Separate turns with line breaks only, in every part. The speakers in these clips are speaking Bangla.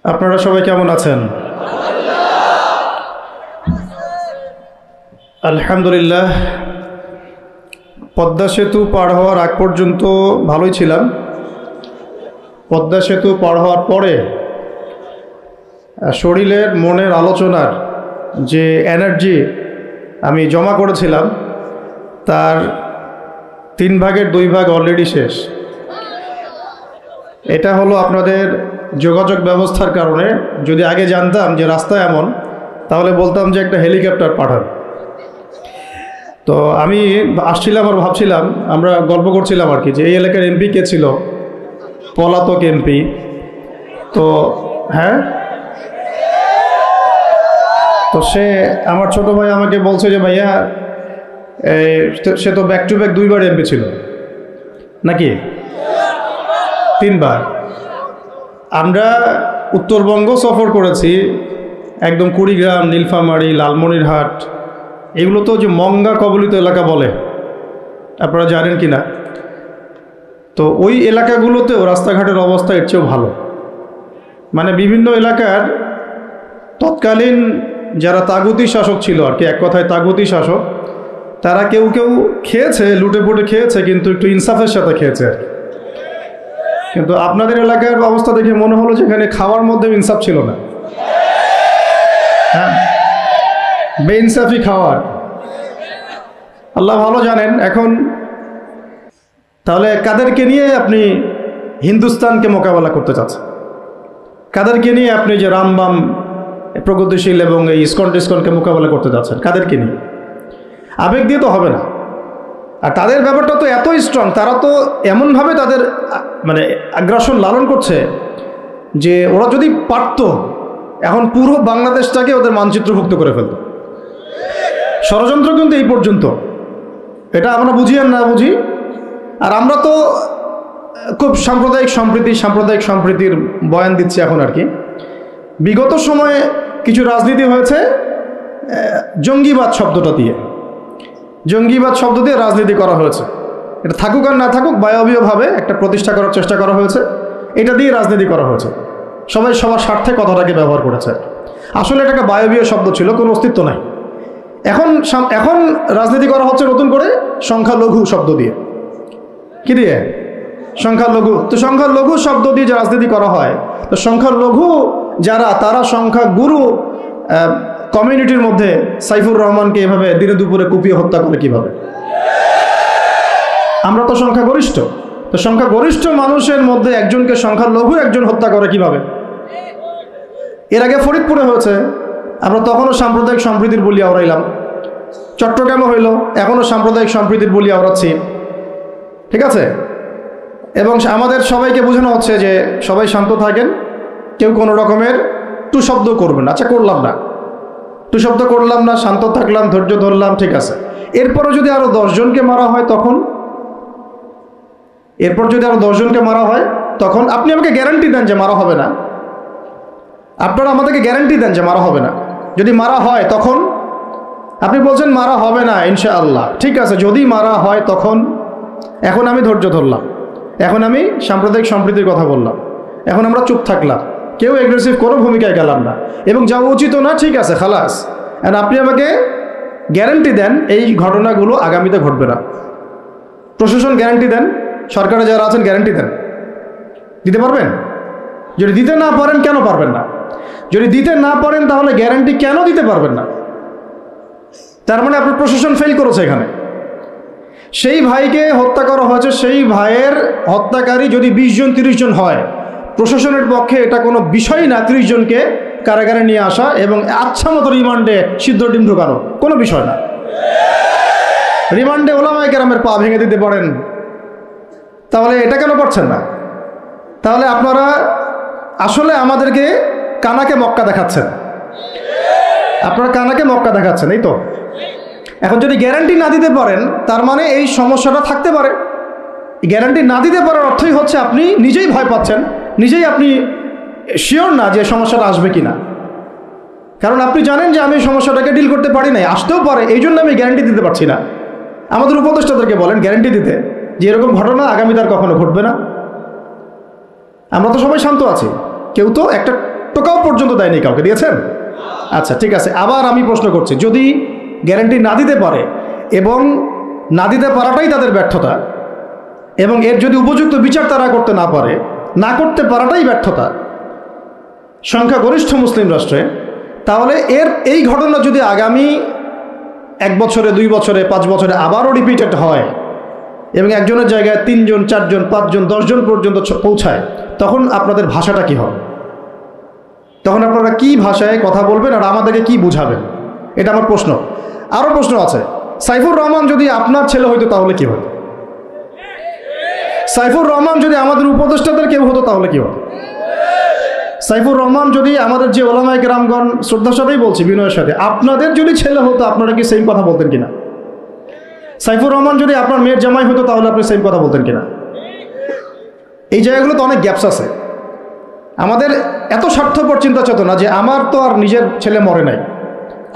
আপনারা সবাই কেমন আছেন? আলহামদুলিল্লাহ। পদ্মা সেতু পার হওয়ার আগ পর্যন্ত ভালোই ছিলাম। পদ্মা সেতু পার হওয়ার পরে শরীরের মনের আলোচনার যে এনার্জি আমি জমা করেছিলাম তার 3 ভাগের 2 ভাগ অলরেডি শেষ। এটা হলো আপনাদের যোগাযোগ ব্যবস্থার কারণে। যদি আগে জানতাম যে রাস্তা এমন, তাহলে বলতাম যে একটা হেলিকপ্টার পাঠান। তো আমি আসছিলাম আর ভাবছিলাম, আমরা গল্প করছিলাম আর কি, যে এই এলাকার এমপি কে ছিল? পলাতক এমপি। তো হ্যাঁ, তো সে আমার ছোট ভাই আমাকে বলছে যে ভাইয়া সে তো back to back 2 bar MP ছিল নাকি 3 বার। আমরা উত্তরবঙ্গ সফর করেছি, একদম কুড়িগ্রাম, নীলফামারী, লালমনিরহাট, এগুলো তো যে মঙ্গা কবলিত এলাকা বলে, আপনারা জানেন কি না? তো ওই এলাকাগুলোতেও রাস্তাঘাটের অবস্থা এর চেয়েও ভালো। মানে বিভিন্ন এলাকার তৎকালীন যারা তাগুতি শাসক ছিল আর কি, এক কথায় তাগুতি শাসক, তারা কেউ কেউ খেয়েছে, লুটে পুটে খেয়েছে, কিন্তু একটু ইনসাফের সাথে খেয়েছে আর কি। কিন্তু আপনাদের এলাকার অবস্থা দেখে মনে হলো যে এখানে খাওয়ার মধ্যে ইনসাফ ছিল না। হ্যাঁ, বেইনসাফি খাওয়ার, আল্লাহ ভালো জানেন। এখন তাহলে কাদেরকে নিয়ে আপনি হিন্দুস্তানকে মোকাবেলা করতে চাচ্ছেন? কাদেরকে নিয়ে আপনি যে রামবাম প্রগতিশীল এবং এই ইসকন টিসকনকে মোকাবেলা করতে যাচ্ছেন? কাদেরকে নিয়ে? আবেগ দিয়ে তো হবে না। আর তাদের ব্যাপারটা তো এতই স্ট্রং, তারা তো এমনভাবে তাদের মানে আগ্রাসন লালন করছে যে ওরা যদি পারত এখন পুরো বাংলাদেশটাকে ওদের মানচিত্রভুক্ত করে ফেলত। ষড়যন্ত্র কিন্তু এই পর্যন্ত, এটা আমরা বুঝি আর না বুঝি। আর আমরা তো খুব সাম্প্রদায়িক সম্প্রীতির বয়ান দিচ্ছি এখন আর কি। বিগত সময়ে কিছু রাজনীতি হয়েছে জঙ্গিবাদ শব্দটা দিয়ে, জঙ্গিবাদ শব্দ দিয়ে রাজনীতি করা হয়েছে। এটা থাকুক আর না থাকুক, বায়বীয়ভাবে একটা প্রতিষ্ঠা করার চেষ্টা করা হয়েছে, এটা দিয়ে রাজনীতি করা হয়েছে। সবাই সবার স্বার্থে কথাটাকে ব্যবহার করেছে। আসলে এটা একটা বায়বীয় শব্দ ছিল, কোনো অস্তিত্ব নাই। এখন রাজনীতি করা হচ্ছে নতুন করে সংখ্যালঘু শব্দ দিয়ে। কি দিয়ে? সংখ্যালঘু। তো সংখ্যালঘু শব্দ দিয়ে যে রাজনীতি করা হয়, তো সংখ্যালঘু যারা, তারা সংখ্যাগুরু কমিউনিটির মধ্যে সাইফুর রহমানকে এভাবে দিনে দুপুরে কুপিয়ে হত্যা করে কিভাবে? আমরা তো সংখ্যাগরিষ্ঠ। তো সংখ্যাগরিষ্ঠ মানুষের মধ্যে একজনকে সংখ্যালঘু একজন হত্যা করে কিভাবে? এর আগে ফরিদপুরে হয়েছে, আমরা তখনও সাম্প্রদায়িক সম্প্রীতির বলি আওড়াইলাম। চট্টগ্রামে হইল, এখনও সাম্প্রদায়িক সম্প্রীতির বলি আওড়াচ্ছি। ঠিক আছে? এবং আমাদের সবাইকে বোঝানো হচ্ছে যে সবাই শান্ত থাকেন, কেউ কোনো রকমের টু শব্দ করবেন। আচ্ছা, করলাম না, টু শব্দ করলাম না, শান্ত থাকলাম, ধৈর্য ধরলাম, ঠিক আছে। এরপরও যদি আরও 10 জনকে মারা হয় তখন? এরপর যদি আরও 10 জনকে মারা হয় তখন? আপনি আমাকে গ্যারান্টি দেন যে মারা হবে না। আপনারা আমাদেরকে গ্যারান্টি দেন যে মারা হবে না। যদি মারা হয় তখন? আপনি বলছেন মারা হবে না ইনশাআল্লাহ, ঠিক আছে। যদি মারা হয় তখন? এখন আমি ধৈর্য ধরলাম, এখন আমি সাম্প্রদায়িক সম্প্রীতির কথা বললাম, এখন আমরা চুপ থাকলাম, কেউ এগ্রেসিভ কোনো ভূমিকায় গেলাম না, এবং যাওয়া উচিত না, ঠিক আছে, খালাস। আর আপনি আমাকে গ্যারান্টি দেন এই ঘটনাগুলো আগামীতে ঘটবে না। প্রশাসন গ্যারান্টি দেন, সরকারে যারা আছেন গ্যারান্টি দেন। দিতে পারবেন? যদি দিতে না পারেন, কেন পারবেন না? যদি দিতে না পারেন তাহলে গ্যারান্টি কেন দিতে পারবেন না? তার মানে আপনার প্রশাসন ফেল করেছে এখানে। সেই ভাইকে হত্যা করা হয়েছে, সেই ভাইয়ের হত্যাকারী যদি 20 জন 30 জন হয়, প্রশাসনের পক্ষে এটা কোনো বিষয় না 30 জনকে কারাগারে নিয়ে আসা এবং আচ্ছা মতো রিমান্ডে সিদ্ধ ডিম ঢোকানো, কোনো বিষয় না। রিমান্ডে ওলামায়ে কেরামের পা ভেঙে দিতে পারেন, তাহলে এটা কেন পারছেন না? তাহলে আপনারা আসলে আমাদেরকে কানাকে মক্কা দেখাচ্ছেন। আপনারা কানাকে মক্কা দেখাচ্ছেন, এই তো। এখন যদি গ্যারান্টি না দিতে পারেন, তার মানে এই সমস্যাটা থাকতে পারে। গ্যারান্টি না দিতে পারার অর্থই হচ্ছে আপনি নিজেই ভয় পাচ্ছেন, নিজেই আপনি শিওর না যে সমস্যাটা আসবে কিনা। কারণ আপনি জানেন যে আমি সমস্যাটাকে ডিল করতে পারি নাই, আসতেও পারে, এই জন্য আমি গ্যারান্টি দিতে পারছি না। আমাদের উপদেষ্টাদেরকে বলেন গ্যারান্টি দিতে যে এরকম ঘটনা আগামীতে আর কখনো ঘটবে না। আমরা তো সবাই শান্ত আছি, কেউ তো একটা টোকাও পর্যন্ত দেয়নি কাউকে, দিয়েছেন? আচ্ছা ঠিক আছে, আবার আমি প্রশ্ন করছি, যদি গ্যারান্টি না দিতে পারে এবং না দিতে পারাটাই তাদের ব্যর্থতা, এবং এর যদি উপযুক্ত বিচার তারা করতে না পারে, না করতে পারাটাই ব্যর্থতা সংখ্যাগরিষ্ঠ মুসলিম রাষ্ট্রে, তাহলে এই ঘটনা যদি আগামী 1 বছরে, 2 বছরে, 5 বছরে আবারও রিপিটেড হয় এবং একজনের জায়গায় 3 জন, 4 জন, 5 জন, 10 জন পর্যন্ত পৌঁছায়, তখন আপনাদের ভাষাটা কি হবে? তখন আপনারা কি ভাষায় কথা বলবেন আর আমাদেরকে কি বুঝাবেন? এটা আমার প্রশ্ন। আরও প্রশ্ন আছে, সাইফুর রহমান যদি আপনার ছেলে হইতো তাহলে কি হতো? সাইফুর রহমান যদি আমাদের উপদেষ্টাদের কেউ হতো তাহলে কি হতো? সাইফুর রহমান যদি আমাদের যে ওলামায়ে কেরামগণ, শ্রদ্ধার সাথেই বলছি, বিনয়ের সাথে, আপনাদের যদি ছেলে হতো আপনারা কি সেম কথা বলতেন কিনা? সাইফুর রহমান যদি আপনার মেয়ের জামাই হতো তাহলে আপনি সেম কথা বলতেন কিনা? এই জায়গাগুলোতে অনেক গ্যাপস আছে। আমাদের এত স্বার্থপর চিন্তা চেতনা যে আমার তো আর নিজের ছেলে মরে নাই,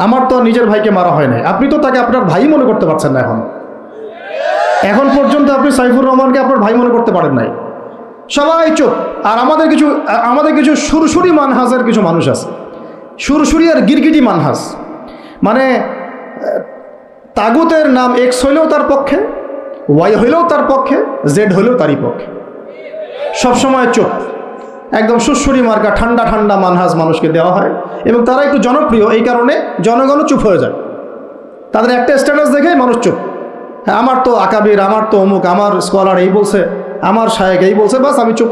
আমার তো আর নিজের ভাইকে মারা হয় নাই, আপনি তো তাকে আপনার ভাই মনে করতে পারছেন না। এখন পর্যন্ত আপনি সাইফুর রহমানকে আপনার ভাই মনে করতে পারেন নাই। সবাই চুপ। আর আমাদের কিছু সুরসুরি মানহাজের কিছু মানুষ আছে, সুরসুরি আর গিরগিটি মানহাজ, মানে তাগুতের নাম এক্স হইলেও তার পক্ষে, ওয়াই হইলেও তার পক্ষে, জেড হইলেও তারই পক্ষে, সবসময় চুপ। একদম সুরসুরি মার্কা ঠান্ডা ঠান্ডা মানহাজ মানুষকে দেওয়া হয় এবং তারা একটু জনপ্রিয়, এই কারণে জনগণও চুপ হয়ে যায়। তাদের একটা স্ট্যাটাস দেখে মানুষ চুপ। হ্যাঁ, আমার তো আকাবির, আমার তো অমুক, আমার স্কলার এই বলছে, আমার শায়েক এই বলছে, বাস আমি চুপ।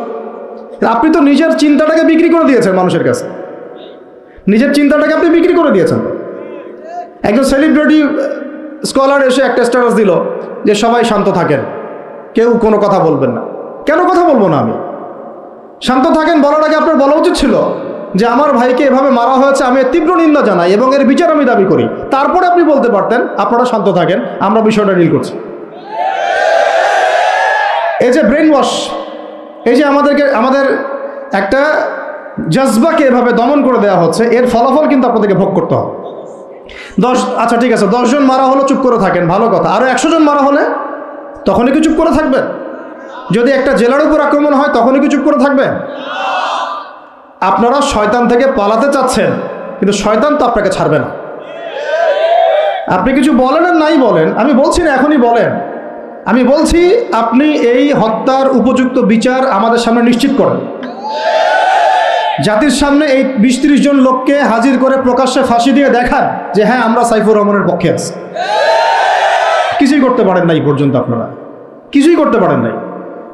আপনি তো নিজের চিন্তাটাকে বিক্রি করে দিয়েছেন মানুষের কাছে, নিজের চিন্তাটাকে আপনি বিক্রি করে দিয়েছেন। একজন সেলিব্রিটি স্কলার এসে একটা স্ট্যাটাস দিল যে সবাই শান্ত থাকেন, কেউ কোনো কথা বলবেন না। কেন কথা বলবো না আমি? শান্ত থাকেন বলার আগে আপনার বলা উচিত ছিল যে আমার ভাইকে এভাবে মারা হয়েছে, আমি তীব্র নিন্দা জানাই এবং এর বিচার আমি দাবি করি। তারপরে আপনি বলতে পারতেন আপনারা শান্ত থাকেন, আমরা বিষয়টা ডিল করছি। এই যে ব্রেন ওয়াশ, এই যে আমাদের একটা জজবাকে এভাবে দমন করে দেওয়া হচ্ছে, এর ফলাফল কিন্তু আপনাদেরকে ভোগ করতে হবে। আচ্ছা ঠিক আছে, 10 জন মারা হলো, চুপ করে থাকেন, ভালো কথা। আরও 100 জন মারা হলে তখনই কি চুপ করে থাকবেন? যদি একটা জেলার উপর আক্রমণ হয় তখনই কি চুপ করে থাকবেন? আপনারা শয়তান থেকে পালাতে চাচ্ছেন, কিন্তু শয়তান তো আপনাকে ছাড়বে না। আপনি কিছু বলেন আর নাই বলেন, আমি বলছি না এখনই বলেন, আমি বলছি আপনি এই হত্যার উপযুক্ত বিচার আমাদের সামনে নিশ্চিত করেন। জাতির সামনে এই 20-30 জন লোককে হাজির করে প্রকাশ্যে ফাঁসি দিয়ে দেখান যে হ্যাঁ আমরা সাইফুর রহমানের পক্ষে আছি। কিছুই করতে পারেন নাই পর্যন্ত, আপনারা কিছুই করতে পারেন নাই।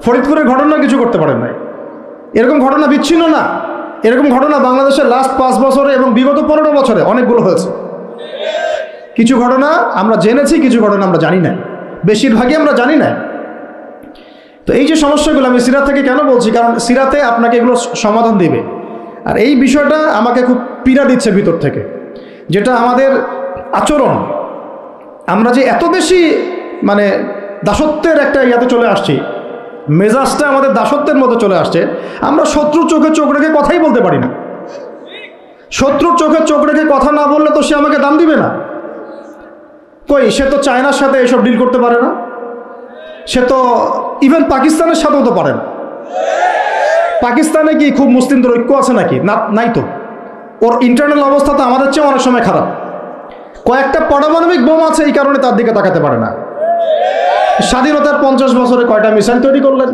ফরিদপুরের ঘটনা কিছু করতে পারেন নাই। এরকম ঘটনা বিচ্ছিন্ন না, এরকম ঘটনা বাংলাদেশের লাস্ট 5 বছরে এবং বিগত 15 বছরে অনেকগুলো হয়েছে। কিছু ঘটনা আমরা জেনেছি, কিছু ঘটনা আমরা জানি না, বেশিরভাগই আমরা জানি না। তো এই যে সমস্যাগুলো আমি সিরাত থেকে কেন বলছি, কারণ সিরাতে আপনাকে এগুলো সমাধান দিবে। আর এই বিষয়টা আমাকে খুব পীড়া দিচ্ছে ভিতর থেকে, যেটা আমাদের আচরণ, আমরা যে এত বেশি মানে দাসত্বের একটা ইয়াতে চলে আসছি, মেজাজটা আমাদের দাসত্বের মতো চলে আসছে। আমরা শত্রুর চোখে চোখ রেখে কথাই বলতে পারি না। শত্রুর চোখে চোখ রেখে কথা না বললে তো সে আমাকে দাম দিবে না। কই, সে তো চায়নার সাথে এসব ডিল করতে পারে না, সে তো ইভেন পাকিস্তানের সাথেও তো পারে না। পাকিস্তানে কি খুব মুসলিমদের ঐক্য আছে নাকি? নাই তো। ওর ইন্টারনাল অবস্থা তো আমাদের চেয়ে অনেক সময় খারাপ। কয়েকটা পারমাণবিক বোম আছে, এই কারণে তার দিকে তাকাতে পারে না। স্বাধীনতার 50 বছরে কয়টা মিসাইল তৈরি করলেন?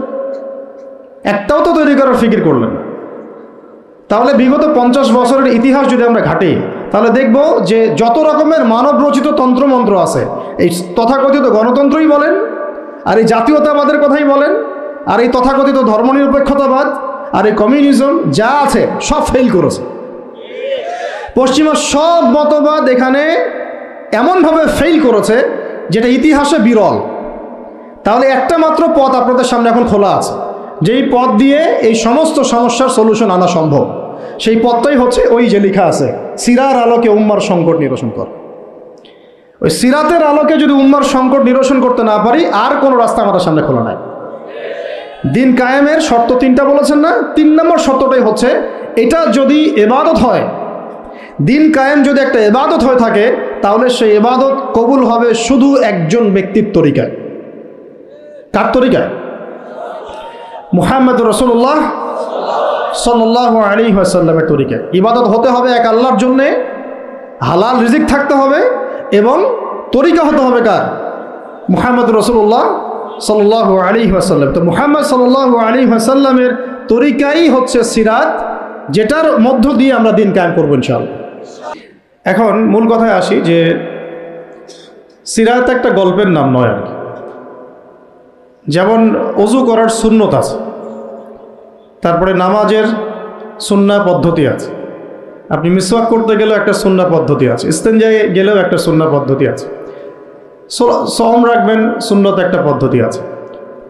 একটাও তো তৈরি করার ফিকির করলেন না। তাহলে বিগত 50 বছরের ইতিহাস যদি আমরা ঘাঁটি, তাহলে দেখব যে যত রকমের মানব রচিত তন্ত্রমন্ত্র আছে, এই তথাকথিত গণতন্ত্রই বলেন, আর এই জাতীয়তাবাদের কথাই বলেন, আর এই তথাকথিত ধর্মনিরপেক্ষতাবাদ, আর এই কমিউনিজম যা আছে সব ফেল করেছে। পশ্চিমা সব মতবাদ এখানে এমনভাবে ফেল করেছে যেটা ইতিহাসে বিরল। তাহলে একটা মাত্র পথ আপনাদের সামনে এখন খোলা আছে, যেই পথ দিয়ে এই সমস্ত সমস্যার সলিউশন আনা সম্ভব। সেই পথটাই হচ্ছে ওই যে লেখা আছে, সিরার আলোকে উম্মার সংকট নিরসন কর। ওই সিরাতের আলোকে যদি উম্মার সংকট নিরসন করতে না পারি, আর কোনো রাস্তা আমাদের সামনে খোলা নাই। দিন কায়েমের শর্ত 3টা বলেছেন না? 3 নম্বর শর্তটাই হচ্ছে এটা যদি ইবাদত হয়, দিন কায়েম যদি একটা ইবাদত হয়ে থাকে, তাহলে সেই ইবাদত কবুল হবে শুধু একজন ব্যক্তির তরিকায়। কার তরিকায়? মুহাম্মদ রাসূলুল্লাহ সাল্লাল্লাহু আলাইহি ওয়াসাল্লামের তরিকা। ইবাদত হতে হবে এক আল্লাহর জন্যে, হালাল রিজিক থাকতে হবে, এবং তরিকা হতে হবে কার? মুহাম্মদ রাসূলুল্লাহ সাল্লাল্লাহু আলাইহি ওয়াসাল্লাম। তো মুহাম্মদ সাল্লাল্লাহু আলাইহি ওয়াসাল্লামের তরিকাই হচ্ছে সিরাত, যেটার মধ্য দিয়ে আমরা দিন কায়েম করব ইনশাআল্লাহ। এখন মূল কথায় আসি যে সিরাত একটা গল্পের নাম নয় আর কি। যেমন ওযু করার সুন্নত আছে, তারপরে নামাজের সুন্নাহ পদ্ধতি আছে, আপনি মিসওয়াক করতে গেলেও একটা সুন্নাহ পদ্ধতি আছে, ইস্তেনজায় গেলেও একটা সুন্নাহ পদ্ধতি আছে, সওম রাখবেন সুন্নত একটা পদ্ধতি আছে।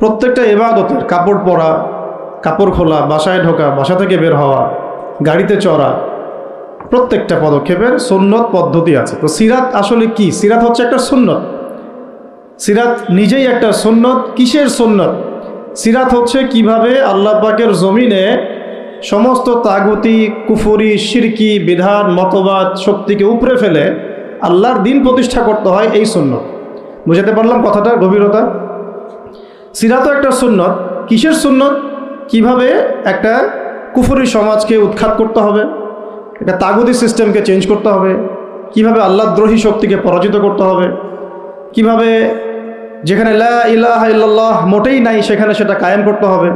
প্রত্যেকটা ইবাদতের কাপড় পরা, কাপড় খোলা, বাসায় ঢোকা, বাসা থেকে বের হওয়া, গাড়িতে চড়া, প্রত্যেকটা পদক্ষেপের সুন্নত পদ্ধতি আছে। তো সিরাত আসলে কি? সিরাত হচ্ছে একটা সুন্নত। সিরাত নিজেই একটা সুন্নত। কিসের সুন্নত? সিরাত হচ্ছে কিভাবে আল্লাহ পাকের জমিনে সমস্ত তাগুতি, কুফরি, শিরকি, বিধান, মতবাদ, শক্তিকে উপরে ফেলে আল্লাহর দিন প্রতিষ্ঠা করতে হয়, এই সুন্নত। বুঝাতে পারলাম কথাটার গভীরতা? সিরাতও একটা সুন্নত। কিসের সুন্নত? কিভাবে একটা কুফরি সমাজকে উৎখাত করতে হবে, একটা তাগুতি সিস্টেমকে চেঞ্জ করতে হবে, কিভাবে আল্লাহদ্রোহী শক্তিকে পরাজিত করতে হবে, কিভাবে যেখানে লা ইলাহা ইল্লাল্লাহ মোটেই নাই সেখানে সেটা কায়েম করতে হবে।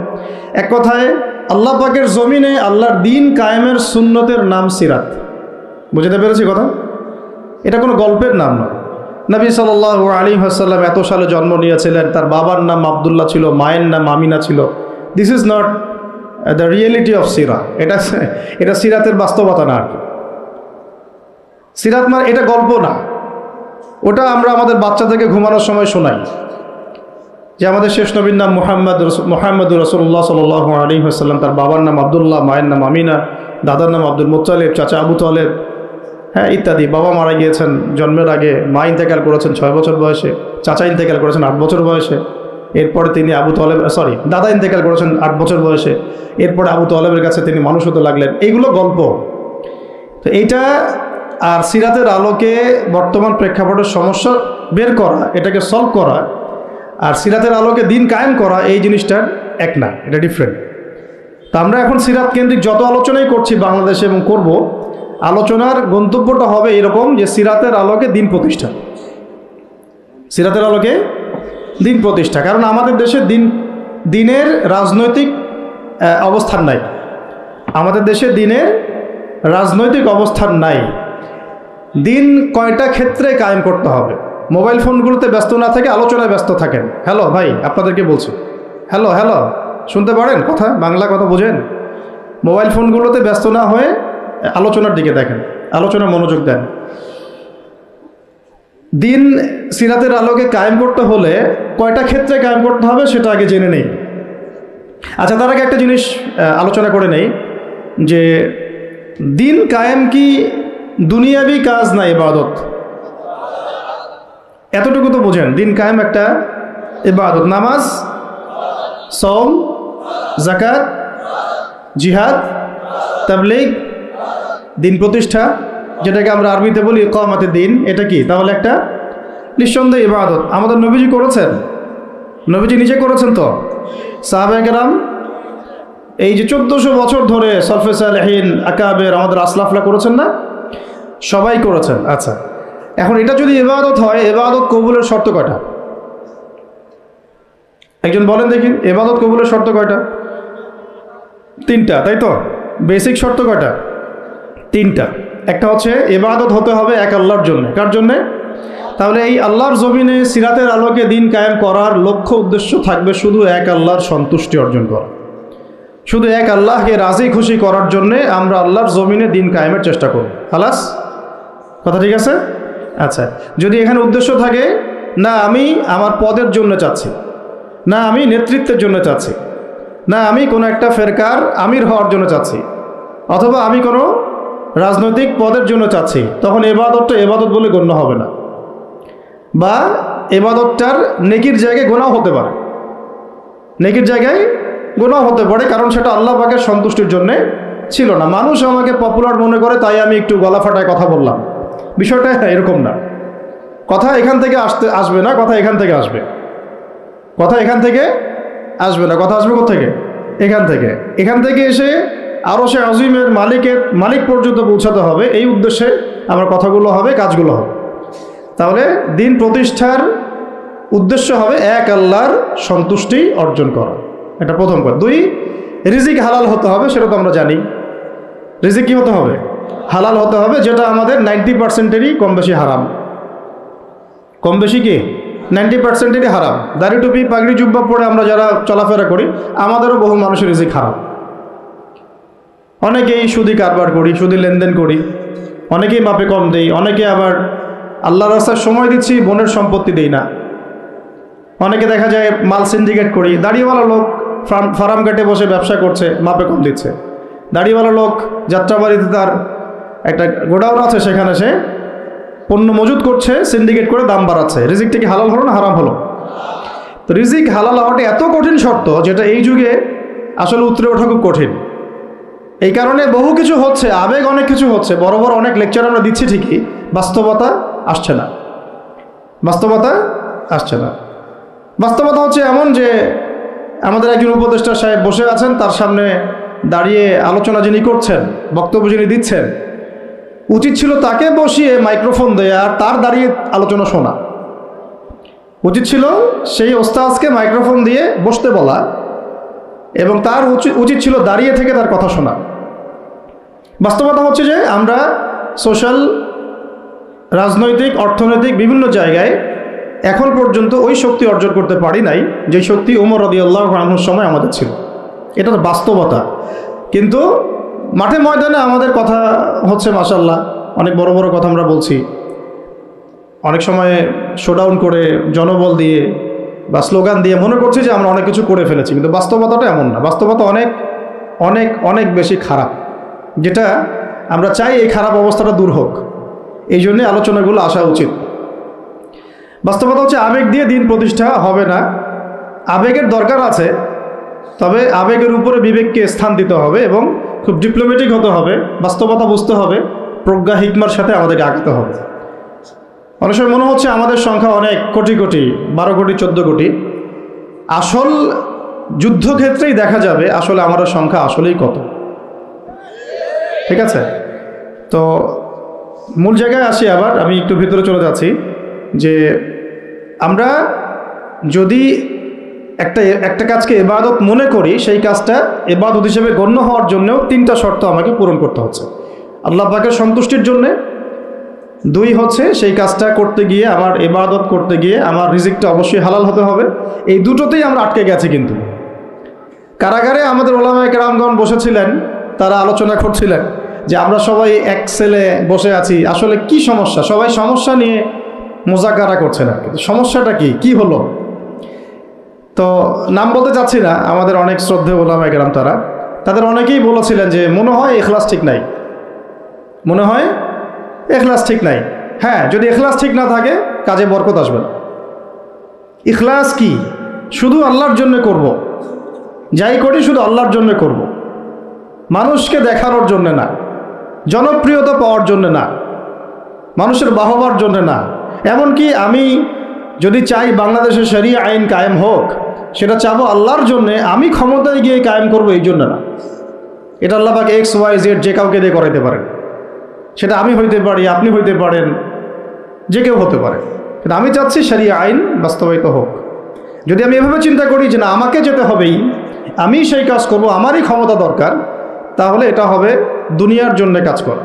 এক কথায় আল্লাহ পাকের জমিনে আল্লাহর দিন কায়েমের সুন্নতের নাম সিরাত। বুঝতে পেরেছি কথা? এটা কোনো গল্পের নাম নয়। নবী সাল্লাল্লাহু আলাইহি ওয়াসাল্লাম এত সালে জন্ম নিয়েছিলেন, তার বাবার নাম আব্দুল্লাহ ছিল, মায়ের নাম আমিনা ছিল। This is not the reality of সিরা। এটা সিরাতের বাস্তবতা না আর কি। সিরাত মানে এটা গল্প না, ওটা আমরা আমাদের বাচ্চাদেরকে ঘুমানোর সময় শোনাই যে আমাদের শেষ নবীর নাম মুহাম্মদুর রাসূলুল্লাহ সাল্লাল্লাহু আলাইহি ওয়াসাল্লাম, তার বাবার নাম আব্দুল্লাহ, মায়ের নাম আমিনা, দাদার নাম আব্দুল মুত্তালিব, চাচা আবু তালেব, হ্যাঁ ইত্যাদি। বাবা মারা গিয়েছেন জন্মের আগে, মা ইন্তেকাল করেছেন 6 বছর বয়সে, চাচা ইন্তেকাল করেছেন 8 বছর বয়সে, এরপরে তিনি দাদা ইন্তেকাল করেছেন 8 বছর বয়সে, এরপরে আবু তালেবের কাছে তিনি মানুষ হতে লাগলেন। এইগুলো গল্প। তো এইটা আর সিরাতের আলোকে বর্তমান প্রেক্ষাপটের সমস্যা বের করা, এটাকে সলভ করা, আর সিরাতের আলোকে দিন কায়েম করা, এই জিনিসটার এক না, এটা ডিফারেন্ট। তা আমরা এখন সিরাত কেন্দ্রিক যত আলোচনাই করছি বাংলাদেশে এবং করব, আলোচনার গন্তব্যটা হবে এরকম যে সিরাতের আলোকে দিন প্রতিষ্ঠা। সিরাতের আলোকে দিন প্রতিষ্ঠা। কারণ আমাদের দেশে দিনের রাজনৈতিক অবস্থান নাই। আমাদের দেশে দিনের রাজনৈতিক অবস্থান নাই। দিন কয়টা ক্ষেত্রে কায়েম করতে হবে। মোবাইল ফোনগুলোতে ব্যস্ত না থেকে আলোচনায় ব্যস্ত থাকেন। হ্যালো ভাই, আপনাদেরকে বলছি, হ্যালো হ্যালো, শুনতে পারেন কথা? বাংলা কথা বোঝেন? মোবাইল ফোনগুলোতে ব্যস্ত না হয়ে আলোচনার দিকে দেখেন, আলোচনা মনোযোগ দেন। দিন সিরাতের আলোকে কায়েম করতে হলে কয়টা ক্ষেত্রে কায়েম করতে হবে সেটা আগে জেনে নেই। আচ্ছা, তার আগে একটা জিনিস আলোচনা করে নেই যে দিন কায়েম কি দুনিয়াবি কাজ না ইবাদত? এতটুকু তো বোঝেন, দিন কায়েম একটা ইবাদত। নামাজ, সওম, যাকাত, জিহাদ, তাবলীগ, দিন প্রতিষ্ঠা, যেটাকে আমরা আরবিতে বলি ইকামাতুদ দ্বীন, এটা কি? তাহলে একটা নিঃসন্দেহে ইবাদত। আমাদের নবীজি করেছেন, নবীজি নিজে করেছেন। তো সাহাবায়ে কেরাম এই যে 1400 বছর ধরে সলফে সালেহিন, আকাবের, আমাদের আসলাফরা করেছেন না? সবাই করেছেন। আচ্ছা, এখন এটা যদি ইবাদত হয়, ইবাদত কবুলের শর্ত কয়টা? একজন বলেন দেখি, ইবাদত কবুলের শর্ত কয়টা? 3টা, তাই তো? বেসিক শর্ত কয়টা? 3টা। একটা হচ্ছে ইবাদত হতে হবে এক আল্লাহর জন্য। কার জন্যে? তাহলে এই আল্লাহর জমিনে সিরাতের আলোকে দিন কায়েম করার লক্ষ্য উদ্দেশ্য থাকবে শুধু এক আল্লাহর সন্তুষ্টি অর্জন করা। শুধু এক আল্লাহকে রাজি খুশি করার জন্যে আমরা আল্লাহর জমিনে দিন কায়েমের চেষ্টা করব। খালাস, কথা ঠিক আছে? আচ্ছা, যদি এখানে উদ্দেশ্য থাকে না আমি আমার পদের জন্য চাচ্ছি, না আমি নেতৃত্বের জন্য চাচ্ছি, না আমি কোনো একটা ফেরকার আমির হওয়ার জন্য চাচ্ছি, অথবা আমি কোনো রাজনৈতিক পদের জন্য চাচ্ছি, তখন ইবাদতটা ইবাদত বলে গণ্য হবে না, বা ইবাদতটার নেকির জায়গায় গুনাহ হতে পারে। নেকির জায়গায় গুনাহ হতে পারে, কারণ সেটা আল্লাহ পাকের সন্তুষ্টির জন্যে ছিল না। মানুষ আমাকে পপুলার মনে করে তাই আমি একটু গলা ফাটায় কথা বললাম, বিষয়টা এরকম না। কথা এখান থেকে আসবে না, কথা এখান থেকে আসবে। কথা এখান থেকে আসবে না, কথা আসবে কোথা থেকে? এখান থেকে। এখান থেকে এসে আরশে আজিমের মালিক পর্যন্ত পৌঁছাতে হবে, এই উদ্দেশ্যে আমার কথাগুলো হবে, কাজগুলো হবে। তাহলে দিন প্রতিষ্ঠার উদ্দেশ্য হবে এক আল্লাহর সন্তুষ্টি অর্জন করা, এটা প্রথম কথা। দুই, রিজিক হালাল হতে হবে, সেটা তো আমরা জানি। রিজিক কী হতে হবে? হালাল হতে হবে, যেটা আমাদের 90%-এরই কম বেশি হারাম। কম বেশি কি 90%-এরই হারাম। দাড়ি টুপি পাগড়ি জুব্বা পরে আমরা যারা চলাফেরা করি, আমাদেরও বহু মানুষের রিজিক হারাম। অনেকেই সুদি কারবার করি, সুদি লেনদেন করি, অনেকেই মাপে কম দেই, অনেকে আবার আল্লাহর রাস্তায় সময় দিচ্ছি, বোনের সম্পত্তি দেই না। অনেকে দেখা যায় মাল সিন্ডিকেট করি। দাড়িওয়ালা লোক ফার্ম ঘাটে বসে ব্যবসা করছে, মাপে কম দিচ্ছে। দাড়িওয়ালা লোক যাত্রাবাড়িতে তার একটা গোডাউন আছে, সেখানে সে পণ্য মজুত করছে, সিন্ডিকেট করে দাম বাড়াচ্ছে। রিজিকটা কি হালাল হলো না হারাম হলো? তো রিজিক হালাল হওয়াটা এত কঠিন শর্ত, যেটা এই যুগে আসলে উতরে ওঠা খুব কঠিন। এই কারণে বহু কিছু হচ্ছে, আবেগ অনেক কিছু হচ্ছে, বড় বড় অনেক লেকচার আমরা দিচ্ছি ঠিকই, বাস্তবতা আসছে না। বাস্তবতা আসছে না। বাস্তবতা হচ্ছে এমন যে আমাদের একজন উপদেষ্টা সাহেব বসে আছেন, তার সামনে দাঁড়িয়ে আলোচনা যিনি করছেন, বক্তব্য যিনি দিচ্ছেন, উচিত ছিল তাকে বসিয়ে মাইক্রোফোন দেয়া আর তার দাঁড়িয়ে আলোচনা শোনা। উচিত ছিল সেই ওস্তাদকে মাইক্রোফোন দিয়ে বসতে বলা, এবং তার উচিত ছিল দাঁড়িয়ে থেকে তার কথা শোনা। বাস্তবতা হচ্ছে যে আমরা সোশ্যাল, রাজনৈতিক, অর্থনৈতিক বিভিন্ন জায়গায় এখন পর্যন্ত ওই শক্তি অর্জন করতে পারি নাই যে শক্তি ওমর রাদিয়াল্লাহু আনহুর সময় আমাদের ছিল। এটা তো বাস্তবতা। কিন্তু মাঠে ময়দানে আমাদের কথা হচ্ছে মাশাআল্লাহ, অনেক বড় বড় কথা আমরা বলছি, অনেক সময় শোডাউন করে জনবল দিয়ে বা স্লোগান দিয়ে মনে করছি যে আমরা অনেক কিছু করে ফেলেছি, কিন্তু বাস্তবতাটা এমন না। বাস্তবতা অনেক অনেক অনেক বেশি খারাপ, যেটা আমরা চাই এই খারাপ অবস্থাটা দূর হোক। এই জন্যে আলোচনাগুলো আসা উচিত। বাস্তবতা হচ্ছে আবেগ দিয়ে দিন প্রতিষ্ঠা হবে না। আবেগের দরকার আছে, তবে আবেগের উপরে বিবেককে স্থান দিতে হবে এবং খুব ডিপ্লোম্যাটিক হতে হবে, বাস্তবতা বুঝতে হবে, প্রজ্ঞা হিকমার সাথে আমাদেরকে আগাতে হবে। অনেক সময় মনে হচ্ছে আমাদের সংখ্যা অনেক, কোটি কোটি, 12 কোটি 14 কোটি। আসল যুদ্ধক্ষেত্রেই দেখা যাবে আসলে আমাদের সংখ্যা আসলেই কত। ঠিক আছে? তো মূল জায়গায় আসি আবার, আমি একটু ভিতরে চলে যাচ্ছি যে আমরা যদি একটা কাজকে ইবাদত মনে করি, সেই কাজটা ইবাদত হিসেবে গণ্য হওয়ার জন্যও 3টা শর্ত আমাকে পূরণ করতে হচ্ছে। আল্লাহ পাকের সন্তুষ্টির জন্যে, 2 হচ্ছে সেই কাজটা করতে গিয়ে, আমার ইবাদত করতে গিয়ে আমার রিজিকটা অবশ্যই হালাল হতে হবে। এই দুটোতেই আমরা আটকে গেছি। কিন্তু কারাগারে আমাদের ওলামায়ে কেরামগণ বসেছিলেন, তারা আলোচনা করছিলেন যে আমরা সবাই এক সেলে বসে আছি, আসলে কি সমস্যা? সবাই সমস্যা নিয়ে মোজাকারা করছে না, কিন্তু সমস্যাটা কি হলো? তো নাম বলতে চাচ্ছি না, আমাদের অনেক শ্রদ্ধেয় ওলামায়ে কেরাম তাদের অনেকেই বলেছিলেন যে মনে হয় ইখলাস ঠিক নাই, মনে হয় ইখলাস ঠিক নাই। হ্যাঁ, যদি ইখলাস ঠিক না থাকে কাজে বরকত আসবে না। ইখলাস কি? শুধু আল্লাহর জন্য করব, যাই করি শুধু আল্লাহর জন্য করব, মানুষকে দেখানোর জন্য না, জনপ্রিয়তা পাওয়ার জন্য না, মানুষের বাহবার জন্য না। এমনকি আমি যদি চাই বাংলাদেশের শরিয়া আইন কায়েম হোক, সেটা চাবো আল্লাহর জন্যে, আমি ক্ষমতায় গিয়ে কায়েম করবো এই জন্য না। এটা আল্লাহ পাক XYZ যে কাউকে দিয়ে করাইতে পারেন। সেটা আমি হইতে পারি, আপনি হইতে পারেন, যে কেউ হতে পারে, কিন্তু আমি চাচ্ছি শরিয়া আইন বাস্তবায়িত হোক। যদি আমি এভাবে চিন্তা করি যে না, আমাকে যেতে হবেই, আমি সেই কাজ করব, আমারই ক্ষমতা দরকার, তাহলে এটা হবে দুনিয়ার জন্য কাজ করা,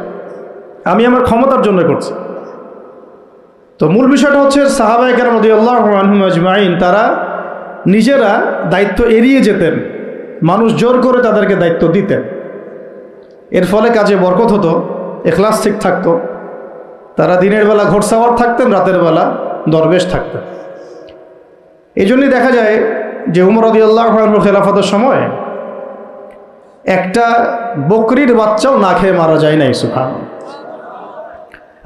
আমি আমার ক্ষমতার জন্য করছি। তো মূল বিষয়টা হচ্ছে সাহাবায়ে কেরাম রাদিয়াল্লাহু আনহুম আজমাইন তারা নিজেরা দায়িত্ব এড়িয়ে যেতেন, মানুষ জোর করে তাদেরকে দায়িত্ব দিতেন। এর ফলে কাজে বরকত হতো, ইখলাস ঠিক থাকতো। তারা দিনের বেলা ঘোড়সাওয়ার থাকতেন, রাতের বেলা দরবেশ থাকতেন। এই জন্যই দেখা যায় যে উমর রাদিয়াল্লাহু আনহু খেলাফতের সময় একটা বকরির বাচ্চাও না খেয়ে মারা যায় নাই। সুবহানাল্লাহ।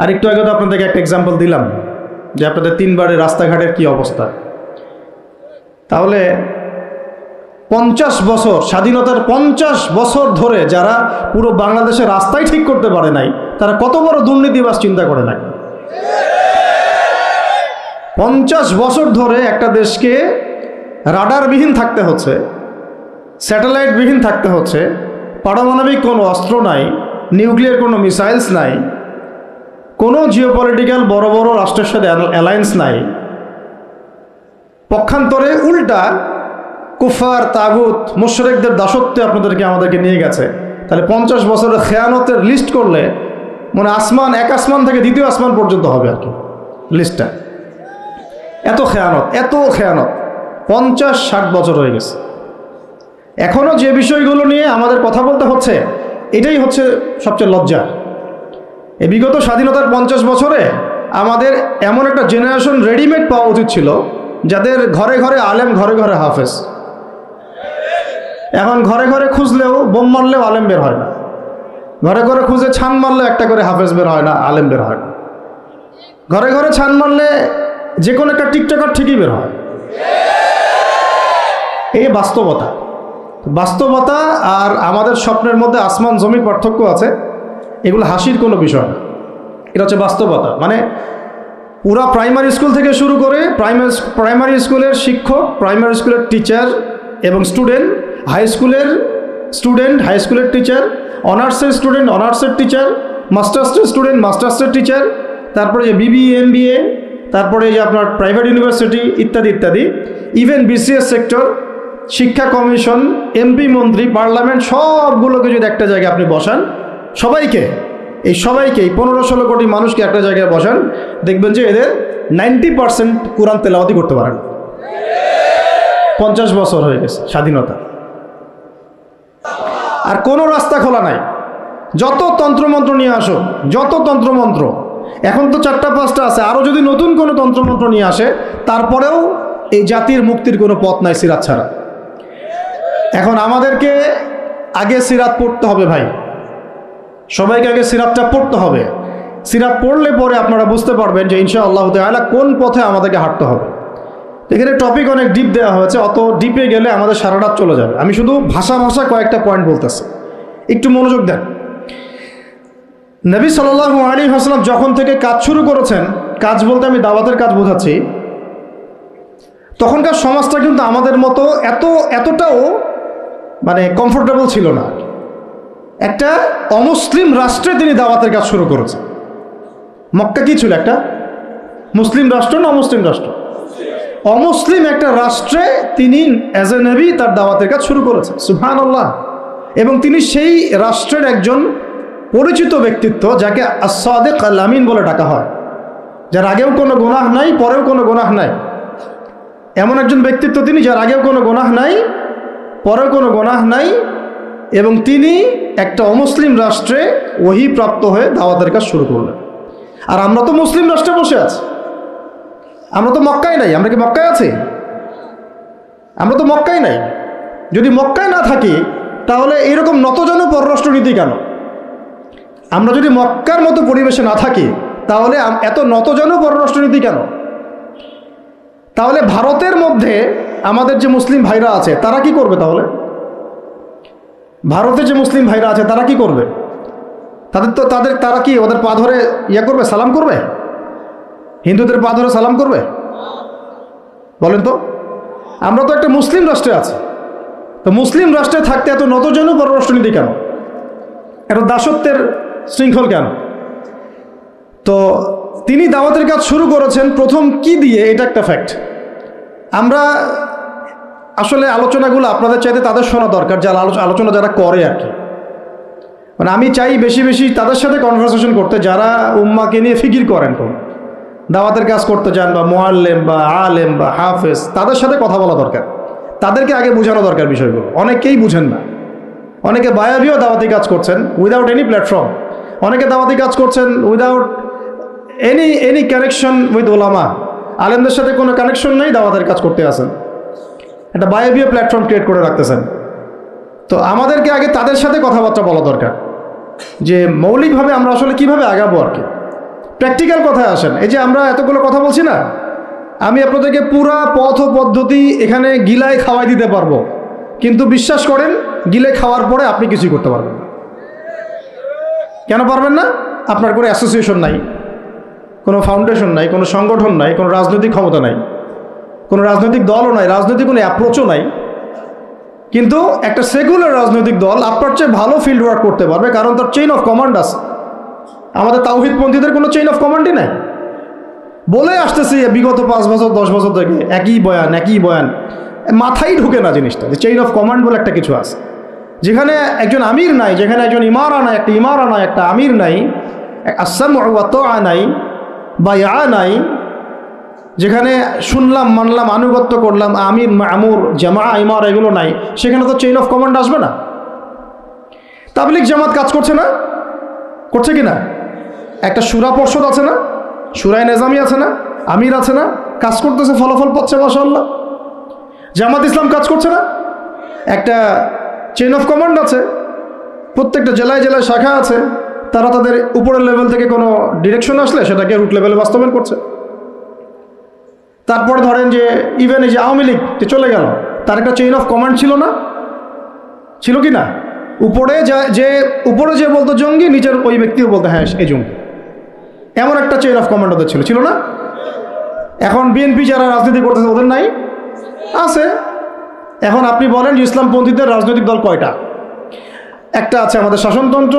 আর একটু আগে তো আপনাদেরকে একটা এক্সাম্পল দিলাম যে আপনাদের 3 বারের রাস্তাঘাটের কি অবস্থা। তাহলে 50 বছর, স্বাধীনতার 50 বছর ধরে যারা পুরো বাংলাদেশের রাস্তাই ঠিক করতে পারে নাই, তারা কত বড় দুর্নীতিবাজ চিন্তা করে নাই। 50 বছর ধরে একটা দেশকে রাডারবিহীন থাকতে হচ্ছে, স্যাটেলাইটবিহীন থাকতে হচ্ছে, পারমাণবিক কোনো অস্ত্র নাই, নিউক্লিয়ার কোনো মিসাইলস নাই, কোনো জিওপলিটিক্যাল বড় বড় রাষ্ট্রের সাথে অ্যালায়েন্স নাই, পক্ষান্তরে উল্টা কুফার তাগুত মুশরিকদের দাসত্বে আপনাদেরকে আমাদেরকে নিয়ে গেছে, তাহলে 50 বছরের খেয়ানতের লিস্ট করলে মানে আসমান, এক আসমান থেকে দ্বিতীয় আসমান পর্যন্ত হবে আর কি লিস্টটা। এত খেয়ানত, এত খেয়ানত 50-60 বছর হয়ে গেছে। এখনও যে বিষয়গুলো নিয়ে আমাদের কথা বলতে হচ্ছে, এটাই হচ্ছে সবচেয়ে লজ্জা। এই বিগত স্বাধীনতার 50 বছরে আমাদের এমন একটা জেনারেশন রেডিমেড পাওয়া উচিত ছিল, যাদের ঘরে ঘরে আলেম, ঘরে ঘরে হাফেজ। এখন ঘরে ঘরে খুঁজলেও, বোম মারলেও আলেম বের হয় না, ঘরে ঘরে খুঁজে ছান মারলে একটা করে হাফেজ বের হয় না, আলেম বের হয় না। ঘরে ঘরে ছান মারলে যে কোনো একটা টিকটকার ঠিকই বের হয়। এই বাস্তবতা। বাস্তবতা আর আমাদের স্বপ্নের মধ্যে আসমান জমির পার্থক্য আছে, এগুলো হাসির কোনো বিষয় না, এটা হচ্ছে বাস্তবতা। মানে পুরা প্রাইমারি স্কুল থেকে শুরু করে প্রাইমারি স্কুলের শিক্ষক, প্রাইমারি স্কুলের টিচার এবং স্টুডেন্ট, হাই স্কুলের স্টুডেন্ট, হাই স্কুলের টিচার, অনার্সের স্টুডেন্ট, অনার্সের টিচার, মাস্টার্সের স্টুডেন্ট, মাস্টার্সের টিচার, তারপরে যে বিবিএ, এমবিএ, তারপরে যে আপনার প্রাইভেট ইউনিভার্সিটি ইত্যাদি ইত্যাদি, ইভেন বিসিএস সেক্টর, শিক্ষা কমিশন, এমপি, মন্ত্রী, পার্লামেন্ট, সবগুলোকে যদি একটা জায়গায় আপনি বসান, সবাইকে এই 15-16 কোটি মানুষকে একটা জায়গায় বসান, দেখবেন যে এদের 90% কোরআন তেলাওয়াতি করতে পারেন। 50 বছর হয়ে গেছে স্বাধীনতা, আর কোনো রাস্তা খোলা নাই। যত তন্ত্রমন্ত্র নিয়ে আসো, যত তন্ত্রমন্ত্র, এখন তো 4-5টা আছে, আরও যদি নতুন কোনো তন্ত্রমন্ত্র নিয়ে আসে, তারপরেও এই জাতির মুক্তির কোনো পথ নাই সিরাত ছাড়া। এখন আমাদেরকে আগে সিরাত পড়তে হবে ভাই, সবাইকে আগে সিরাতটা পড়তে হবে। সিরাত পড়লে পরে আপনারা বুঝতে পারবেন যে ইনশাআল্লাহ তাআলা কোন পথে আমাদেরকে হাঁটতে হবে। এখানে টপিক অনেক ডিপ দেওয়া হয়েছে, অত ডিপে গেলে আমাদের সারা রাত চলে যাবে। আমি শুধু ভাষা কয়েকটা পয়েন্ট বলতেছি, একটু মনোযোগ দেন। নবী সাল্লাল্লাহু আলাইহি ওয়াসাল্লাম যখন থেকে কাজ শুরু করেছেন, কাজ বলতে আমি দাওয়াতের কাজ বোঝাচ্ছি, তখনকার সমাজটা কিন্তু আমাদের মতো এতটাও মানে কমফোর্টেবল ছিল না। একটা অমুসলিম রাষ্ট্রে তিনি দাওয়াতের কাজ শুরু করেছেন। মক্কা কি ছিল? একটা মুসলিম রাষ্ট্র না অমুসলিম রাষ্ট্র? অমুসলিম একটা রাষ্ট্রে তিনি অ্যাজ এ নবী তার দাওয়াতের কাজ শুরু করেছেন। সুবহানাল্লাহ। এবং তিনি সেই রাষ্ট্রের একজন পরিচিত ব্যক্তিত্ব, যাকে আস-সাদিক আল-আমিন বলে ডাকা হয়, যার আগেও কোনো গুনাহ নাই, পরেও কোনো গুনাহ নাই। এমন একজন ব্যক্তিত্ব তিনি, যার আগেও কোনো গুনাহ নাই, পরেও কোনো গুনাহ নাই, এবং তিনি একটা অমুসলিম রাষ্ট্রে ওহী প্রাপ্ত হয়ে দাওয়াতের কাজ শুরু করলেন। আর আমরা তো মুসলিম রাষ্ট্রে বসে আছি, আমরা তো মক্কায় নাই। আমরা কি মক্কায় আছি? আমরা তো মক্কায় নাই। যদি মক্কায় না থাকি, তাহলে এরকম নতজন পররাষ্ট্রনীতি কেন? আমরা যদি মক্কার মতো পরিবেশে না থাকি, তাহলে এত নতজন পররাষ্ট্রনীতি কেন? তাহলে ভারতের মধ্যে আমাদের যে মুসলিম ভাইরা আছে, তারা কি করবে? তাহলে ভারতে যে মুসলিম ভাইরা আছে, তারা কি করবে? তারা কি ওদের পা ধরে করবে, সালাম করবে? হিন্দুদের পা ধরে সালাম করবে? বলেন তো। আমরা তো একটা মুসলিম রাষ্ট্রে আছি, তো মুসলিম রাষ্ট্রে থাকতে এত নতজন পররাষ্ট্রনীতি কেন? এত দাসত্বের শৃঙ্খল কেন? তো তিনি দাওয়াতের কাজ শুরু করেছেন প্রথম কি দিয়ে, এটা একটা ফ্যাক্ট। আমরা আসলে আলোচনাগুলো আপনাদের চাইতে তাদের শোনা দরকার, যারা আলোচনা যারা করে আর কি। মানে আমি চাই বেশি বেশি তাদের সাথে কনভারসেশন করতে, যারা উম্মাকে নিয়ে ফিকির করেন, তো দাওয়াতের কাজ করতে চান, বা মুআল্লিম বা আলেম বা হাফেজ, তাদের সাথে কথা বলা দরকার। তাদেরকে আগে বোঝানো দরকার বিষয়গুলো। অনেকেই বুঝেন না। অনেকে বায়াবিও দাওয়াতি কাজ করছেন উইদাউট এনি প্ল্যাটফর্ম। অনেকে দাওয়াতি কাজ করছেন উইদাউট এনি কানেকশন উইথ ওলামা। আলেমদের সাথে কোনো কানেকশন নেই, দাওয়াতের কাজ করতে আসেন, একটা বায়াবিও প্ল্যাটফর্ম ক্রিয়েট করে রাখতেছেন। তো আমাদেরকে আগে তাদের সাথে কথাবার্তা বলা দরকার, যে মৌলিকভাবে আমরা আসলে কিভাবে আগাবো আর কি। প্র্যাকটিক্যাল কথায় আসেন। এই যে আমরা এতগুলো কথা বলছি না, আমি আপনাদেরকে পুরা পথ পদ্ধতি এখানে গিলায় খাওয়াই দিতে পারবো, কিন্তু বিশ্বাস করেন গিলে খাওয়ার পরে আপনি কিছুই করতে পারবেন না। কেন পারবেন না? আপনার কোনো অ্যাসোসিয়েশন নাই, কোনো ফাউন্ডেশন নাই, কোনো সংগঠন নাই, কোনো রাজনৈতিক ক্ষমতা নাই, কোনো রাজনৈতিক দলও নাই, রাজনৈতিক কোনো অ্যাপ্রোচও নাই। কিন্তু একটা সেকুলার রাজনৈতিক দল আপনার চেয়ে ভালো ফিল্ড ওয়ার্ক করতে পারবে, কারণ তার চেইন অফ কমান্ড আছে। আমাদের তাওহীদপন্থীদের কোনো চেইন অফ কমান্ডই নাই। বলে আসতেছি বিগত 5 বছর 10 বছর থেকে একই বয়ান, মাথায় ঢুকে না জিনিসটা যে চেইন অফ কমান্ড বলে একটা কিছু আছে। যেখানে একজন আমির নাই, যেখানে একজন ইমারা নাই, একটা আমির নাই, আসসামউ ওয়া তাআ নাই, বায়আ নাই, যেখানে শুনলাম মানলাম আনুগত্য করলাম, আমির মামুর জামা ইমার এগুলো নাই, সেখানে তো চেইন অফ কমান্ড আসবে না। তাবলীগ জামাত কাজ করছে না? করছে কি না? একটা শুরা পর্ষদ আছে না, শুরায়ে নিজামি আছে না, আমির আছে না, কাজ করতেছে, ফলাফল পাচ্ছে মাশাআল্লাহ। জামাত ইসলাম কাজ করছে না? একটা চেইন অফ কমান্ড আছে, প্রত্যেকটা জেলায় জেলায় শাখা আছে, তারা তাদের উপরের লেভেল থেকে কোনো ডিরেকশন আসলে সেটাকে রুট লেভেলে বাস্তবায়ন করছে। তারপরে ধরেন যে ইভেন এই যে আওয়ামী লীগ চলে গেল, তার একটা চেইন অফ কমান্ড ছিল না? ছিল কি না? উপরে যে বলতো জঙ্গি, নিচের ওই ব্যক্তিও বলতো হ্যাঁ এই জঙ্গি, এমন একটা চেইন অফ কমান্ড ওদের ছিল না? এখন বিএনপি যারা রাজনীতি করতেছে ওদের নাই? আছে। এখন আপনি বলেন যে ইসলামপন্থীদের রাজনৈতিক দল কয়টা? একটা আছে আমাদের শাসনতন্ত্র,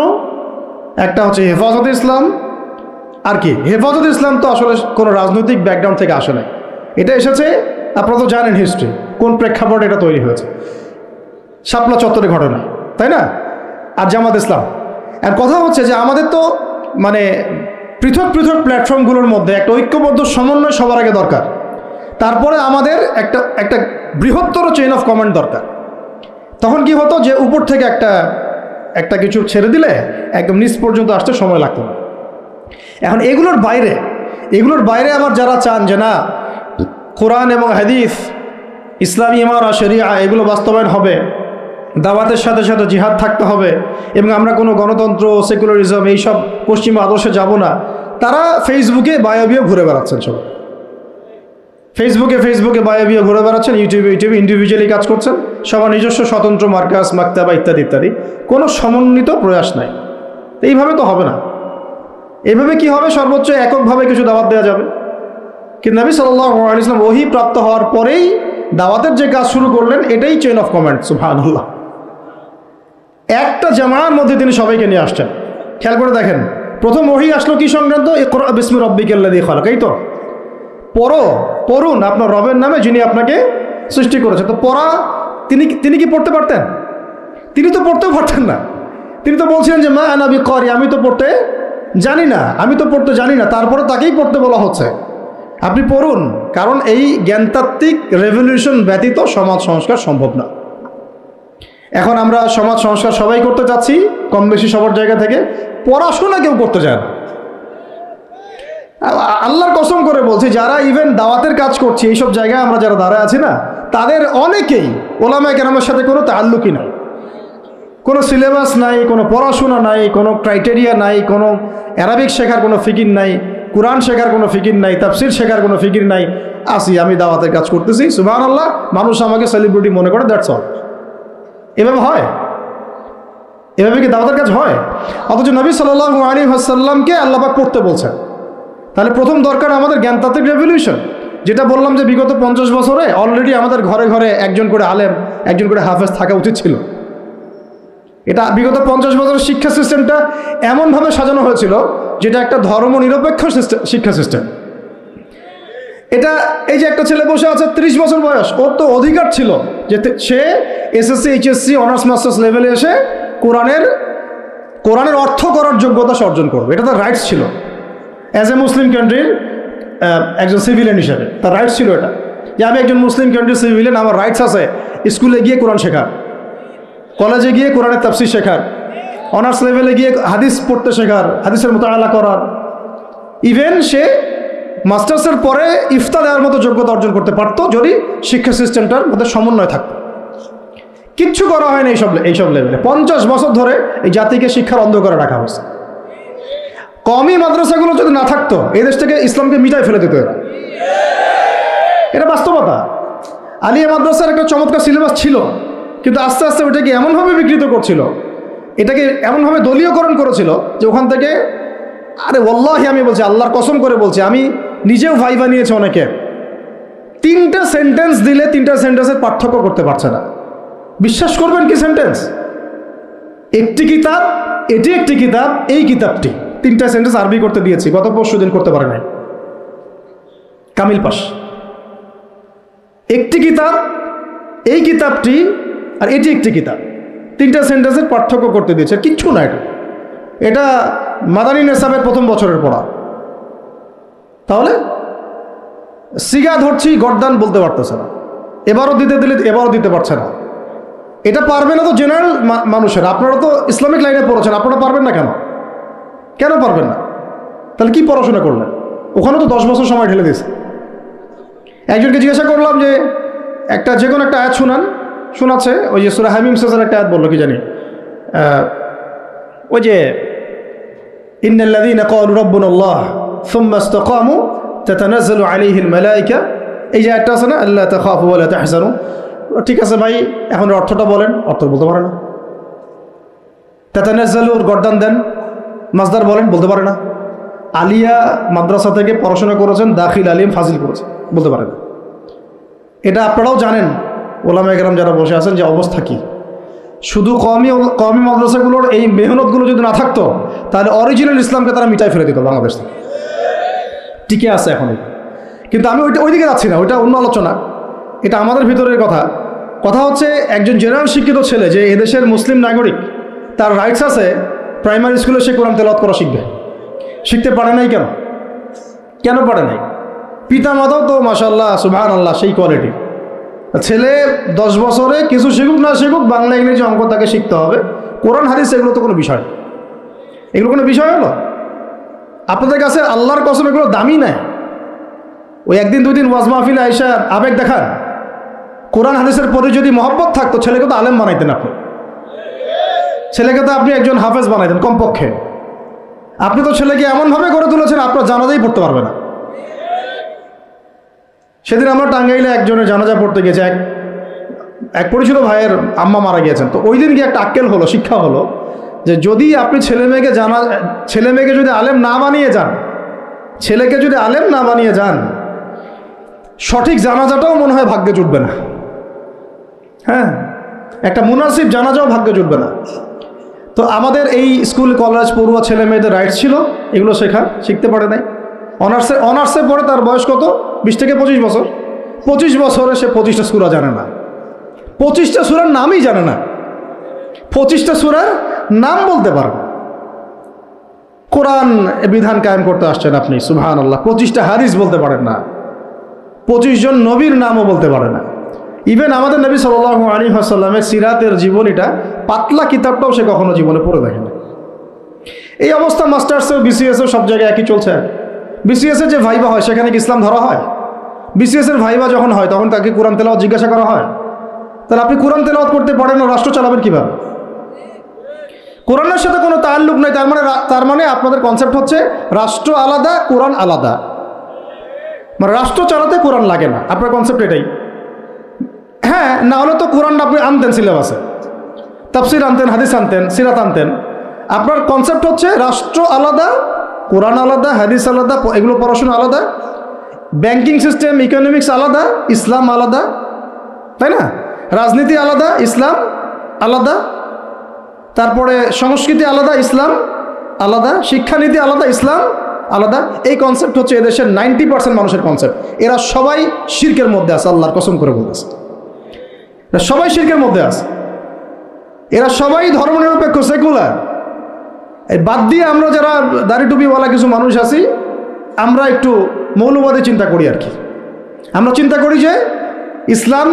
একটা হচ্ছে হেফাজতে ইসলাম, আর কি হেফাজতে ইসলাম তো আসলে কোনো রাজনৈতিক ব্যাকগ্রাউন্ড থেকে আসে নাই, এটা এসেছে আপনারা তো জানেন হিস্ট্রি, কোন প্রেক্ষাপটে এটা তৈরি হয়েছে, শাপলা চত্বরে ঘটনা, তাই না? আর জামাত ইসলাম। আর কথা হচ্ছে যে আমাদের তো মানে পৃথক পৃথক প্ল্যাটফর্মগুলোর মধ্যে একটা ঐক্যবদ্ধ সমন্বয় সবার আগে দরকার, তারপরে আমাদের একটা বৃহত্তর চেইন অফ কমান্ড দরকার। তখন কি হতো যে উপর থেকে একটা কিছু ছেড়ে দিলে একদম নিচ পর্যন্ত আসতে সময় লাগতো না। এখন এগুলোর বাইরে আবার যারা চান যে না কোরআন এবং হাদিস, ইসলামী ইমারা শরিয়া এগুলো বাস্তবায়ন হবে, দাওয়াতের সাথে সাথে জিহাদ থাকতে হবে, এবং আমরা কোনো গণতন্ত্র সেকুলারিজম এইসব পশ্চিমা আদর্শে যাব না, তারা ফেসবুকে বায়োবিও ঘুরে বেড়াচ্ছেন। সব ফেসবুকে বায়োবিও ঘুরে বেড়াচ্ছেন, ইউটিউবে ইন্ডিভিজুয়ালি কাজ করছেন, সবার নিজস্ব স্বতন্ত্র মার্কাস, মাকতাবা ইত্যাদি, কোনো সমন্বিত প্রয়াস নাই। এইভাবে তো হবে না। এইভাবে কি হবে? সর্বোচ্চ এককভাবে কিছু দাওয়াত দেওয়া যাবে। কিন্তু নবী সাল্লাল্লাহু আলাইহি ওয়াসাল্লাম ওহী প্রাপ্ত হওয়ার পরেই দাওয়াতের যে কাজ শুরু করলেন, এটাই চেইন অফ কমান্ড। সুবহানাল্লাহ। একটা জামার মধ্যে তিনি সবাইকে নিয়ে আসছেন। খেয়াল করে দেখেন, প্রথম ওহী আসলো কি সংক্রান্ত? ইকরা বিসমি রাব্বিকাল্লাযী খালাক। এই তো পড়ুন আপনার রবের নামে যিনি আপনাকে সৃষ্টি করেছে। তো পড়া তিনি কি পড়তে পারতেন? তিনি তো পড়তেও পারতেন না। তিনি তো বলছিলেন যে মা আনা বিকারি, আমি তো পড়তে জানি না, তারপরে তাকেই পড়তে বলা হচ্ছে। আপনি পড়ুন, কারণ এই জ্ঞানতাত্ত্বিক রেভলিউশন ব্যতীত সমাজ সংস্কার সম্ভব না। এখন আমরা সমাজ সংস্কার সবাই করতে চাচ্ছি, কম বেশি সবার জায়গা থেকে, পড়াশোনা কেউ করতে চায় না। আল্লাহর কসম করে বলছি, যারা ইভেন দাওয়াতের কাজ করছি এইসব জায়গায় আমরা যারা দাঁড়ায় আছি না, তাদের অনেকেই ওলামায়ে কেরামের সাথে কোনো তাআল্লুকই নাই, কোনো সিলেবাস নাই, কোনো পড়াশোনা নাই, কোনো ক্রাইটেরিয়া নাই, কোনো অ্যারাবিক শেখার কোনো ফিকির নাই, কোরআন শেখার কোনো ফিকির নাই, তাফসির শেখার কোনো ফিকির নাই। আমি দাওয়াতের কাজ করতেছি, সুবহানাল্লাহ, মানুষ আমাকে সেলিব্রিটি মনে করে, দ্যাটস অল। এভাবে হয়? এভাবে কি দাওয়াতের কাজ হয়? অথচ নবী সাল্লাল্লাহু আলাইহি ওয়াসাল্লামকে আল্লাহ পাক পড়তে বলছেন। তাহলে প্রথম দরকার আমাদের জ্ঞানতাত্ত্বিক রেভলিউশন, যেটা বললাম যে বিগত 50 বছরে অলরেডি আমাদের ঘরে ঘরে একজন করে আলেম, একজন করে হাফেজ থাকা উচিত ছিল। এটা বিগত 50 বছরের শিক্ষা সিস্টেমটা এমনভাবে সাজানো হয়েছিল যেটা একটা ধর্ম নিরপেক্ষ শিক্ষা সিস্টেম। এটা এই যে একটা ছেলে বসে আছে 30 বছর বয়স, ওর তো অধিকার ছিল যে সে এসএসসি এইচএসসি অনার্স মাস্টার্স লেভেলে এসে কোরআনের অর্থ করার যোগ্যতা অর্জন করবে। এটা তার রাইটস ছিল অ্যাজ এ মুসলিম কান্ট্রির একজন সিভিলিয়ান হিসাবে। তার রাইটস ছিল এটা, যে আমি একজন মুসলিম কান্ট্রির সিভিলিয়ান, আমার রাইটস আছে স্কুলে গিয়ে কোরআন শেখার, কলেজে গিয়ে কোরআনের তাফসীর শেখার, অনার্স লেভেলে গিয়ে হাদিস পড়তে শেখার, হাদিসের মুতাআলা করার। ইভেন সে মাস্টার্সের পরে ইফতা দেওয়ার মতো যোগ্যতা অর্জন করতে পারতো যদি শিক্ষা সিস্টেমটার মধ্যে সমন্বয় থাকতো। কিচ্ছু করা হয় না এইসব লেভেলে। 50 বছর ধরে এই জাতিকে শিক্ষার অন্ধকারে রাখা হয়েছে। কওমি মাদ্রাসাগুলো যদি না থাকতো, এই দেশ থেকে ইসলামকে মিটাই ফেলে দিত এরা। এটা বাস্তবতা। আলিয়া মাদ্রাসার একটা চমৎকার সিলেবাস ছিল, কিন্তু আস্তে আস্তে ওটাকে এমনভাবে বিকৃত করছিল, এটাকে এমনভাবে দলীয়করণ করেছিল যে ওখান থেকে, আরে ওয়াল্লাহি আমি বলছি, আল্লাহর কসম করে বলছি, আমি নিজেও ভাইবা নিয়েছি অনেকে, 3টা সেন্টেন্স দিলে 3টা সেন্টেন্সের পার্থক্য করতে পারছে না। বিশ্বাস করবেন কি সেন্টেন্স? একটি কিতাব, এটি একটি কিতাব, এই কিতাবটি, 3টা সেন্টেন্স আরবি করতে দিয়েছি, গত পরশুদিন করতে পারে নাই, কামিল পাস। একটি কিতাব, এই কিতাবটি, আর এটি একটি কিতাব, 3টা সেন্টেন্সের পার্থক্য করতে দিয়েছে। কিচ্ছু না এটা, এটা মাদানী নেসাবের প্রথম বছরের পড়া। তাহলে সিগা ধরছি, গর্দান বলতে পারতেছে না, এবারও দিতে দিলে এবারও দিতে পারছে না। এটা পারবে না তো জেনারেল মানুষের, আপনারা তো ইসলামিক লাইনে পড়েছেন, আপনারা পারবেন না কেন? কেন পারবেন না? তাহলে কি পড়াশোনা করলেন? ওখানে তো 10 বছর সময় ঢেলে দিয়েছে। একজনকে জিজ্ঞাসা করলাম যে একটা যে কোনো একটা আয়াত শোনাচ্ছে, ওই যে সূরা হামিম শেষের একটা আয়াত বললো, কি জানি, ওই যে ইন্নাল্লাযীনা ক্বালু রাব্বুনাল্লাহ সুম্মা ইসতাকামু তাতানাজ্জালু আলাইহিল মালায়েকা, এই যে আয়াতটা আছে না, আল্লা তাখাফু ওয়া লা তাহজানু। ঠিক আছে ভাই, এখন অর্থটা বলেন। অর্থ বলতে পারে না। তাতানাজ্জালুর গর্দান দেন, মাজদার বলেন, বলতে পারে না। আলিয়া মাদ্রাসা থেকে পড়াশোনা করেছেন, দাখিল আলিম ফাজিল করেছেন, বলতে পারে না। এটা আপনারাও জানেন, ওলামায়ে কেরাম যারা বসে আছেন, যে অবস্থা কি। শুধু কওমি মাদ্রাসাগুলোর এই মেহনতগুলো যদি না থাকতো, তাহলে অরিজিনাল ইসলামকে তারা মিটাই ফেলে দিত বাংলাদেশ থেকে। টিকে আছে এখন। কিন্তু আমি ওইদিকে যাচ্ছি না, ওইটা অন্য আলোচনা। এটা আমাদের ভিতরের কথা। কথা হচ্ছে একজন জেনারেল শিক্ষিত ছেলে, যে এদেশের মুসলিম নাগরিক, তার রাইটস আছে প্রাইমারি স্কুলে সে কোরআন তেলাওয়াত করা শিখবে। শিখতে পারে নাই কেন? কেন পারে নাই? পিতা মাতাও তো মাশাআল্লাহ সুবহানাল্লাহ সেই কোয়ালিটি। ছেলে 10 বছরে কিছু শিখুক না শিখুক, বাংলা ইংরেজি অঙ্ক তাকে শিখতে হবে। কোরআন হাদিস এগুলো তো কোনো বিষয়, এগুলো কোনো বিষয় হলো? আপনাদের কাছে আল্লাহর কসম এগুলো দামি নাই। ওই একদিন 2 দিন ওয়াজ মাহফিলে আইসা আবেগ দেখান। কোরআন হাদিসের পরে যদি মহব্বত থাকতো, ছেলেকে তো আলেম বানাইতেন আপনি, ছেলেকে তো আপনি একজন হাফেজ বানাইতেন কমপক্ষে। আপনি তো ছেলেকে এমনভাবে গড়ে তুলেছেন, আপনার জানাজাই পড়তে পারবে না। সেদিন আমরা টাঙ্গাইলে একজনের জানাজা পড়তে গেছে, এক পরিচিত ভাইয়ের আম্মা মারা গিয়েছেন। তো ওই দিন গিয়ে একটা আক্কেল হলো, শিক্ষা হলো, যে যদি আপনি ছেলে মেয়েকে যদি আলেম না বানিয়ে যান, ছেলেকে যদি আলেম না বানিয়ে যান, সঠিক জানাজাটাও মনে হয় ভাগ্যে জুটবে না। হ্যাঁ, একটা মুনাসিব জানাজাও ভাগ্যে জুটবে না। তো আমাদের এই স্কুল কলেজ পড়ুয়া ছেলে মেয়েদের রাইটস ছিল এগুলো শেখা, শিখতে পারে নাই। অনার্সে পড়ে তার বয়স কত? 20 থেকে 25 বছর। 25 বছরে সে 25টা সূরা জানে না, 25টা সূরার নামই জানে না, 25টা সূরার নাম বলতে পারবে। কোরআন বিধান কায়েম করতে আসছেন আপনি, সুবহানাল্লাহ, 25টা হাদিস বলতে পারেন না, 25 জন নবীর নামও বলতে পারে না। ইভেন আমাদের নবী সাল্লাল্লাহু আলাইহি ওয়াসাল্লামের সিরাতের জীবনীটা, পাতলা কিতাবটাও সে কখনো জীবনে পড়ে দেখে না। এই অবস্থা মাস্টার্সেও বিসিএসও সব জায়গায় একই চলছে। বিসিএসের যে ভাইবা হয়, সেখানে কি ইসলাম ধরা হয়? বিসিএসের ভাইবা যখন হয়, তখন তাকে কোরআন তেলাওয়াত জিজ্ঞাসা করা হয়? তাহলে আপনি কোরআন তেলাওয়াত করতে পারেন না, রাষ্ট্র চালাবেন কীভাবে? কোরআনের সাথে কোনো তাল্লুক নাই। তার মানে আপনাদের কনসেপ্ট হচ্ছে রাষ্ট্র আলাদা, কোরআন আলাদা, মানে রাষ্ট্র চালাতে কোরআন লাগে না। আপনার কনসেপ্ট এটাই। হ্যাঁ, না হলে তো কোরআনটা আপনি আনতেন সিলেবাসে, তাফসির আনতেন, হাদিস আনতেন, সিরাত আনতেন। আপনার কনসেপ্ট হচ্ছে রাষ্ট্র আলাদা, কোরআন আলাদা, হাদিস আলাদা, এগুলো পড়াশোনা আলাদা, ব্যাংকিং সিস্টেম, ইকোনমিক্স আলাদা, ইসলাম আলাদা, তাই না? রাজনীতি আলাদা, ইসলাম আলাদা, তারপরে সংস্কৃতি আলাদা, ইসলাম আলাদা, শিক্ষানীতি আলাদা, ইসলাম আলাদা। এই কনসেপ্ট হচ্ছে এদেশের 90% মানুষের কনসেপ্ট। এরা সবাই শিরকের মধ্যে আছে, আল্লাহর কসম করে বলতেছে, এরা সবাই শিরকের মধ্যে আছে। এরা সবাই ধর্মনিরপেক্ষ, সেকুলার। এই বাদ দিয়ে আমরা যারা দাড়ি টুপিওয়ালা কিছু মানুষ আছি, আমরা একটু মৌলবাদী চিন্তা করি আর কি। আমরা চিন্তা করি যে ইসলাম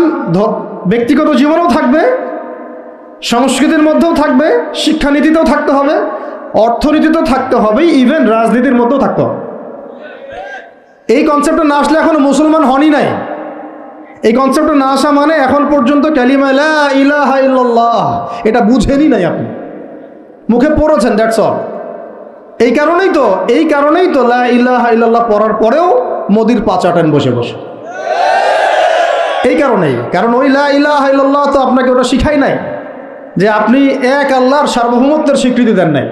ব্যক্তিগত জীবনেও থাকবে, সংস্কৃতির মধ্যেও থাকবে, শিক্ষানীতিতেও থাকতে হবে, অর্থনীতিতেও থাকতে হবে, ইভেন রাজনীতির মধ্যেও থাকতে হবে। এই কনসেপ্টটা না আসলে এখনো মুসলমান হনই নাই। এই কনসেপ্টটা না আসা মানে এখন পর্যন্ত কালিমা লা ইলাহা ইল্লাল্লাহ এটা বুঝেনই নাই আপনি, মুখে পড়েছেন, দ্যাটস অল। এই কারণেই তো লা ইলাহা ইল্লাল্লাহ পড়ার পরেও মোদির পা চাটান বসে বসে। এই কারণেই, কারণ ওই লা ইলাহা ইল্লাল্লাহ তো আপনাকে ওটা শিখাই নাই, যে আপনি এক আল্লাহর সার্বভৌমত্বের স্বীকৃতি দেন নাই।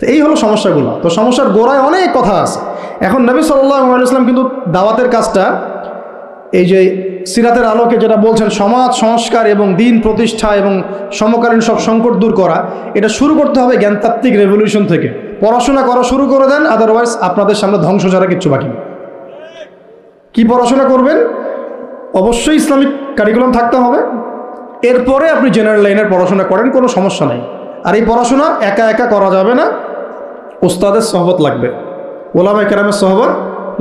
তো এই হলো সমস্যাগুলো। তো সমস্যার গোড়ায় অনেক কথা আছে। এখন নবী সাল্লাল্লাহু আলাইহি ওয়াসাল্লাম কিন্তু দাওয়াতের কাজটা এই যে সিরাতের আলোকে যেটা বলছেন সমাজ সংস্কার এবং দিন প্রতিষ্ঠা এবং সমকালীন সব সংকট দূর করা, এটা শুরু করতে হবে জ্ঞানতাত্ত্বিক রেভলিউশন থেকে। পড়াশোনা করা শুরু করে দেন, আদারওয়াইজ আপনাদের সামনে ধ্বংস ছাড়া কিচ্ছু বাকি নেই। কি পড়াশোনা করবেন? অবশ্যই ইসলামিক কারিকুলাম থাকতে হবে। এরপরে আপনি জেনারেল লাইনের পড়াশোনা করেন, কোনো সমস্যা নাই। আর এই পড়াশোনা একা একা করা যাবে না, ওস্তাদের সহবত লাগবে, ওলামায়ে কেরামের সহবত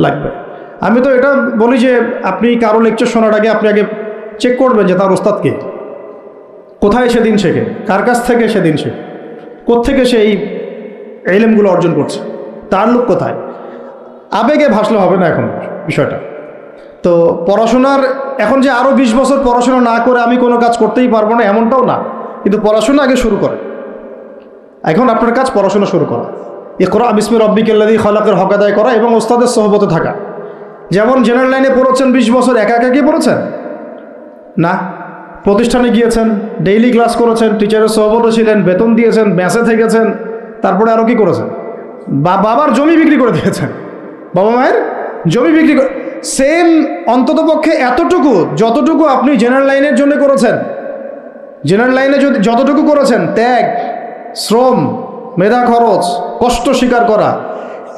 লাগবে। আমি তো এটা বলি যে আপনি কারো লেকচার শোনার আগে আপনি আগে চেক করবেন যে তার ওস্তাদ কে, কোথায় সেদিন শেখে, কার কাছ থেকে সেদিন শেখে, কোত্থেকে সে এই ইলমগুলো অর্জন করছে, তার লোক কোথায়। আবেগে ভাসলে হবে না এখন বিষয়টা। তো পড়াশোনার এখন যে আরও 20 বছর পড়াশোনা না করে আমি কোনো কাজ করতেই পারবো না এমনটাও না, কিন্তু পড়াশোনা আগে শুরু করে। এখন আপনার কাজ পড়াশোনা শুরু করা, ইকরা বিসমি রাব্বিকাল্লাযী খালাকের হক আদায় করা এবং ওস্তাদের সহবতে থাকা। যেমন জেনারেল লাইনে পড়েছেন 20 বছর, একা একা কি পড়েছেন না, প্রতিষ্ঠানে গিয়েছেন, ডেইলি ক্লাস করেছেন, টিচারের সহবতে ছিলেন, বেতন দিয়েছেন, মেসে থেকেছেন, তারপরে আরও কি করেছেন, বাবার জমি বিক্রি করে দিয়েছেন, বাবা মায়ের জমি বিক্রি করে। সেম অন্ততপক্ষে এতটুকু যতটুকু আপনি জেনারেল লাইনের জন্য করেছেন, জেনারেল লাইনে যদি যতটুকু করেছেন, ত্যাগ, শ্রম, মেধা খরচ, কষ্ট স্বীকার করা,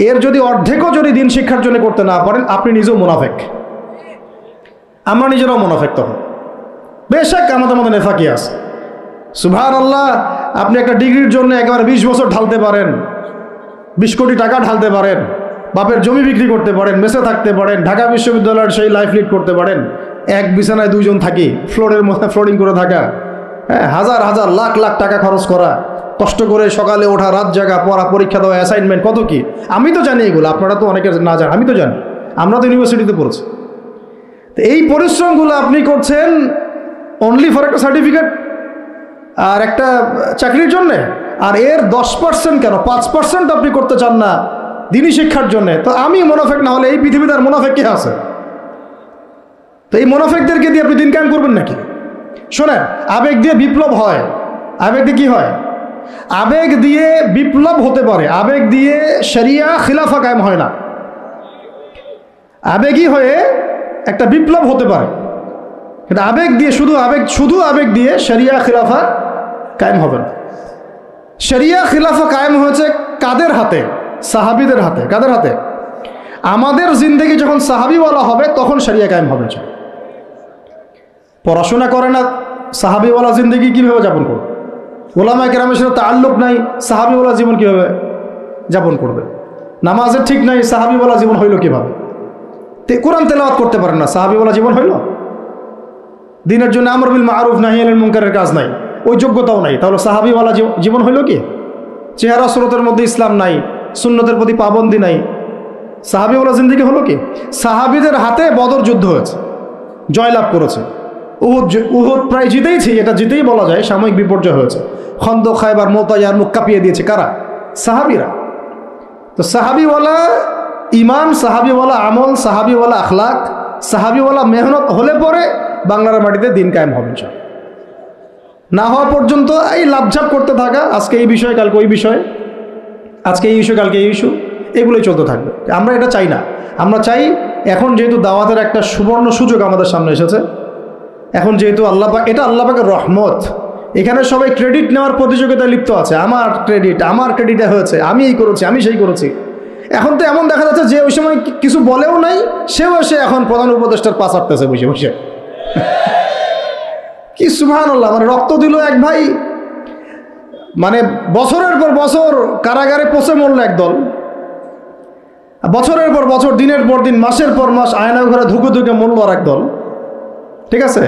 এর যদি অর্ধেকও যদি দিন শিক্ষার জন্য করতে না পারেন, আপনি নিজেও মুনাফেক। আমরা নিজেরাও মুনাফেক তখন। বেশক আমাদের মধ্যে নেফাকি আছে, সুবহানাল্লাহ। আপনি একটা ডিগ্রির জন্য একেবারে 20 বছর ঢালতে পারেন, 20 কোটি টাকা ঢালতে পারেন, বাপের জমি বিক্রি করতে পারেন, মেসে থাকতে পারেন, ঢাকা বিশ্ববিদ্যালয়ের সেই লাইফ লিড করতে পারেন, এক বিছানায় 2 জন থাকি, ফ্লোরের মধ্যে ফ্লোরিং করে থাকা, হ্যাঁ, হাজার হাজার লাখ লাখ টাকা খরচ করা, কষ্ট করে সকালে ওঠা, রাত জাগা, পড়া, পরীক্ষা দেওয়া, অ্যাসাইনমেন্ট, কত কি। আমি তো জানি এগুলো, আপনারা তো অনেকে না জানেন, আমি তো জানি, আমরা তো ইউনিভার্সিটিতে পড়েছি। তো এই পরিশ্রমগুলো আপনি করছেন অনলি ফর একটা সার্টিফিকেট আর একটা চাকরির জন্যে, আর এর 10% কেন 5% আপনি করতে চান না দিনী শিক্ষার জন্যে। তো আমি মুনাফেক না হলে এই পৃথিবীতে আর মুনাফেক কে আছে? তো এই মুনাফেকদেরকে দিয়ে আপনি দিন কায়েম করবেন নাকি? শোনেন, আবেগ দিয়ে বিপ্লব হয়। আবেগ দিয়ে কি হয়? আবেগ দিয়ে বিপ্লব হতে পারে, আবেগ দিয়ে শরিয়া খিলাফা কায়েম হয় না। আবেগই হয়ে একটা বিপ্লব হতে পারে, কিন্তু আবেগ দিয়ে শুধু আবেগ দিয়ে শরিয়া খিলাফা কায়েম হবে না। শরিয়া খিলাফা কায়েম হয়েছে কাদের হাতে? সাহাবীদের হাতে। কাদের হাতে? আমাদের জিন্দেগি যখন সাহাবীওয়ালা হবে তখন শরিয়া কায়েম হবে। পড়াশোনা করে না, সাহাবীওয়ালা জিন্দেগি কীভাবে যাপন করবে? ওলামায়ে কেরামের সাথে তাআল্লুক নাই, সাহাবীওয়ালা জীবন কীভাবে যাপন করবে? নামাজের ঠিক নাই, সাহাবীওয়ালা জীবন হইল কীভাবে? কোরআন তেলাওয়াত করতে পারেন না, সাহাবীওয়ালা জীবন হইল? দিনের জন্য আমর বিল মারুফ নাহি আনিল মুনকারের কাজ নাই, ওই যোগ্যতাও নাই, তাহলে সাহাবীওয়ালা জীবন হইল কি? চেহারা সুরতের মধ্যে ইসলাম নাই, সুন্নতের প্রতি পাবন্দি নাই, সাহাবীওয়ালা জিন্দেগি হলো কি? সাহাবীদের হাতে বদর যুদ্ধ হয়েছে, জয়লাভ করেছে। উহুদ প্রায় জিতেইছি, এটা জিতেই বলা যায়, সাময়িক বিপর্যয় হয়েছে। খন্দক, খায়বার, মুতায়ার মুখ কাঁপিয়ে দিয়েছে কারা? সাহাবীরা। তো সাহাবীওয়ালা ইমান, সাহাবীওয়ালা আমল, সাহাবীওয়ালা আখলাক, সাহাবীওয়ালা মেহনত হলে পরে বাংলার মাটিতে দিন কায়েম হবে। না হওয়া পর্যন্ত এই লাভঝাপ করতে থাকা, আজকে এই বিষয় কালকে ওই বিষয়, আজকে এই ইস্যু কালকে এই ইস্যু, এগুলোই চলতে থাকবে। আমরা এটা চাই না। আমরা চাই এখন যেহেতু দাওয়াতের একটা সুবর্ণ সুযোগ আমাদের সামনে এসেছে, এখন যেহেতু আল্লাহ পাক, এটা আল্লাহ পাকের রহমত, এখানে সবাই ক্রেডিট নেওয়ার প্রতিযোগিতায় লিপ্ত আছে। আমার ক্রেডিটে হয়েছে, আমি এই করেছি, আমি সেই করেছি। এখন তো এমন দেখা যাচ্ছে যে ওই সময় কিছু বলেও নাই, সেও এসে এখন প্রধান উপদেষ্টার পাশ আটতেছে বসে বসে। কি সুবহানাল্লাহ! মানে রক্ত দিল এক ভাই, মানে বছরের পর বছর কারাগারে পচে মরল একদল, বছরের পর বছর, দিনের পর দিন, মাসের পর মাস আয়না ঘরে ধুকে ধুকে মরল আর একদল। ঠিক আছে,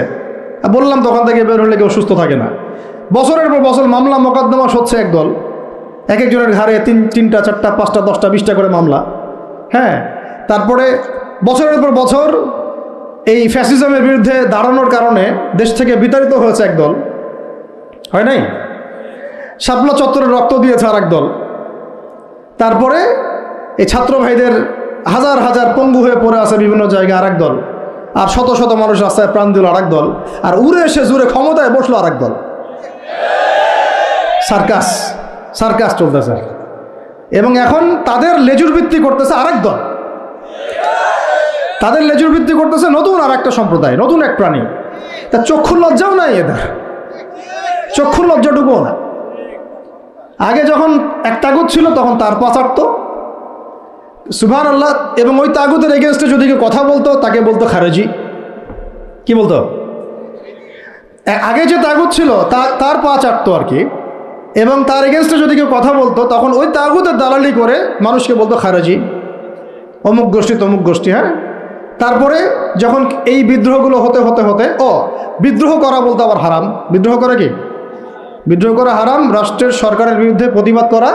বললাম তখন থেকে বের হলে কেউ সুস্থ থাকে না। বছরের পর বছর মামলা মোকদ্দমা হচ্ছে একদল, এক একজনের ঘাড়ে 3টা 4টা 5টা 10টা 20টা করে মামলা। হ্যাঁ, তারপরে বছরের পর বছর এই ফ্যাসিজমের বিরুদ্ধে দাঁড়ানোর কারণে দেশ থেকে বিতাড়িত হয়েছে একদল, হয় নাই? শাপলা চত্বরে রক্ত দিয়েছে আর একদল। তারপরে এই ছাত্র ভাইদের হাজার হাজার পঙ্গু হয়ে পড়ে আছে বিভিন্ন জায়গায় আর একদল, আর শত শত মানুষ রাস্তায় প্রাণ দিল আর একদল, আর উড়ে এসে জুড়ে ক্ষমতায় বসলো আর একদল। সার্কাস চলতেছে, এবং এখন তাদের লেজুর ভিত্তি করতেছে আরেক দল। তাদের লেজুর ভিত্তি করতেছে নতুন আর একটা সম্প্রদায়, নতুন এক প্রাণী। তা চক্ষুর লজ্জাও নাই এদের, চক্ষুর লজ্জাটুকুও না। আগে যখন এক তাগুত ছিল তখন তার পা চাটতো, সুবহানাল্লাহ, এবং ওই তাগুতের এগেনস্টে যদি কেউ কথা বলতো তাকে বলতো খারেজি। কি বলতো? আগে যে তাগুত ছিল তার পা চাটতো আর কি, এবং তার এগেনস্টে যদি কেউ কথা বলতো তখন ওই তাগুতের দালালি করে মানুষকে বলতো খারেজি, অমুক গোষ্ঠী তমুক গোষ্ঠী। হ্যাঁ, তারপরে যখন এই বিদ্রোহগুলো হতে হতে হতে বিদ্রোহ করা বলতে আবার হারাম। বিদ্রোহ করা কি? বিদ্রোহ করা হারাম, রাষ্ট্রের সরকারের বিরুদ্ধে প্রতিবাদ করা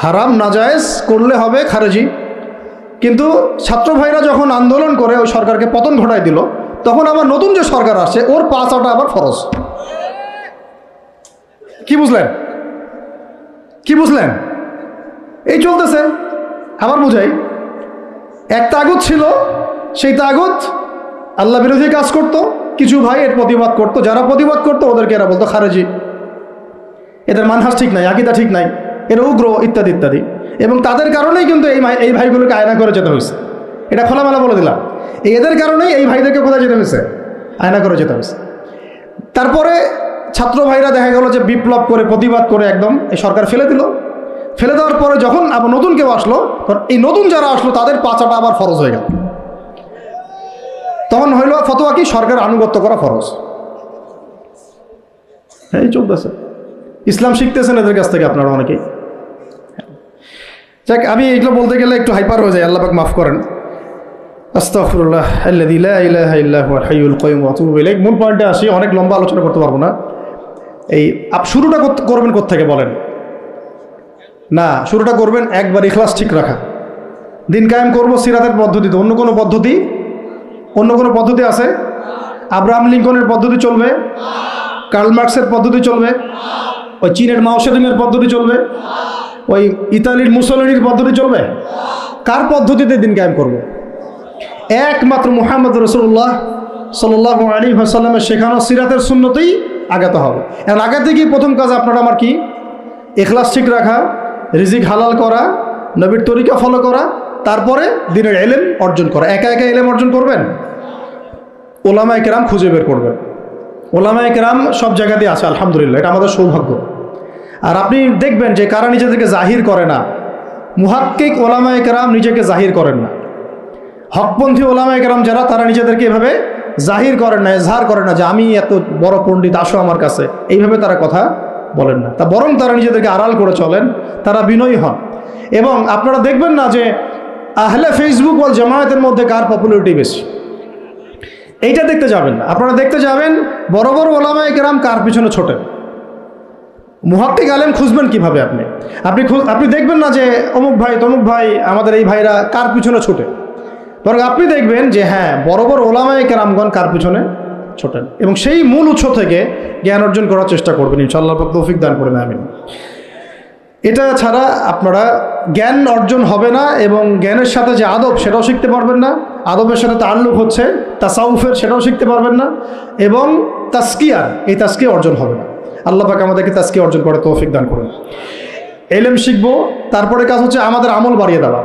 হারাম, নাজায়েজ, করলে হবে খারেজি। কিন্তু ছাত্র ভাইরা যখন আন্দোলন করে ওই সরকারকে পতন ঘটায় দিল, তখন আবার নতুন যে সরকার আসছে ওর পা চাটা আবার ফরজ। কি বুঝলেন? কি বুঝলেন? এই চলতেছে। আবার বুঝাই, এক তাগুত ছিল, সেই তাগুত আল্লাহ বিরোধী কাজ করত, কিছু ভাই এর প্রতিবাদ করত, যারা প্রতিবাদ করতো ওদেরকে এরা বলতো খারেজি, এদের মানহাজ ঠিক নাই, আকীদা ঠিক নাই, এরা উগ্র, ইত্যাদি ইত্যাদি। এবং তাদের কারণেই কিন্তু এই ভাইগুলোকে আয়না করে যেতে হয়েছে। এটা খোলামেলা বলে দিলাম, এদের কারণেই এই ভাইদেরকে কোথায় যেতে হয়েছে? আয়না করে যেতে হয়েছে। তারপরে ছাত্র ভাইরা দেখা গেল যে বিপ্লব করে, প্রতিবাদ করে একদম এই সরকার ফেলে দিল। ফেলে দেওয়ার পরে যখন আবার নতুন কেউ আসলো, এই নতুন যারা আসলো তাদের পাচাটা আবার ফরজ হয়ে গেল। তখন হইল ফতোয়া কি? সরকার আনুগত্য করা ফরজ। এই চলতেছে। ইসলাম শিখতেছেন এদের কাছ থেকে আপনারা অনেকেই। যাক, আমি এগুলো বলতে গেলে একটু হাইপার হয়ে যায়, আল্লাহ পাক মাফ করেন। আস্তাগফিরুল্লাহ আল্লাযী লা ইলাহা ইল্লা হুয়াল হাইয়ুল কাইয়ুম ওয়া আতুবু ইলাইহি। মূল পয়েন্টে আসি, অনেক লম্বা আলোচনা করতে পারবো না। এই শুরুটা করবেন কোত্থেকে বলেন? না, শুরুটা করবেন একবার ইখলাস ঠিক রাখা। দিন কায়েম করবো সিরাতের পদ্ধতিতে, অন্য কোনো পদ্ধতি আছে? আব্রাহাম লিঙ্কনের পদ্ধতি চলবে? কার্ল মার্কসের পদ্ধতি চলবে? ওই চীনের মাও সেতুংয়ের পদ্ধতি চলবে? ওই ইতালির মুসলিনির পদ্ধতি চলবে? কার পদ্ধতিতে দিন কায়েম করব? একমাত্র মুহাম্মদ রাসূলুল্লাহ সাল্লাল্লাহু আলাইহি ওয়াসাল্লামের শেখানো সিরাতের সুন্নতেই আগাতে হবে। এখন আগাতে গিয়ে প্রথম কাজ আপনার আমার কি? ইখলাস ঠিক রাখা, রিজিক হালাল করা, নবীর তরিকা ফলো করা, তারপরে দ্বীনের ইলম অর্জন করা। একা একা ইলম অর্জন করবেন? ওলামায়ে কেরাম খুঁজে বের করবেন। ওলামায়ে কেরাম সব জায়গাতেই আছে, আলহামদুলিল্লাহ, এটা আমাদের সৌভাগ্য। আর আপনি দেখবেন যে কারা নিজেদেরকে জাহির করে না, মুহাক্কিক ওলামায়ে কেরাম নিজেকে জাহির করেন না। হকপন্থী ওলামায়ে কেরাম যারা, তারা নিজেদেরকে এভাবে জাহির করেন না, এজহার করেন না যে আমি এত বড় পণ্ডিত, আসো আমার কাছে, এইভাবে তারা কথা বলেন না। তা বরং তারা নিজেদেরকে আড়াল করে চলেন, তারা বিনয়ী হন। এবং আপনারা দেখবেন না যে আহলে ফেসবুক ওয়াল জামায়াতের মধ্যে কার পপুলারিটি বেশি, এইটা দেখতে যাবেন না। আপনারা দেখতে যাবেন বড় বড় ওলামায়ে কেরাম কার পিছনে ছোটেন। মুহাক্কিক আলেম খুঁজবেন কিভাবে? আপনি দেখবেন না যে অমুক ভাই তমুক ভাই, আমাদের এই ভাইরা কার পিছনে ছোটে, বরং আপনি দেখবেন যে হ্যাঁ, বড় বড় ওলামায়ে কেরামগণ কার পিছনে ছোটেন, এবং সেই মূল উৎস থেকে জ্ঞান অর্জন করার চেষ্টা করবেন। ইনশাআল্লাহ তৌফিক দান করবেন, আমিন। এটা ছাড়া আপনারা জ্ঞান অর্জন হবে না, এবং জ্ঞানের সাথে যে আদব সেটাও শিখতে পারবেন না। আদবের সাথে তাআল্লুক হচ্ছে তাসাউফের, সেটাও শিখতে পারবেন না। এবং তাজকিয়ার, এই তাজকিয়া অর্জন হবে না। আল্লাহ পাক আমাদেরকে তাজকিয়া অর্জন করে তৌফিক দান করুন। ইলম শিখবো, তারপরে কাজ হচ্ছে আমাদের আমল বাড়িয়ে দেওয়া।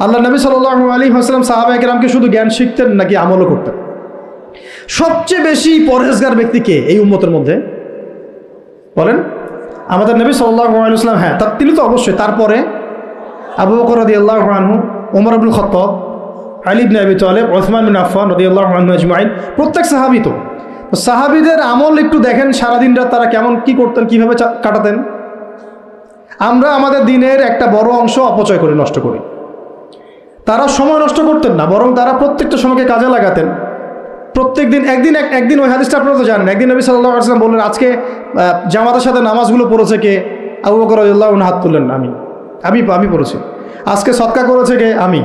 আল্লাহ নবী সাল্লাল্লাহু আলাইহি ওয়াসাল্লাম সাহাবায়ে কেরামকে শুধু জ্ঞান শিখতেন নাকি আমলও করতেন? সবচেয়ে বেশি পরহেজগার ব্যক্তি কে এই উম্মতের মধ্যে বলেন? আমাদের নবী সাল্লাল্লাহু আলাইহি ওয়াসাল্লাম। হ্যাঁ, তিনি তো অবশ্যই। তারপরে আবু বকর রাদিয়াল্লাহু আনহু, ওমর ইবনুল খাত্তাব, আলী ইবনে আবি তালিব, উসমান বিন আফফান রাদিয়াল্লাহু আনহু আজমাইন, প্রত্যেক সাহাবী। তো সাহাবীদের আমল একটু দেখেন, সারাদিন রাত তারা কেমন কি করতেন, কিভাবে কাটাতেন। আমরা আমাদের দিনের একটা বড় অংশ অপচয় করে নষ্ট করি। তারা সময় নষ্ট করতেন না, বরং তারা প্রত্যেকটা সময়কে কাজে লাগাতেন। প্রত্যেক দিন একদিন ওই হাদিসটা আপনারা তো জানেন, একদিন নবী সাল্লাল্লাহু আলাইহি ওয়াসাল্লাম বললেন, আজকে জামাতের সাথে নামাজগুলো পড়েছে কে? আবু বকর রাদিয়াল্লাহু আনহু হাত তুললেন, আমি পড়েছি। আজকে সদকা করেছে কে? আমি।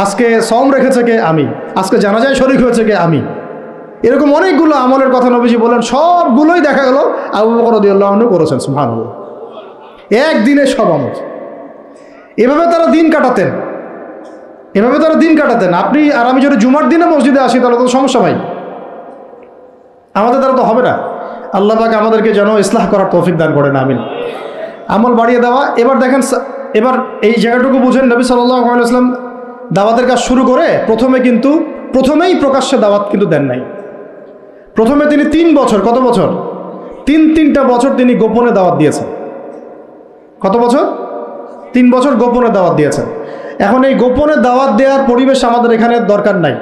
আজকে সওম রেখেছে কে? আমি। আজকে জানাজায় শরীক হয়েছে কে? আমি। এরকম অনেকগুলো আমলের কথা নবীজি বলেন, সবগুলোই দেখা গেল আবু বকর রাদিয়াল্লাহু আনহু করেছেন। সুবহানাল্লাহ, একদিনে সব আমল। এভাবে তারা দিন কাটাতেন, আপনি আর আমি যদি জুমার দিনে মসজিদে আসি তাহলে তো সমস্যা ভাই, আমাদের দ্বারা তো হবে না। আল্লাহ পাক আমাদেরকে যেন ইসলাহ করার তৌফিক দান করেন, আমিন। আমল বাড়িয়ে দেওয়া। এবার দেখেন, এবার এই জায়গাটুকু বুঝেন, নবী সাল্লাল্লাহু আলাইহি ওয়াসাল্লাম দাওয়াতের কাজ শুরু করে প্রথমে কিন্তু প্রথমেই প্রকাশ্যে দাওয়াত কিন্তু দেন নাই। প্রথমে তিনি 3 বছর, কত বছর? 3টা বছর তিনি গোপনে দাওয়াত দিয়েছেন। কত বছর? 3 বছর গোপনে দাওয়াত দিয়েছেন। এখন এই গোপনে দাওয়াত দেওয়ার পরিবেশ আমাদের এখানে দরকার নাই।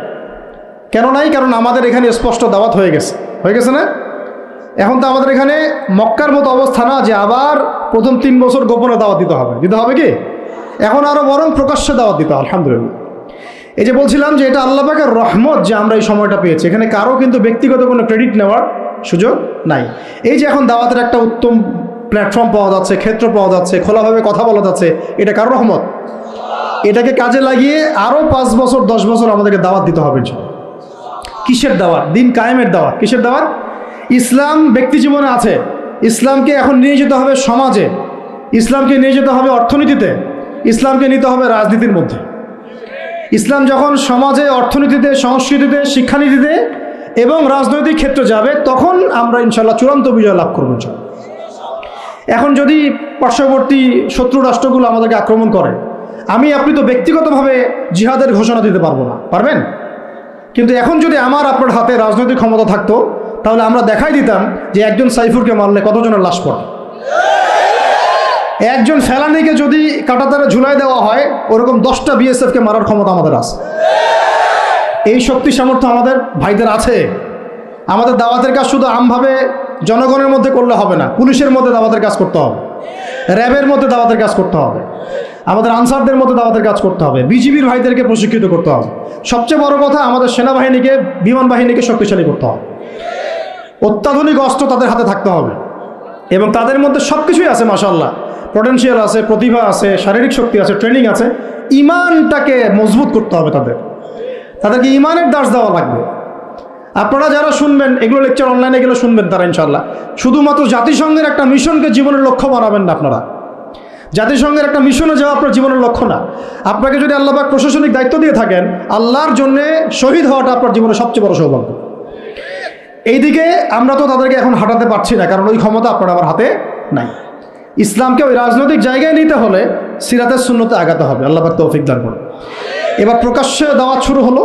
কেন নাই? কারণ আমাদের এখানে স্পষ্ট দাওয়াত হয়ে গেছে না? এখন তো আমাদের এখানে মক্কার মতো অবস্থা না যে আবার প্রথম 3 বছর গোপনে দাওয়াত দিতে হবে কি? এখন আরো বরং প্রকাশ্যে দাওয়াত দিতে, আলহামদুলিল্লাহ। এই যে বলছিলাম যে এটা আল্লাহ পাকের রহমত যে আমরা এই সময়টা পেয়েছি। এখানে কারো কিন্তু ব্যক্তিগত কোনো ক্রেডিট নেওয়ার সুযোগ নাই। এই যে এখন দাওয়াতের একটা উত্তম প্ল্যাটফর্ম পাওয়া যাচ্ছে, ক্ষেত্র পাওয়া যাচ্ছে, খোলাভাবে কথা বলা যাচ্ছে, এটা কারো রহমত। এটাকে কাজে লাগিয়ে আরো 5 বছর 10 বছর আমাদেরকে দাওয়াত দিতে হবে। কিসের দাওয়াত? দিন কায়েমের দাওয়াত। কিসের দাওয়াত? ইসলাম ব্যক্তি জীবনে আছে, ইসলামকে এখন নিয়ে যেতে হবে সমাজে, ইসলামকে নিয়ে যেতে হবে অর্থনীতিতে, ইসলামকে নিতে হবে রাজনীতির মধ্যে। ইসলাম যখন সমাজে, অর্থনীতিতে, সংস্কৃতিতে, শিক্ষানীতিতে এবং রাজনৈতিক ক্ষেত্রে যাবে, তখন আমরা ইনশাল্লাহ চূড়ান্ত বিজয় লাভ করব। এখন যদি পার্শ্ববর্তী শত্রু রাষ্ট্রগুলো আমাদেরকে আক্রমণ করে, আপনি তো ব্যক্তিগতভাবে জিহাদের ঘোষণা দিতে পারবো না, পারবেন? কিন্তু এখন যদি আপনার হাতে রাজনৈতিক ক্ষমতা থাকতো, তাহলে আমরা দেখাই দিতাম যে একজন সাইফুরকে মারলে কতজনের লাশ পড়ে। একজন ফেলানিকে যদি কাঁটাতারে ঝুলাই দেওয়া হয়, ওরকম 10টা বিএসএফকে মারার ক্ষমতা আমাদের আছে। এই শক্তি সামর্থ্য আমাদের ভাইদের আছে। আমাদের দাওয়াতের কাজ শুধু আমভাবে জনগণের মধ্যে করলে হবে না, পুলিশের মধ্যে দাওয়াতের কাজ করতে হবে, র্যাবের মধ্যে দাওয়াতের কাজ করতে হবে, আমাদের আনসারদের মধ্যে দাওয়াতের কাজ করতে হবে, বিজিবির ভাইদেরকে প্রশিক্ষিত করতে হবে। সবচেয়ে বড় কথা, আমাদের সেনাবাহিনীকে, বিমান বাহিনীকে শক্তিশালী করতে হবে। অত্যাধুনিক অস্ত্র তাদের হাতে থাকতে হবে এবং তাদের মধ্যে সব কিছুই আছে, মাশাআল্লাহ। পটেনশিয়াল আছে, প্রতিভা আছে, শারীরিক শক্তি আছে, ট্রেনিং আছে। ইমানটাকে মজবুত করতে হবে তাদেরকে ইমানের দাস দেওয়া লাগবে। আপনারা যারা শুনবেন এগুলো লেকচার, অনলাইনে গেলে শুনবেন তারা ইনশাআল্লাহ, শুধুমাত্র জাতিসংঘের একটা মিশনকে জীবনের লক্ষ্য বানাবেন না। আপনারা জাতিসংঘের একটা মিশনে যাওয়া আপনার জীবনের লক্ষ্য না। আপনাকে যদি আল্লাহ পাক প্রশাসনিক দায়িত্ব দিয়ে থাকেন, আল্লাহর জন্য শহীদ হওয়াটা আপনার জীবনের সবচেয়ে বড় সৌভাগ্য। এইদিকে আমরা তো তাদেরকে এখন হাঁটাতে পারছি না, কারণ ওই ক্ষমতা আপনার আমার হাতে নাই। ইসলামকে ওই রাজনৈতিক জায়গায় নিতে হলে সিরাতের সুন্নতে আগাতে হবে। আল্লাহ পাক তৌফিক দান করুন। এবার প্রকাশ্যে দাওয়াত শুরু হলো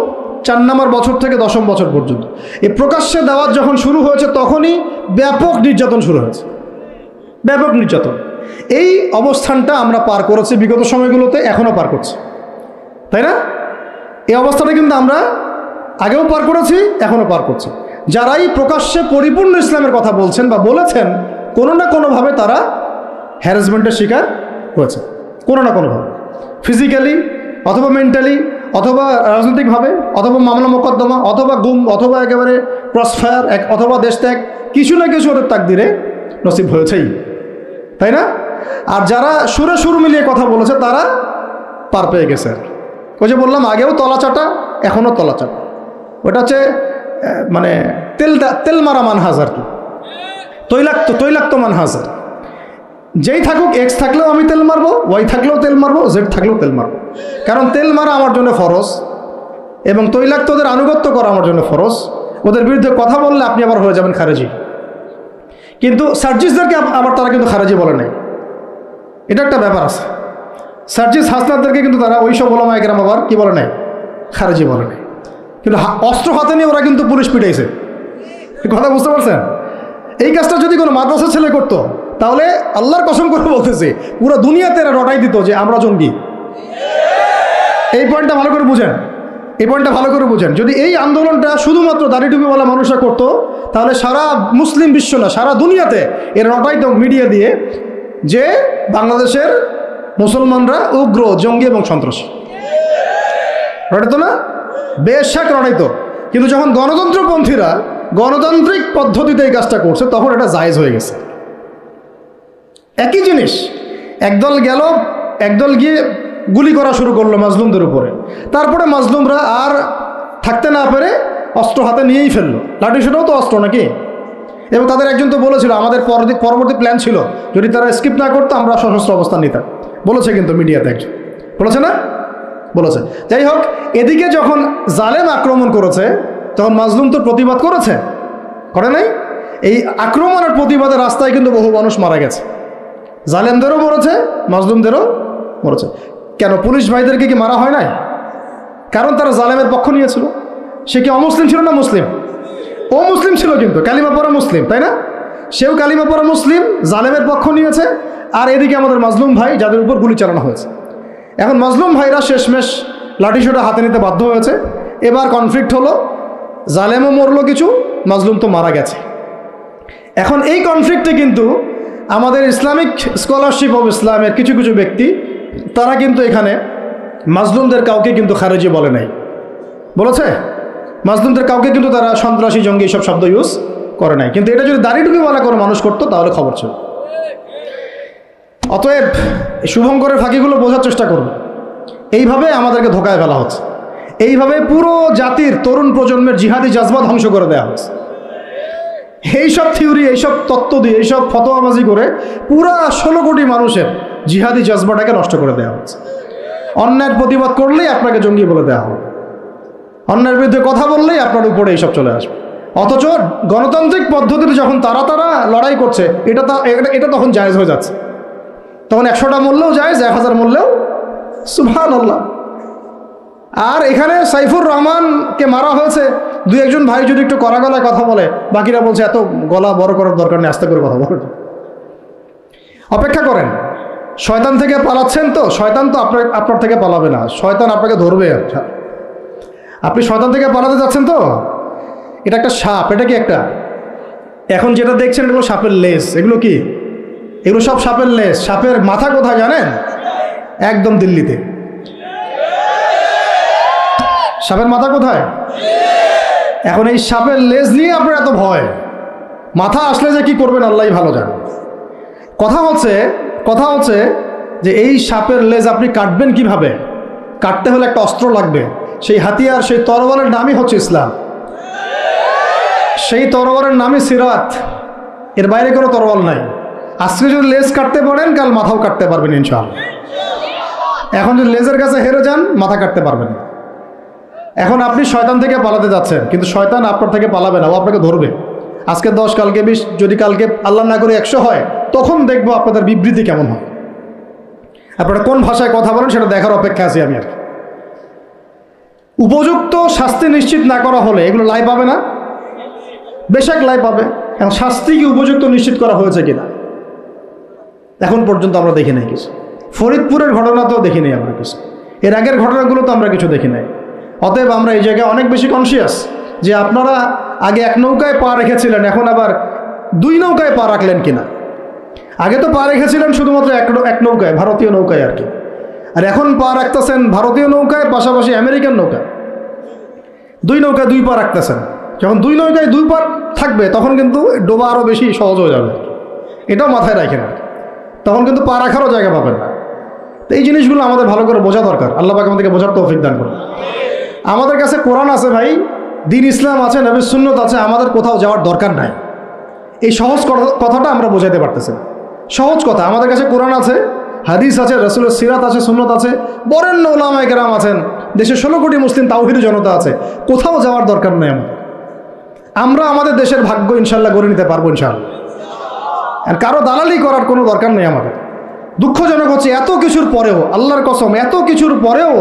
4 নম্বর বছর থেকে 10ম বছর পর্যন্ত। এই প্রকাশ্যে দাওয়াত যখন শুরু হয়েছে, তখনই ব্যাপক নির্যাতন শুরু হয়েছে, ব্যাপক নির্যাতন। এই অবস্থানটা আমরা পার করেছি বিগত সময়গুলোতে, এখনও পার করছি, তাই না? এই অবস্থাটা কিন্তু আমরা আগেও পার করেছি, এখনও পার করছি। যারাই প্রকাশ্যে পরিপূর্ণ ইসলামের কথা বলছেন বা বলেছেন, কোনো না কোনোভাবে তারা হ্যারাসমেন্টের শিকার হয়েছে, কোনো না কোনোভাবে, ফিজিক্যালি অথবা মেন্টালি অথবা রাজনৈতিকভাবে অথবা মামলা মোকদ্দমা অথবা গুম অথবা একেবারে ক্রসফায়ার অথবা দেশ ত্যাগ, কিছু না কিছু ওদের তাকদিরে নসিব হয়েছেই, তাই না? আর যারা সুরে সুর মিলিয়ে কথা বলেছে তারা পার পেয়ে গেছে। ওই যে বললাম, আগেও তলা চাটা, এখনও তলা চাটা। ওটা হচ্ছে মানে তেল মারা মানহাজ আর কি, তৈলাক্ত মানহাজ। যেই থাকুক, এক্স থাকলেও আমি তেল মারবো, ওয়াই থাকলেও তেল মারবো, জেড থাকলেও তেল মারবো। কারণ তেল মারা আমার জন্য ফরজ এবং তৈলাক্তদের আনুগত্য করা আমার জন্য ফরজ। ওদের বিরুদ্ধে কথা বললে আপনি আবার হয়ে যাবেন খারেজি। কিন্তু সার্জিসদেরকে আবার তারা কিন্তু খারেজি বলে নাই, এটা একটা ব্যাপার আছে। সার্জিস হাসনাতদেরকে কিন্তু তারা ওই সব ওলামা একরাম আবার কি বলে নাই, খারেজি বলে নাই। কিন্তু অস্ত্র হাতে নিয়ে ওরা কিন্তু পুলিশ পিটাইছে, কথা বুঝতে পারছেন? এই কাজটা যদি কোনো মাদ্রাসার ছেলে করতো, তাহলে আল্লাহর কসম করে বলতেছে পুরো দুনিয়াতে এরা রটাই দিত যে আমরা জঙ্গি। এই পয়েন্টটা ভালো করে বুঝেন, এই পয়েন্টটা ভালো করে বুঝেন। যদি এই আন্দোলনটা শুধুমাত্র দাড়ি টুপিওয়ালা মানুষরা করতো, তাহলে সারা মুসলিম বিশ্ব না, সারা দুনিয়াতে এরা রটাইতো মিডিয়া দিয়ে যে বাংলাদেশের মুসলমানরা উগ্র, জঙ্গি এবং সন্ত্রাসী। রটাইতো না? বেশাক রটাইতো। কিন্তু যখন গণতন্ত্রপন্থীরা গণতান্ত্রিক পদ্ধতিতে এই কাজটা করছে, তখন এটা জায়েজ হয়ে গেছে। একই জিনিস, একদল গিয়ে গুলি করা শুরু করলো মাজলুমদের উপরে। তারপরে মাজলুমরা আর থাকতে না পেরে অস্ত্র হাতে নিয়েই ফেললো। লাঠি সেটাও তো অস্ত্র নাকি? এবং তাদের একজন তো বলেছিল, আমাদের পরবর্তী প্ল্যান ছিল যদি তারা স্কিপ না করতো আমরা সশস্ত্র অবস্থান নিতাম, বলেছে কিন্তু মিডিয়াতে একজন, বলেছে না? বলেছে। যাই হোক, এদিকে যখন জালেম আক্রমণ করেছে, তখন মাজলুম তো প্রতিবাদ করেছে, করে নাই? এই আক্রমণের প্রতিবাদের রাস্তায় কিন্তু বহু মানুষ মারা গেছে। জালেমদেরও মরেছে, মাজলুমদেরও মরেছে। কেন পুলিশ ভাইদেরকে কি মারা হয় নাই? কারণ তারা জালেমের পক্ষ নিয়েছিল। সে কি অমুসলিম ছিল না মুসলিম? ও মুসলিম ছিল, কিন্তু কালিমা পড়া মুসলিম, তাই না? সেও কালিমা পড়া মুসলিম, জালেমের পক্ষ নিয়েছে। আর এদিকে আমাদের মাজলুম ভাই, যাদের উপর গুলি চালানো হয়েছে। এখন মাজলুম ভাইরা শেষমেশ লাঠিসোঁটা হাতে নিতে বাধ্য হয়েছে। এবার কনফ্লিক্ট হলো, জালেমও মরলো কিছু, মাজলুম তো মারা গেছে। এখন এই কনফ্লিক্টে কিন্তু আমাদের ইসলামিক স্কলারশিপ অব ইসলামের কিছু কিছু ব্যক্তি, তারা কিন্তু এখানে মাজলুমদের কাউকে কিন্তু খারেজি বলে নাই, বলেছে? মাজলুমদের কাউকে কিন্তু তারা সন্ত্রাসী, জঙ্গি এইসব শব্দ ইউজ করে নাই। কিন্তু এটা যদি দাড়ি টুপিওয়ালা কোনো মানুষ করতো তাহলে খবর ছিল। অতএব শুভঙ্করের ফাঁকিগুলো বোঝার চেষ্টা করব। এইভাবে আমাদেরকে ধোকায় ফেলা হচ্ছে, এইভাবে পুরো জাতির তরুণ প্রজন্মের জিহাদি জাজবা ধ্বংস করে দেওয়া হচ্ছে। এইসব থিওরি, এইসব তত্ত্ব দিয়ে, এইসব ফতোয়াবাজি করে পুরা 16 কোটি মানুষের জিহাদি জাজবাটাকে নষ্ট করে দেওয়া হচ্ছে। অন্যায়ের প্রতিবাদ করলেই আপনাকে জঙ্গি বলে দেওয়া হবে, অন্যায়ের বিরুদ্ধে কথা বললেই আপনার উপরে এইসব চলে আসবে। অথচ গণতান্ত্রিক পদ্ধতিতে যখন তারা লড়াই করছে, এটা তখন জায়েজ হয়ে যাচ্ছে। তখন 100টা মূল্যেও জায়েজ, 1000 মূল্যেও সুবহানাল্লাহ। আর এখানে সাইফুর রহমানকে মারা হয়েছে, 2-1 ভাই যদি একটু কড়া গলায় কথা বলে, বাকিরা বলছে এত গলা বড় করার দরকার নেই, আস্তে করে কথা বলেন। অপেক্ষা করেন, শয়তান থেকে পালাচ্ছেন তো, শয়তান তো আপনার থেকে পালাবে না, শয়তান আপনাকে ধরবে। আপনি শয়তান থেকে পালাতে যাচ্ছেন তো, এটা একটা সাপ। এটা কি একটা, এখন যেটা দেখছেন এগুলো সাপের লেজ। এগুলো কি? এগুলো সব সাপের লেজ। সাপের মাথা কোথায় জানেন? একদম দিল্লিতে। সাপের মাথা কোথায়? এখন এই সাপের লেজ নিয়ে আপনার এত ভয়, মাথা আসলে যে কি করবেন আল্লাহই ভালো জানে। কথা হচ্ছে যে এই সাপের লেজ আপনি কাটবেন কিভাবে? কাটতে হলে একটা অস্ত্র লাগবে। সেই হাতিয়ার, সেই তরবারের নামই হচ্ছে ইসলাম। সেই তরবারের নামই সিরাত। এর বাইরে কোনো তরবাল নাই। আজকে যদি লেজ কাটতে পারেন, কাল মাথাও কাটতে পারবেন ইনশাআল্লাহ। এখন যদি লেজের কাছে হেরে যান, মাথা কাটতে পারবেন না। এখন আপনি শয়তান থেকে পালাতে যাচ্ছেন, কিন্তু শয়তান আপনার থেকে পালাবে না, ও আপনাকে ধরবে। আজকে 10, কালকে 20, যদি কালকে আল্লাহ না করে 100 হয়, তখন দেখবো আপনাদের বিবৃতি কেমন হয়। আপনারা কোন ভাষায় কথা বলেন সেটা দেখার অপেক্ষা আছি আমি। আর উপযুক্ত শাস্তি নিশ্চিত না করা হলে এগুলো লাই পাবে না, বেশক লাই পাবে। এখন শাস্তি কি উপযুক্ত নিশ্চিত করা হয়েছে কিনা এখন পর্যন্ত আমরা দেখি নাই কিছু। ফরিদপুরের ঘটনা তো দেখি নাই আমরা কিছু, এর আগের ঘটনাগুলো তো আমরা কিছু দেখি নাই। অতএব আমরা এই জায়গায় অনেক বেশি কনসিয়াস যে আপনারা আগে 1 নৌকায় পা রেখেছিলেন, এখন আবার 2 নৌকায় পা রাখলেন কিনা। আগে তো পা রেখেছিলেন শুধুমাত্র এক নৌকায়, ভারতীয় নৌকায় আর কি। আর এখন পা রাখতেছেন ভারতীয় নৌকায়, পাশাপাশি আমেরিকান নৌকায়। 2 নৌকায় 2 পা রাখতেছেন। যখন 2 নৌকায় 2 পা থাকবে, তখন কিন্তু ডোবা আরও বেশি সহজ হয়ে যাবে। এটাও মাথায় রাখেন, তখন কিন্তু পা রাখারও জায়গা পাবেন না। তো এই জিনিসগুলো আমাদের ভালো করে বোঝা দরকার। আল্লাহ পাক আমাদেরকে বোঝার তৌফিক দান করুন। আমাদের কাছে কোরআন আছে ভাই, দ্বীন ইসলাম আছে, নবীর সুন্নত আছে, আমাদের কোথাও যাওয়ার দরকার নাই। এই সহজ কথাটা আমরা বোঝাতে পারতেছি। সহজ কথা, আমাদের কাছে কোরআন আছে, হাদিস আছে, রাসূলের সিরাত আছে, সুন্নত আছে, বরেণ্য উলামায়ে কেরাম আছেন, দেশে 16 কোটি মুসলিম তাওহীদি জনতা আছে। কোথাও যাওয়ার দরকার নেই আমরা আমাদের দেশের ভাগ্য ইনশাল্লাহ গড়ে নিতে পারবো ইনশাআল্লাহ। আর কারো দালালি করার কোনো দরকার নেই আমাদের। দুঃখজনক হচ্ছে এত কিছুর পরেও, আল্লাহর কসম, এত কিছুর পরেও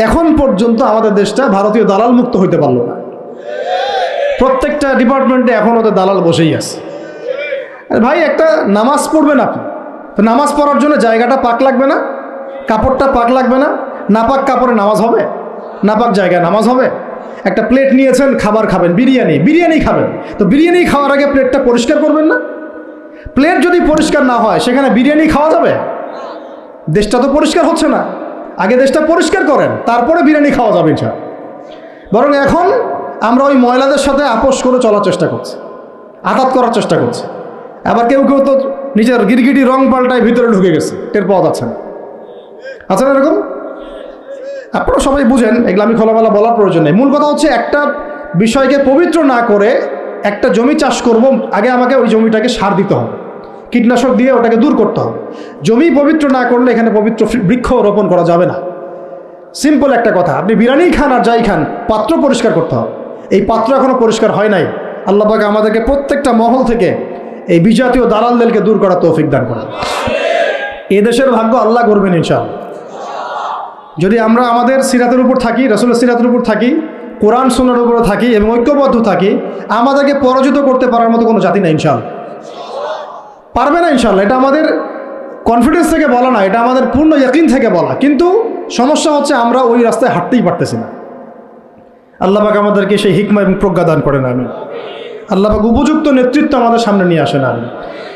এখন পর্যন্ত আমাদের দেশটা ভারতীয় দালাল মুক্ত হইতে পারলো না। প্রত্যেকটা ডিপার্টমেন্টে এখন ওদের দালাল বসেই আছে। ভাই একটা নামাজ পড়বেন আপনি, তো নামাজ পড়ার জন্য জায়গাটা পাক লাগবে না, কাপড়টা পাক লাগবে না? নাপাক কাপড়ে নামাজ হবে? নাপাক জায়গায় নামাজ হবে? একটা প্লেট নিয়েছেন, খাবার খাবেন, বিরিয়ানি খাবেন, তো বিরিয়ানি খাওয়ার আগে প্লেটটা পরিষ্কার করবেন না? প্লেট যদি পরিষ্কার না হয়, সেখানে বিরিয়ানি খাওয়া যাবে? দেশটা তো পরিষ্কার হচ্ছে না। আগে দেশটা পরিষ্কার করেন, তারপরে বিরিয়ানি খাওয়া যাবে ইনশাআল্লাহ। বরং এখন আমরা ওই ময়লাদের সাথে আপোষ করে চলার চেষ্টা করছি, আঘাত করার চেষ্টা করছি। আবার কেউ কেউ তো নিজের গিরগিটি রং পাল্টায় ভিতরে ঢুকে গেছে, টের পাওয়া যাচ্ছে না। আচ্ছা না এরকম? আপনারা সবাই বুঝেন, এগুলো আমি খোলামেলা বলার প্রয়োজন নেই। মূল কথা হচ্ছে, একটা বিষয়কে পবিত্র না করে একটা জমি চাষ করব, আগে আমাকে ওই জমিটাকে সার দিতে হবে, কীটনাশক দিয়ে ওটাকে দূর করতে হবে। জমি পবিত্র না করলে এখানে পবিত্র বৃক্ষ রোপণ করা যাবে না। সিম্পল একটা কথা, আপনি বিরিয়ানি খান আর যাই খান, পাত্র পরিষ্কার করতে হবে। এই পাত্র এখনো পরিষ্কার হয় নাই। আল্লাহ পাক আমাদেরকে প্রত্যেকটা মহল থেকে এই বিজাতীয় দালালদেরকে দূর করার তৌফিক দান করেন। এ দেশের ভাগ্য আল্লাহ করবেন ইনশাআল্লাহ। যদি আমরা আমাদের সিরাতের উপর থাকি, রাসূলের সিরাতের উপর থাকি, কোরআন সুন্নাহর উপর থাকি এবং ঐক্যবদ্ধ থাকি, আমাদেরকে পরাজিত করতে পারার মতো কোনো জাতি না ইনশাআল্লাহ, পারবে না ইনশাআল্লাহ। এটা আমাদের কনফিডেন্স থেকে বলা না, এটা আমাদের পূর্ণ ইয়াকিন থেকে বলা। কিন্তু সমস্যা হচ্ছে আমরা ওই রাস্তায় হাঁটতেই পারতেছি না। আল্লাহ পাক আমাদেরকে সেই হিকমা এবং প্রজ্ঞা দান করেন, আমিন। আল্লাহ পাক উপযুক্ত নেতৃত্ব আমাদের সামনে নিয়ে আসেন, আমিন।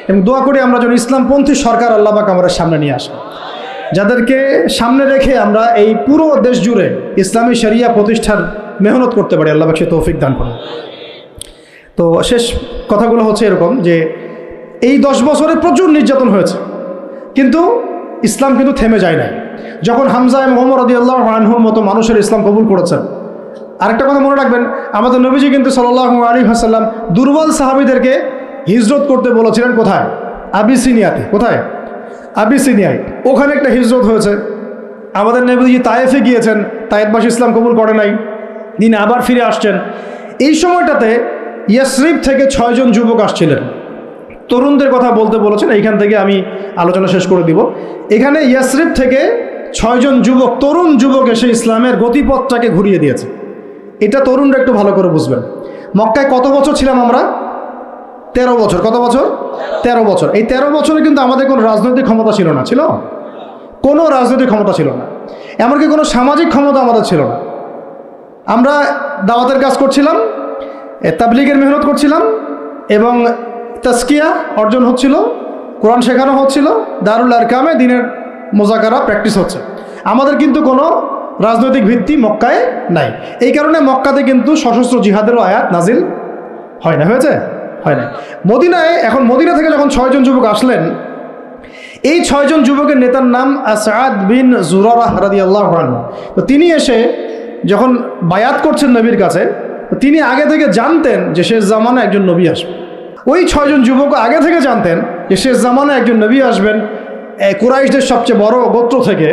এবং দোয়া করি আমরা যেন ইসলামপন্থী সরকার আল্লাহ পাক আমাদের সামনে নিয়ে আসেন, যাদেরকে সামনে রেখে আমরা এই পুরো দেশ জুড়ে ইসলামী শরিয়া প্রতিষ্ঠার মেহনত করতে পারি। আল্লাহ পাক সে তৌফিক দান করেন। তো শেষ কথাগুলো হচ্ছে এরকম যে এই 10 বছরে প্রচুর নির্যাতন হয়েছে, কিন্তু ইসলাম কিন্তু থেমে যায় নাই। যখন হামজা এবং ওমর রাদিয়াল্লাহু আনহুর মতো মানুষের ইসলাম কবুল করেছেন। আরেকটা কথা মনে রাখবেন, আমাদের নবীজি কিন্তু সাল্লাল্লাহু আলাইহি ওয়াসাল্লাম দুর্বল সাহাবীদেরকে হিজরত করতে বলেছিলেন। কোথায়? আবিসিনিয়াতে। কোথায়? আবিসিনিয়ায়। ওখানে একটা হিজরত হয়েছে। আমাদের নবীজি তায়েফে গিয়েছেন, তায়েফবাসী ইসলাম কবুল করে নাই, তিনি আবার ফিরে আসছেন। এই সময়টাতে ইয়াসরিব থেকে 6 জন যুবক আসছিলেন, তরুণদের কথা বলতে বলেছেন। এইখান থেকে আমি আলোচনা শেষ করে দিব। এখানে ইয়াসরিব থেকে 6 জন যুবক, তরুণ যুবক এসে ইসলামের গতিপথটাকে ঘুরিয়ে দিয়েছে। এটা তরুণরা একটু ভালো করে বুঝবেন। মক্কায় কত বছর ছিলাম আমরা? 13 বছর। কত বছর? 13 বছর। এই 13 বছরে কিন্তু আমাদের কোনো রাজনৈতিক ক্ষমতা ছিল না, ছিল কোনো রাজনৈতিক ক্ষমতা ছিল না, এমনকি কোনো সামাজিক ক্ষমতা আমাদের ছিল না। আমরা দাওয়াতের কাজ করছিলাম, তাবলীগের মেহনত করছিলাম এবং তাজকিয়া অর্জন হচ্ছিল, কোরআন শেখানো হচ্ছিল, দারুল আরকামে দিনের মোজাকারা প্র্যাকটিস হচ্ছে। আমাদের কিন্তু কোনো রাজনৈতিক ভিত্তি মক্কায় নাই। এই কারণে মক্কাতে কিন্তু সশস্ত্র জিহাদেরও আয়াত নাজিল হয় না। হয়েছে? হয় না। মদিনায়, এখন মদিনা থেকে যখন 6 জন যুবক আসলেন, এই 6 জন যুবকের নেতার নাম আসাদ বিন জুরারাহ রাদিয়াল্লাহু আনহু। তো তিনি এসে যখন বায়াত করছেন নবীর কাছে, তিনি আগে থেকে জানতেন যে শেষ জামানায় একজন নবী আসবে। ওই 6 জন যুবক আগে থেকে জানতেন যে শেষ জামানায় একজন নবী আসবেন কুরাইশদের সবচেয়ে বড় গোত্র থেকে,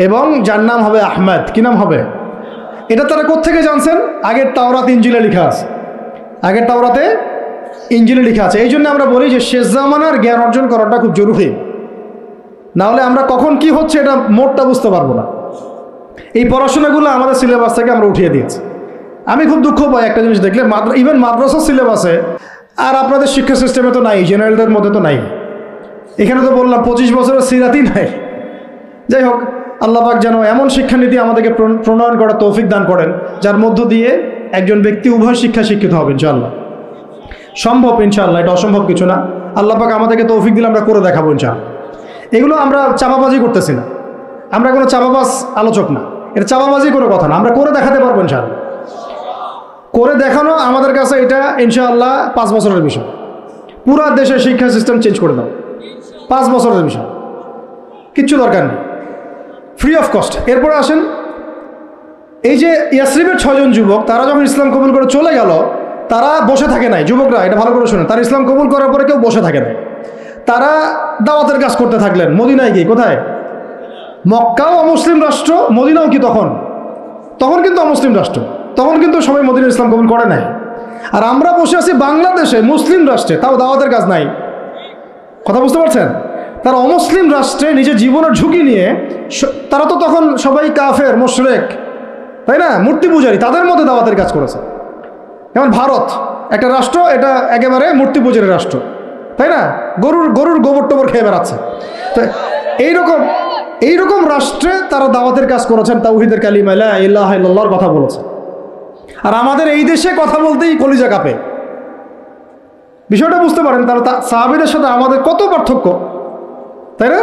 এবং যার নাম হবে আহমেদ। কি নাম হবে? এটা তারা কোত্থেকে জানছেন? আগের তাওরাত ইনজিলে লেখা আছে, আগের তাওরাতে ইনজিলে লেখা আছে। এই জন্য আমরা বলি যে শেষ জামানার জ্ঞান অর্জন করাটা খুব জরুরি, না হলে আমরা কখন কি হচ্ছে এটা মোটটা বুঝতে পারবো না। এই পড়াশোনাগুলো আমাদের সিলেবাস থেকে আমরা উঠিয়ে দিয়েছি। আমি খুব দুঃখ পাই একটা জিনিস দেখলে, ইভেন মাদ্রাসা সিলেবাসে আর আপনাদের শিক্ষা সিস্টেমে তো নাই, জেনারেলদের মধ্যে তো নাই। এখানে তো বললাম 25 বছরের সিরাতই নাই। যাই হোক, আল্লাহ পাক যেন এমন শিক্ষানীতি আমাদেরকে প্রণয়ন করার তৌফিক দান করেন, যার মধ্য দিয়ে একজন ব্যক্তি উভয় শিক্ষিত হবে ইনশাআল্লাহ। সম্ভব ইনশাআল্লাহ, এটা অসম্ভব কিছু না। আল্লাহ পাক আমাদেরকে তৌফিক দিলে আমরা করে দেখাবো ইনশাআল্লাহ। এগুলো আমরা চাপাবাজি করতেছি না, আমরা কোনো চাপাবাজ আলোচক না, এটা চাপাবাজি কোনো কথা না, আমরা করে দেখাতে পারবো ইনশাআল্লাহ। করে দেখানো আমাদের কাছে এটা ইনশাআল্লাহ 5 বছরের বিষয়। পুরা দেশের শিক্ষা সিস্টেম চেঞ্জ করে দাও, 5 বছরের বিষয়, কিচ্ছু দরকার নেই, ফ্রি অফ কস্ট। এরপরে আসেন, এই যে ইয়াসরিবের 6 জন যুবক, তারা যখন ইসলাম কবুল করে চলে গেল, তারা বসে থাকে নাই। যুবকরা এটা ভালো করে শুনে, তারা ইসলাম কবুল করার পরে কেউ বসে থাকে নাই, তারা দাওয়াতের কাজ করতে থাকলেন। মদিনায় গিয়ে, কোথায়? মক্কাও অমুসলিম রাষ্ট্র, মদিনাও কি তখন কিন্তু অমুসলিম রাষ্ট্র, তখন কিন্তু সবাই মদিনার ইসলাম কবুল করে নাই। আর আমরা বসে আছি বাংলাদেশে মুসলিম রাষ্ট্রে, তাও দাওয়াতের কাজ নাই। কথা বুঝতে পারছেন? তারা অমুসলিম রাষ্ট্রে নিজের জীবনের ঝুঁকি নিয়ে, তারা তো তখন সবাই কাফের, মুশরিক, তাই না, মূর্তি পূজারী, তাদের মধ্যে দাওয়াতের কাজ করেছে। যেমন ভারত একটা রাষ্ট্র, এটা একেবারে মূর্তি পূজারী রাষ্ট্র, তাই না, গরুর গোবর টোবর খেয়ে বেড়াচ্ছে। তো এইরকম রাষ্ট্রে তারা দাওয়াতের কাজ করেছেন, তাওহীদের কালিমা লা ইলাহা ইল্লাল্লাহর কথা বলেছে। আর আমাদের এই দেশে কথা বলতেই কলিজা কাঁপে। বিষয়টা বুঝতে পারেন, তারা সাহাবীদের সাথে আমাদের কত পার্থক্য, তাই না?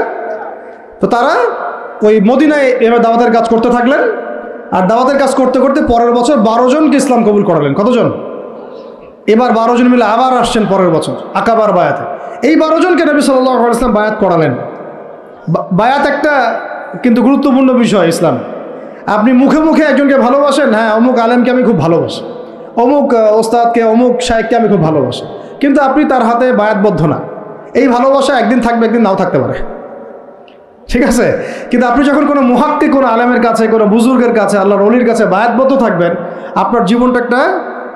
তো তারা ওই মদিনায় এবার দাওয়াতের কাজ করতে থাকলেন। আর দাওয়াতের কাজ করতে করতে পরের বছর 12 জনকে ইসলাম কবুল করালেন। কতজন? এবার 12 জন মিলে আবার আসছেন পরের বছর আকাবার বায়াতে। এই 12 জনকে নবী সাল্লাল্লাহু আলাইহি ওয়াসাল্লাম বায়াত করালেন। বায়াত একটা কিন্তু গুরুত্বপূর্ণ বিষয় ইসলাম। আপনি মুখে মুখে একজনকে ভালোবাসেন, হ্যাঁ অমুক আলেমকে আমি খুব ভালোবাসি, অমুক ওস্তাদকে, অমুক শায়েখকে আমি খুব ভালোবাসি, কিন্তু আপনি তার হাতে বায়াতবদ্ধ না। এই ভালোবাসা একদিন থাকবে, একদিন নাও থাকতে পারে, ঠিক আছে? কিন্তু আপনি যখন কোনো মুহাক্কিক, কোনো আলেমের কাছে, কোনো বুজুর্গের কাছে, আল্লাহর ওলির কাছে বায়াতবদ্ধ থাকবেন, আপনার জীবনটা একটা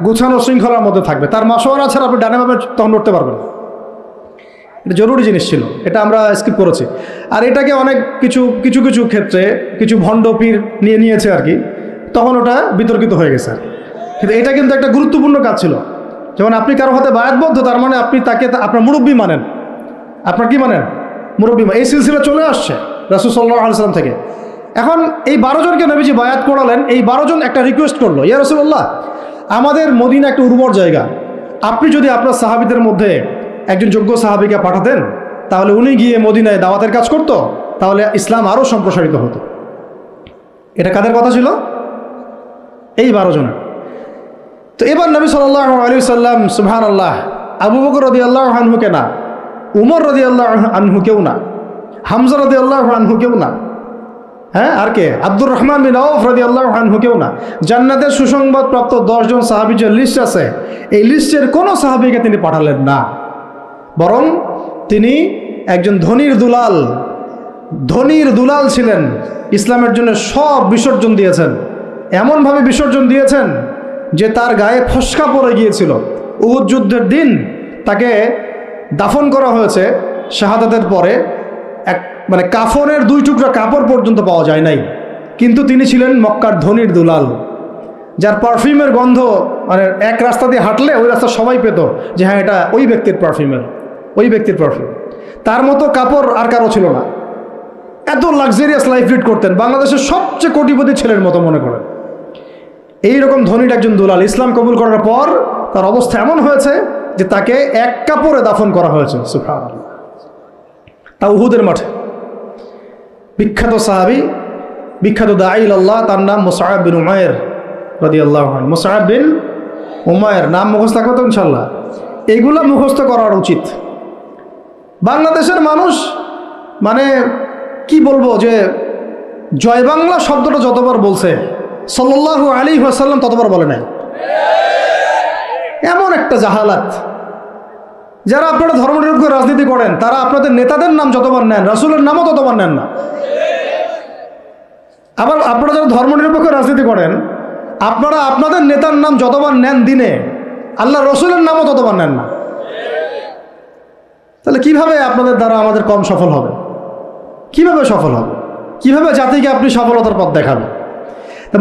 গুছানো শৃঙ্খলার মধ্যে থাকবে। তার মাশওয়ারা ছাড়া আপনি ডানে বামে তখন উঠতে পারবেন। এটা জরুরি জিনিস ছিল, এটা আমরা স্কিপ করেছি। আর এটাকে অনেক কিছু কিছু কিছু ক্ষেত্রে কিছু ভণ্ড পীর নিয়েছে আর কি, তখন ওটা বিতর্কিত হয়ে গেছে। কিন্তু এটা কিন্তু একটা গুরুত্বপূর্ণ কাজ ছিল। যেমন আপনি কারো হাতে বায়াতবদ্ধ, তার মানে আপনি তাকে আপনার মুরব্বী মানেন। আপনার কি মানেন? মুরব্বী। এই সিলসিলা চলে আসছে রাসূল সাল্লাল্লাহু আলাইহি ওয়াসাল্লাম থেকে। এখন এই 12 জনকে নবীজি বায়াত করালেন। এই 12 জন একটা রিকোয়েস্ট করলো, ইয়া রাসূলুল্লাহ, আমাদের মদিনা একটা উর্বর জায়গা, আপনি যদি আপনার সাহাবীদের মধ্যে একজন যোগ্য সাহাবীকে পাঠাতেন, তাহলে উনি গিয়ে মদিনায় দাওয়াতের কাজ করতো, তাহলে ইসলাম আরও সম্প্রসারিত হতো। এটা কাদের কথা ছিল? এই 12 জনের। তো এবার নবী সাল্লাল্লাহু আলাইহি সাল্লাম, সুবহানাল্লাহ, আবু বকর রাদিয়াল্লাহু আনহুকে না, উমর রাদিয়াল্লাহু আনহুকেও না, হামজা রাদিয়াল্লাহু আনহুকেও না, হ্যাঁ, আর কে, আব্দুর রহমান বিন আউফ রাদিয়াল্লাহু আনহুকেও না, জান্নাতের সুসংবাদ প্রাপ্ত 10 জন সাহাবীর যে লিস্ট আছে, এই লিস্টের কোনো সাহাবীকে তিনি পাঠালেন না। বরং তিনি একজন ধনীর দুলাল ছিলেন, ইসলামের জন্য সব বিসর্জন দিয়েছেন, এমনভাবে বিসর্জন দিয়েছেন যে তার গায়ে ফসকা পড়ে গিয়েছিল। উহুদ যুদ্ধের দিন তাকে দাফন করা হয়েছে, শাহাদাতের পরে মানে কাফনের 2 টুকরা কাপড় পর্যন্ত পাওয়া যায় নাই। কিন্তু তিনি ছিলেন মক্কার ধনীর দুলাল, যার পারফিউমের গন্ধ মানে এক রাস্তা দিয়ে হাঁটলে ওই রাস্তা সবাই পেত যে হ্যাঁ, এটা ওই ব্যক্তির পারফিউম। তার মতো কাপড় আর কারো ছিল না। এত লাক্সারিয়াস লাইফ লিড করতেন, বাংলাদেশের সবচেয়ে কোটিপতি ছেলের মতো মনে করেন। এইরকম ধনীর একজন দুলাল ইসলাম কবুল করার পর তার অবস্থা এমন হয়েছে যে তাকে এক কাপড়ে দাফন করা হয়েছে। সুবহানাল্লাহ। তা উহুদের মাঠে। বিখ্যাত সাহাবী, বিখ্যাত দাঈ আল্লাহ, তার নাম মুসআব বিন উমাইর রাদিয়াল্লাহু আনহু। মুসআব বিন উমাইর নাম মুখস্থ থাকবে তো ইনশাআল্লাহ। এগুলো মুখস্থ করার উচিত। বাংলাদেশের মানুষ মানে কি বলবো, যে জয় বাংলা শব্দটা যতবার বলছে সাল্লাল্লাহু আলাইহি ওয়াসাল্লাম ততবার বলে নাই। এমন একটা জাহালাত। যারা আপনারা ধর্মনিরপেক্ষ রাজনীতি করেন, তারা আপনাদের নেতাদের নাম যতবার নেন, রাসূলের নামও ততবার নেন না। আবার আপনারা যারা ধর্মনিরপেক্ষ রাজনীতি করেন, আপনারা আপনাদের নেতার নাম যতবার নেন দিনে, আল্লাহ রসুলের নামও ততবার নেন না। তাহলে কিভাবে আপনাদের দ্বারা আমাদের কম সফল হবে? কিভাবে সফল হবে? কিভাবে জাতিকে আপনি সফলতার পথ দেখাবেন?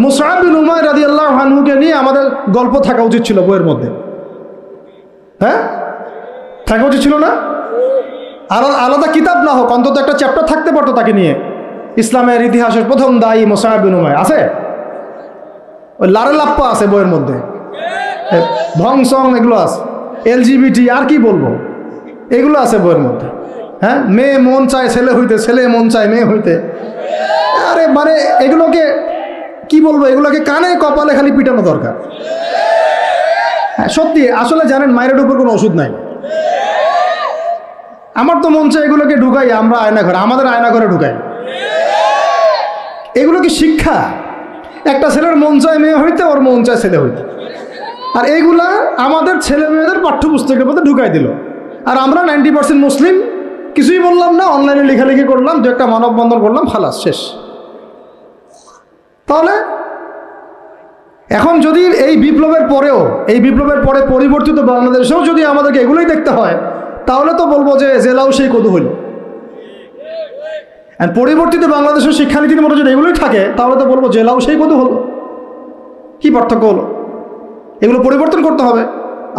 মুসআব বিন উমাইর রাদিয়াল্লাহু আনহুকে নিয়ে আমাদের গল্প থাকা উচিত ছিল বইয়ের মধ্যে। হ্যাঁ, থাকা উচিত ছিল না? আলাদা কিতাব না হোক, অন্তত একটা চ্যাপ্টার থাকতে পারতো তাকে নিয়ে। ইসলামের ইতিহাসের প্রথম দায়ী মুসআব বিন উমাইর আছে, ওই লারে লাপ্পা আছে বইয়ের মধ্যে, ভংসং এগুলো আছে, LGBT আর কি বলবো, এগুলো আছে বইয়ের মধ্যে। হ্যাঁ, মেয়ে মন চায় ছেলে হইতে, ছেলে মন চায় মেয়ে হইতে। আরে মানে এগুলোকে কি বলবো, এগুলোকে কানে কপালে খালি পিটানো দরকার। হ্যাঁ সত্যি, আসলে জানেন মায়ের উপর কোনো ওষুধ নাই। আমার তো মন চায় এগুলোকে ঢুকাই আমরা আয়নাঘরে, আমাদের আয়নাঘরে ঢুকাই। এগুলো কি শিক্ষা? একটা ছেলের মন চায় মেয়ে হইতে, ওর মন চায় ছেলে হইতে, আর এইগুলা আমাদের ছেলে মেয়েদের পাঠ্যপুস্তকের মধ্যে ঢুকাই দিল। আর আমরা 90% মুসলিম, কিছুই বললাম না, অনলাইনে লেখালেখি করলাম, যে একটা মানববন্ধন করলাম, খালাস, শেষ। তাহলে এখন যদি এই বিপ্লবের পরে পরিবর্তিত বাংলাদেশেও যদি আমাদেরকে এগুলোই দেখতে হয়, তাহলে তো বলবো যে জেলাও সেই কদু হইল। পরিবর্তিত বাংলাদেশের শিক্ষানীতির মতো যদি এগুলোই থাকে, তাহলে তো বলবো জেলাও সেই কদু হলো। কি পার্থক্য হলো? এগুলো পরিবর্তন করতে হবে।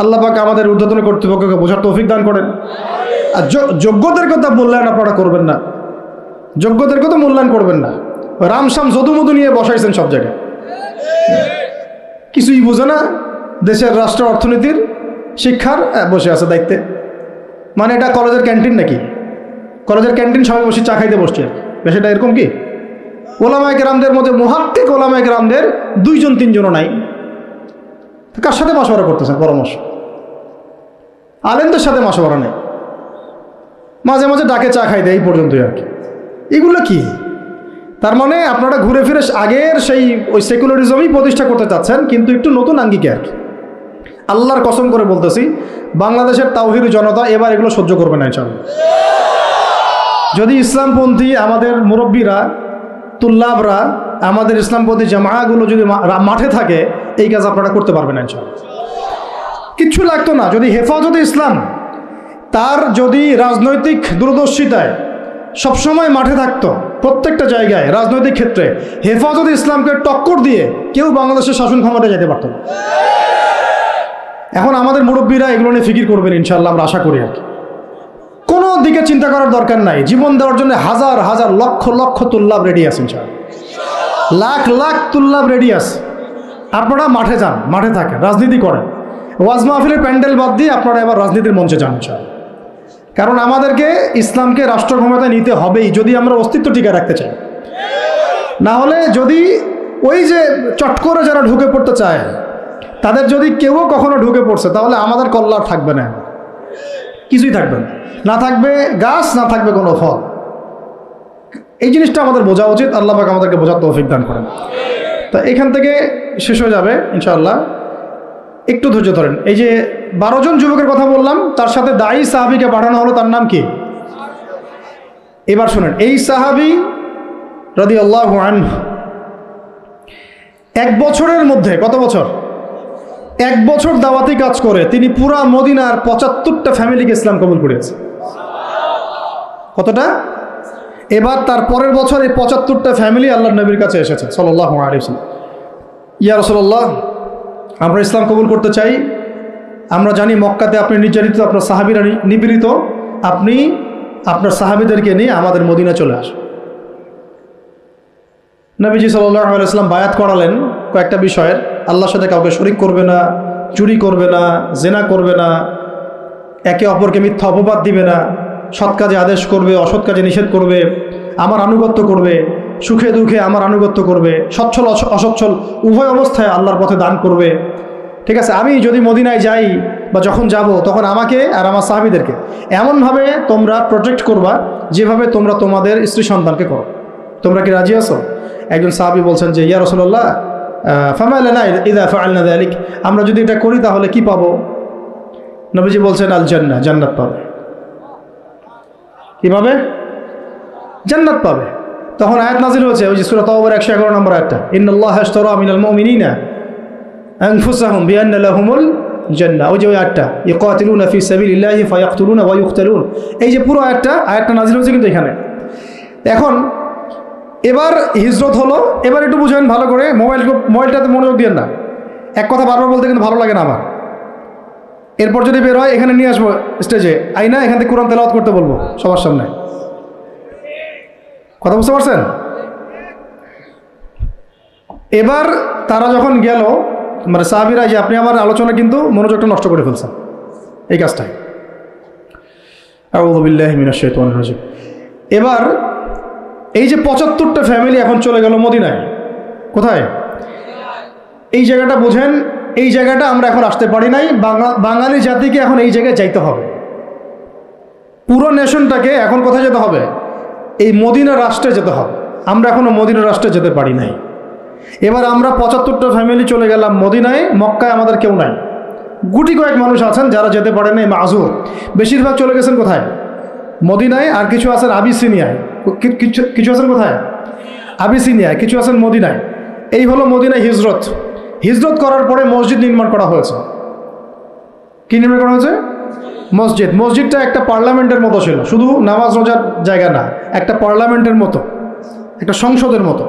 আল্লাহ পাক আমাদের ঊর্ধ্বতন কর্তৃপক্ষকে বোঝার তৌফিক দান করেন। আর যোগ্যদের কথা মূল্যায়ন আপনারা করবেন না, যোগ্যদের কথা মূল্যায়ন করবেন না। রামসাম যদুমধু নিয়ে বসাইছেন সব জায়গায়, কিছুই বোঝে না, দেশের রাষ্ট্র অর্থনীতির শিক্ষার বসে আছে দায়িত্বে। মানে এটা কলেজের ক্যান্টিন নাকি? কলেজের ক্যান্টিন সবাই বসে চা খাইতে বসছে, বিষয়টা এরকম কি? ওলামায়ে কেরামদের মধ্যে মুহাক্কিক ওলামায়ে কেরামদের 2-3জনও নাই। কার সাথে মাশওয়ারা করতেছেন? পরামর্শ আলেমদের সাথে মাশওয়ারা নেই, মাঝে মাঝে ডাকে চা খাইতে, এই পর্যন্তই আর কি। এগুলো কি? তার মানে আপনারা ঘুরে ফিরে আগের সেই ওই সেকুলারিজমই প্রতিষ্ঠা করতে চাচ্ছেন, কিন্তু একটু নতুন আঙ্গিকে আর কি। আল্লাহর কসম করে বলতেছি, বাংলাদেশের তাওহীদি জনতা এবার এগুলো সহ্য করবে না ইনশাআল্লাহ। যদি ইসলামপন্থী আমাদের মুরব্বীরা, তুল্লাবরা, আমাদের ইসলামপন্থী জামাআগুলো যদি মাঠে থাকে, এই কাজ আপনারা করতে পারবেন না ইনশাআল্লাহ। কিচ্ছু লাগতো না যদি হেফাজতে ইসলাম তার যদি রাজনৈতিক দূরদর্শিতায় সবসময় মাঠে থাকতো, প্রত্যেকটা জায়গায় রাজনৈতিক ক্ষেত্রে হেফাজত ইসলামকে টক্কর দিয়ে কেউ বাংলাদেশের শাসন ক্ষমতায় যেতে পারত না। এখন আমাদের মুরব্বীরা এগুলো নিয়ে ফিকির করবেন ইনশাআল্লাহ, আমরা আশা করি আর কি। কোনো দিকে চিন্তা করার দরকার নাই, জীবন দেওয়ার জন্য হাজার হাজার লক্ষ লক্ষ তুল্লাব রেডি আছে ইনশাআল্লাহ, লাখ লাখ তুল্লাব রেডি আছে। আপনারা মাঠে যান, মাঠে থাকেন, রাজনীতি করেন, ওয়াজ মাহফিলের প্যান্ডেল বাদ দিয়ে আপনারা এবার রাজনীতির মঞ্চে যান ইনশাআল্লাহ। কারণ আমাদেরকে ইসলামকে রাষ্ট্র ক্ষমতায় নিতে হবেই যদি আমরা অস্তিত্ব টিকে রাখতে চাই। না হলে যদি ওই যে চট করে যারা ঢুকে পড়তে চায় তাদের যদি কেউ কখনো ঢুকে পড়ছে, তাহলে আমাদের কল্যাণ থাকবে না, কিছুই থাকবে না, না থাকবে গাছ, না থাকবে কোনো ফল। এই জিনিসটা আমাদের বোঝা উচিত। আল্লাহ পাক আমাদেরকে বোঝার তৌফিক দান করেন। তা এখান থেকে শেষ হয়ে যাবে ইনশাআল্লাহ, একটু ধৈর্য ধরেন। এই যে 12 জন যুবকের কথা বললাম, তার সাথে দায়ী সাহাবীকে পাঠানো হলো, তার নাম কি? এবার শুনেন, এই সাহাবী রাদিয়াল্লাহু আনহু 1 বছরের মধ্যে, কত বছর? 1 বছর দাওয়াতি কাজ করে তিনি পুরা মদিনার 75টা ফ্যামিলিকে ইসলাম কবুল করেছে। কতটা? এবার তার পরের বছর এই 75টা ফ্যামিলি আল্লাহর নবীর কাছে এসেছে সাল্লাল্লাহু আলাইহি ওয়াসাল্লাম। ইয়া রাসূলুল্লাহ, আমরা ইসলাম কবুল করতে চাই। আমরা জানি মক্কাতে আপনি নির্যাতিত, আপনার সাহাবীরা নিপীড়িত, আপনি আপনার সাহাবীদেরকে নিয়ে আমাদের মদিনা চলে আসুন। নবীজি সাল্লাল্লাহু আলাইহি ওয়াসাল্লাম বায়াত করালেন কয়েকটা বিষয়ের, আল্লাহর সাথে কাউকে শরীক করবে না, চুরি করবে না, জেনা করবে না, একে অপরকে মিথ্যা অপবাদ দিবে না, সৎ কাজে আদেশ করবে, অসৎ কাজে নিষেধ করবে, আমার আনুগত্য করবে, সুখে দুঃখে আমার আনুগত্য করবে, সচ্ছল অসচ্ছল উভয় অবস্থায় আল্লাহর পথে দান করবে। ঠিক আছে, আমি যদি মদিনায় যাই বা যখন যাব তখন আমাকে আর আমার সাহাবীদেরকে এমনভাবে তোমরা প্রোটেক্ট করবা যেভাবে তোমরা তোমাদের স্ত্রী সন্তানকে করো। তোমরা কি রাজি আছো? একজন সাহাবী বলছেন যে ইয়া রাসূলুল্লাহ ফামা লানা ইযা ফাআলনা যালিক, আমরা যদি এটা করি তাহলে কি পাবো? নবীজি বলছেন আল জান্নাহ, জান্নাত পাবে। কি পাবে? জান্নাত পাবে। তখন আয়াত নাজিল হয়েছে, ওই যে সূরা তাওবার 111 নম্বর আয়াতটা, ইন্নাল্লাহা আশতারা মিনাল মুমিনিনা আনফুসাহুম বিআন্না লাহুমুল জান্নাহ। ওই যে ওই আয়াতটা, ইকাতিলুনা ফি সাবিলিল্লাহি ফায়াকতুলুনা ওয়া ইউকতালুন, এই যে পুরো আয়াতটা নাজিল হয়েছে কিন্তু এখানে। এখন এবার হিজরত হলো। এবার একটু বুঝেন ভালো করে, মোবাইলটাতে মনোযোগ দিয়েন না, এক কথা বারবার বলতে কিন্তু ভালো লাগে না আমার। এরপর যদি বের হয় এখানে নিয়ে আসবো স্টেজে, আইনা এখান থেকে কোরআন তেলাওয়াত করতে বলবো সবার সামনে। কথা বুঝতে পারছেন? এবার তারা যখন গেল, মানে সাহাবীরা, যে আপনি আমার আলোচনা কিন্তু মনোযোগটা নষ্ট করে ফেলছেন এই কাজটায়। আউযু বিল্লাহি মিনাশ শাইতানির রাজিম। এবার এই যে 75টা ফ্যামিলি এখন চলে গেল মদিনায়। কোথায়? এই জায়গাটা বুঝেন, এই জায়গাটা আমরা এখন আসতে পারি নাই। বাঙালি জাতিকে এখন এই জায়গায় যাইতে হবে। পুরো নেশনটাকে এখন কোথায় যেতে হবে? এই মদিনা রাষ্ট্রে যেতে হবে। আমরা এখনো মদিনা রাষ্ট্রে যেতে পারি নাই। এবার আমরা 75টা ফ্যামিলি চলে গেলাম মদিনায়। মক্কায় আমাদের কেউ নাই, গুটি কয়েক মানুষ আছেন যারা যেতে পারে নাই, মাযুর। বেশিরভাগ চলে গেছেন কোথায়? মদিনায়। আর কিছু আছেন আবিসিনিয়ায়, কিছু আছেন কোথায়? আবিসিনিয়ায়, কিছু আছেন মদিনায়। এই হলো মদিনায় হিজরত। হিজরত করার পরে মসজিদ নির্মাণ করা হয়েছে। কি নির্মাণ করা হয়েছে? মসজিদ। মসজিদটা একটা পার্লামেন্টের মতো ছিল, শুধু নামাজ রোজার জায়গা না, একটা পার্লামেন্টের মতো, একটা সংসদের মতো।